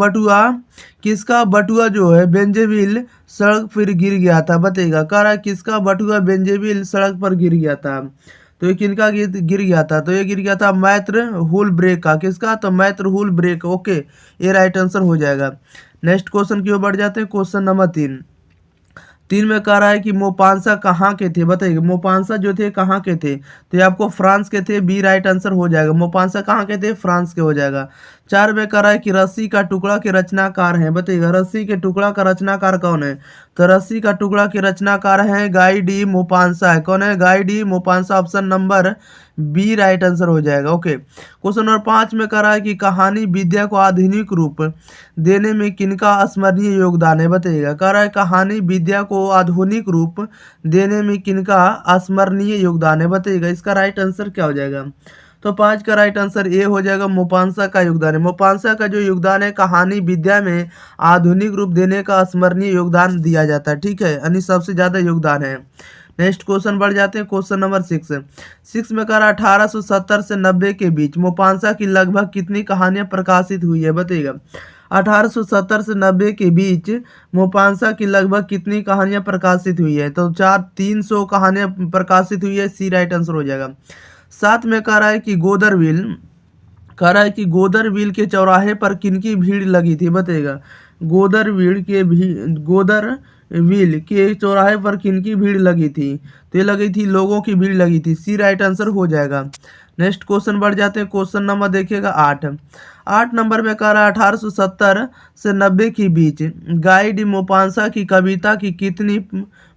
बटुआ जो है बेंजेविल सड़क पर गिर गया था बताइएगा। कह रहा है किसका बटुआ बेंजेविल सड़क पर गिर गया था, तो ये किनका गिर गया था, तो ये गिर गया था मैत्र हुलब्रेक का। किसका, तो मैत्र हुलब्रेक। ओके, ये राइट आंसर हो जाएगा। नेक्स्ट क्वेश्चन की ओर बढ़ जाते हैं। क्वेश्चन नंबर 3 में कह रहा है कि मोपांसा कहाँ के थे बताइए। मोपांसा जो थे कहाँ के थे, तो ये आपको फ्रांस के थे, बी राइट आंसर हो जाएगा। मोपांसा कहाँ के थे, फ्रांस के हो जाएगा। 4 में कह रहा है कि रस्सी का टुकड़ा के रचनाकार हैं बताइएगा। रस्सी के टुकड़ा का रचनाकार कौन है, तो रस्सी का टुकड़ा के रचनाकार हैं गाई डी मोपांसा है। कौन है, Guy de Maupassant, option number B right answer हो जाएगा। ओके, क्वेश्चन नंबर 5 में कह रहा है कि कहानी विद्या को आधुनिक रूप देने में किनका स्मरणीय योगदान है बताइएगा। कह रहा है कहानी विद्या को आधुनिक रूप देने में किनका स्मरणीय योगदान है बताइएगा। इसका राइट आंसर क्या हो जाएगा, तो 5 का राइट आंसर ए हो जाएगा, मोपांसा का योगदान है। मोपांसा का जो योगदान है कहानी विद्या में आधुनिक रूप देने का स्मरणीय योगदान दिया जाता है। ठीक है, यानी सबसे ज्यादा योगदान है। नेक्स्ट क्वेश्चन बढ़ जाते हैं। क्वेश्चन नंबर 6 में कह रहा 1870 से 90 के बीच मोपांसा की लगभग कितनी कहानियां प्रकाशित हुई है बताइएगा। 1870 से 90 के बीच मोपांसा की लगभग कितनी कहानियां प्रकाशित हुई है? तो 300 कहानियां प्रकाशित हुई है, सी राइट आंसर हो जाएगा। साथ में कह रहा है कि गोदरविल के चौराहे पर किनकी भीड़ लगी थी, बताइएगा। गोदरविल के चौराहे पर किनकी भीड़ लगी थी? तो ये लगी थी, लोगों की भीड़ लगी थी, सी राइट आंसर हो जाएगा। नेक्स्ट क्वेश्चन बढ़ जाते हैं, क्वेश्चन नंबर देखिएगा 8 नंबर में कह रहा है 1870 से 90 के बीच गाई डी मोपांसा की कविता की कितनी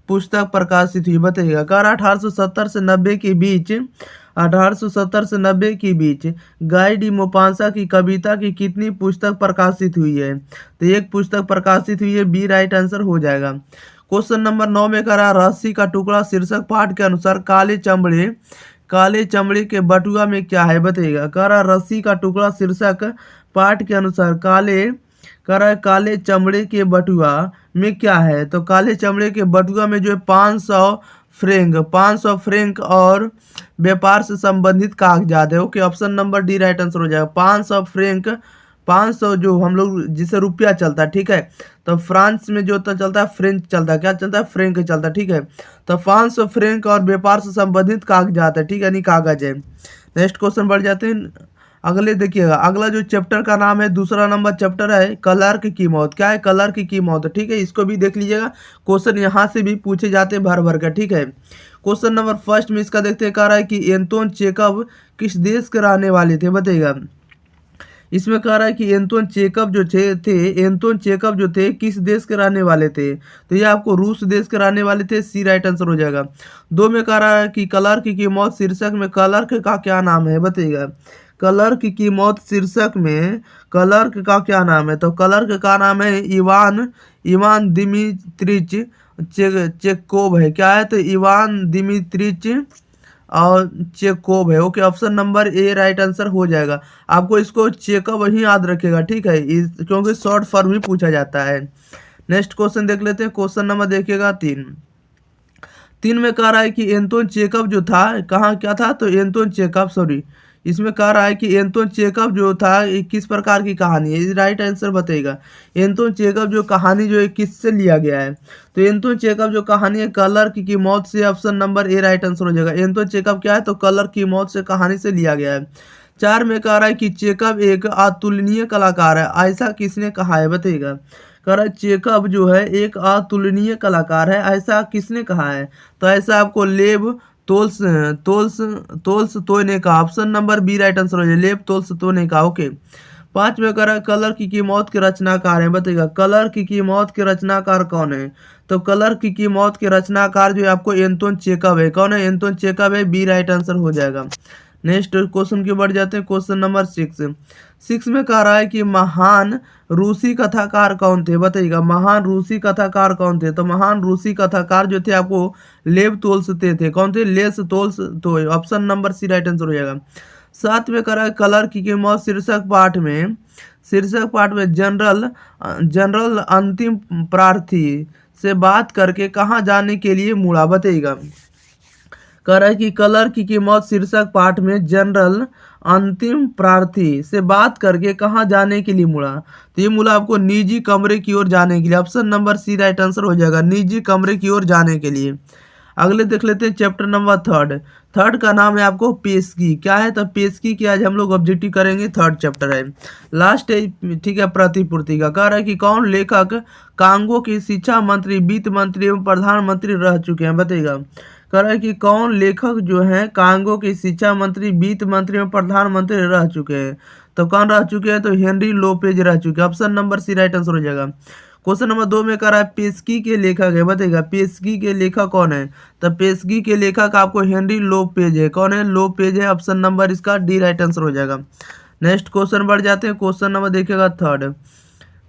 पुस्तक प्रकाशित हुई, बताइएगा। कह रहा है 1870 से 90 के बीच 1870 से 90 के बीच गाई डी मोपांसा की कविता की कितनी पुस्तक प्रकाशित हुई है? तो एक पुस्तक प्रकाशित हुई है, बी राइट आंसर हो जाएगा। क्वेश्चन नंबर 9 में कह रहा है रस्सी का टुकड़ा शीर्षक पाठ के अनुसार काले चमड़े के बटुआ में क्या है, बताइएगा। कह रहा है रस्सी का टुकड़ा शीर्षक पाठ के अनुसार काले चमड़े के बटुआ में क्या है? तो काले चमड़े के बटुआ में जो है 500 फ्रैंक और व्यापार से संबंधित कागजात है। Okay, option number D right answer हो जाएगा। 500 फ्रैंक, 500 जो हम लोग जिसे रुपया चलता है, ठीक है। तो फ्रांस में जो तो चलता है फ्रेंच चलता है, क्या चलता है? फ्रैंक चलता है, ठीक है। तो 500 फ्रैंक और व्यापार से संबंधित कागजात है, ठीक है, यानी कागज है। नेक्स्ट क्वेश्चन बढ़ जाते हैं अगले, देखिएगा अगला जो चैप्टर का नाम है, दूसरा नंबर चैप्टर है क्लर्क की मौत। क्या है? क्लर्क की मौत, ठीक है। इसको भी देख लीजिएगा, क्वेश्चन यहाँ से भी पूछे जाते हैं भर भर कर, ठीक है। क्वेश्चन नंबर फर्स्ट में इसका देखते हैं, कह रहा है कि एंटोन चेकव किस देश के रहने वाले थे, बताइएगा। इसमें कह रहा है कि एंटोन चेकव जो थे किस देश के रहने वाले थे? तो ये आपको रूस देश के रहने वाले थे, सी राइट आंसर हो जाएगा। 2 में कह रहा है कि क्लर्क की मौत शीर्षक में क्लर्क का क्या नाम है, बताइएगा। क्लर्क की मौत शीर्षक में क्लर्क का क्या नाम है? तो क्लर्क का नाम है इवान दिमित्रिच चेकोव है। क्या है? तो इवान दिमित्रिच और चेकोव है। Okay, option number A right answer हो जाएगा। आपको इसको चेकअप ही याद रखेगा, ठीक है, क्योंकि शॉर्ट फॉर्म ही पूछा जाता है। नेक्स्ट क्वेश्चन देख लेते हैं, क्वेश्चन नंबर देखिएगा 3 में कह रहा है कि एंटोन चेकव जो था, कहाँ क्या था? तो एंटोन चेकव, इसमें कह रहा है कि एंटोन चेकव जो था किस प्रकार की कहानी है, राइट आंसर बताइएगा। एंटोन चेकव जो कहानी जो है किससे लिया गया है? तो एंटोन चेकव जो कहानी है क्लर्क की मौत से, option number A right answer हो जाएगा। एंटोन चेकव क्या है? तो क्लर्क की मौत से कहानी से लिया गया है। 4 में कह रहा है कि चेकव एक अतुलनीय कलाकार है, ऐसा किसने कहा है, बताइएगा। कह रहा है चेकव जो है एक अतुलनीय कलाकार है, ऐसा किसने कहा है? तो ऐसा आपको लेव तोल्स ने कहा, option number B right answer हो जाए, लेव तोल्स ने कहा। ओके, 5 में कह रहा है क्लर्क की मौत के रचनाकार है, बताइएगा। क्लर्क की मौत के रचनाकार कौन है? तो क्लर्क की मौत के रचनाकार जो है आपको एंटोन चेकव है। कौन है? एंटोन चेकव है, बी राइट आंसर हो जाएगा। नेक्स्ट क्वेश्चन के बढ़ जाते हैं, क्वेश्चन नंबर 6 में कह रहा है कि महान रूसी कथाकार कौन थे, बताइएगा। महान रूसी कथाकार कौन थे? तो महान रूसी कथाकार जो थे आपको लेव तोल्स्ते थे। कौन थे? Leo Tolstoy, option number C right answer हो जाएगा। 7 में कह रहा है क्लर्क की मौत शीर्षक पाठ में जनरल अंतिम प्रार्थी से बात करके कहाँ जाने के लिए मुड़ा, बताइएगा। कह रहा है कि क्लर्क की मौत शीर्षक पाठ में जनरल अंतिम प्रार्थी से बात करके कहाँ जाने के लिए मुड़ा? तो ये मुड़ा आपको निजी कमरे की ओर जाने के लिए, option number C right answer हो जाएगा, निजी कमरे की ओर जाने के लिए। अगले देख लेते हैं चैप्टर नंबर 3 का नाम है आपको पेशगी। क्या है? तो पेशगी की आज हम लोग ऑब्जेक्टिव करेंगे, 3 चैप्टर है, लास्ट है, ठीक है, प्रतिपूर्ति का। कह रहा है कि कौन लेखक कांगो की शिक्षा मंत्री, वित्त मंत्री एवं प्रधानमंत्री रह चुके हैं, बताइएगा। कह रहा है कि कौन लेखक जो है कांगो के शिक्षा मंत्री, वित्त मंत्री और प्रधानमंत्री रह चुके हैं? तो कौन रह चुके हैं? तो हेनरी लोपेज रह चुके हैं, option number C right answer हो जाएगा। क्वेश्चन नंबर 2 में कह रहा है पेशगी के लेखक है, बताइएगा। पेशगी के लेखक कौन है? तो पेशगी के लेखक आपको हेनरी लोपेज है। कौन है? लोपेज है, ऑप्शन नंबर इसका डी राइट आंसर हो जाएगा। नेक्स्ट क्वेश्चन बढ़ जाते हैं, क्वेश्चन नंबर देखिएगा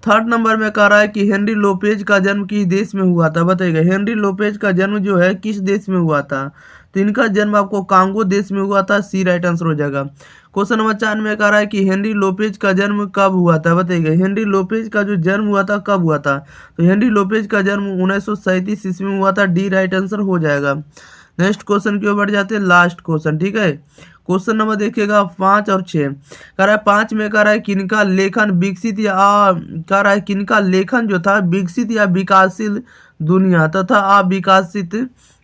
3 नंबर में कह रहा है कि हेनरी लोपेज का जन्म किस देश में हुआ था, बताइएगा। हेनरी लोपेज का जन्म जो है किस देश में हुआ था? तो इनका जन्म आपको कांगो देश में हुआ था, सी राइट आंसर हो जाएगा। क्वेश्चन नंबर 4 में कह रहा है कि हेनरी लोपेज का जन्म कब हुआ था, बताइएगा। हेनरी लोपेज का जो जन्म हुआ था कब हुआ था? तो हेनरी लोपेज का जन्म 1937 ईस्वी में हुआ था, डी राइट आंसर हो जाएगा। नेक्स्ट क्वेश्चन की ओर बढ़ जाते हैं, लास्ट क्वेश्चन, ठीक है। क्वेश्चन नंबर देखिएगा 5 और 6, कह रहा है 5 में कह रहा है किनका लेखन विकसित या कह रहा है किनका लेखन जो था विकसित या विकासशील दुनिया तथा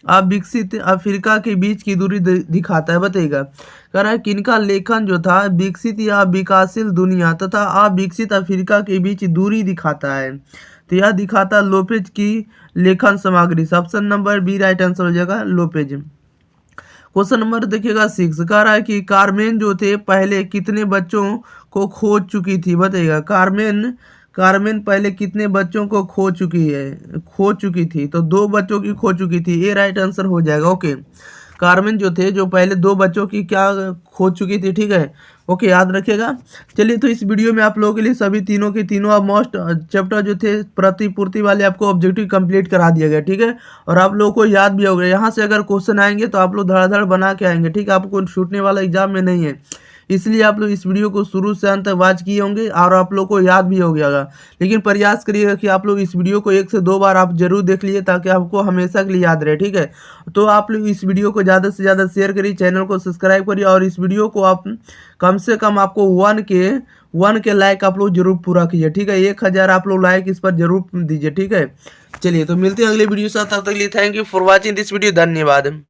अविकसित अफ्रीका के बीच की दूरी दिखाता है, बताइएगा। कह रहा है किनका लेखन जो था विकसित या विकासशील दुनिया तथा अविकसित अफ्रीका के बीच दूरी दिखाता है, तो यह दिखाता लोपेज की लेखन सामग्री। Option number B right answer हो जाएगा, लोपेज। क्वेश्चन नंबर देखिएगा 6, कह रहा है कि कार्मेन जो थे पहले कितने बच्चों को खोज चुकी थी, बताइएगा। कार्मेन पहले कितने बच्चों को खो चुकी थी, तो 2 बच्चों की खो चुकी थी, ये राइट आंसर हो जाएगा। ओके, कार्मेन जो थे जो पहले 2 बच्चों की क्या खो चुकी थी, ठीक है। ओके, याद रखिएगा। चलिए, तो इस वीडियो में आप लोगों के लिए सभी तीनों के तीनों अब मोस्ट चैप्टर जो थे प्रतिपूर्ति वाले आपको ऑब्जेक्टिव कंप्लीट करा दिया गया, ठीक है। और आप लोगों को याद भी हो गया, यहाँ से अगर क्वेश्चन आएंगे तो आप लोग धड़ाधड़ बना के आएंगे, ठीक है। आपको छूटने वाला एग्जाम में नहीं है, इसलिए आप लोग इस वीडियो को शुरू से अंत तक वॉच किए होंगे और आप लोग को याद भी हो गया होगा। लेकिन प्रयास करिएगा कि आप लोग इस वीडियो को 1 से 2 बार आप जरूर देख लीजिए, ताकि आपको हमेशा के लिए याद रहे, ठीक है। तो आप लोग इस वीडियो को ज़्यादा से ज़्यादा शेयर करिए, चैनल को सब्सक्राइब करिए, और इस वीडियो को आप कम से कम आपको 1 के लाइक आप लोग जरूर पूरा कीजिए, ठीक है। 1000 आप लोग लाइक इस पर जरूर दीजिए, ठीक है। चलिए, तो मिलते हैं अगले वीडियो के साथ, तब तक के लिए thank you for watching this video, धन्यवाद।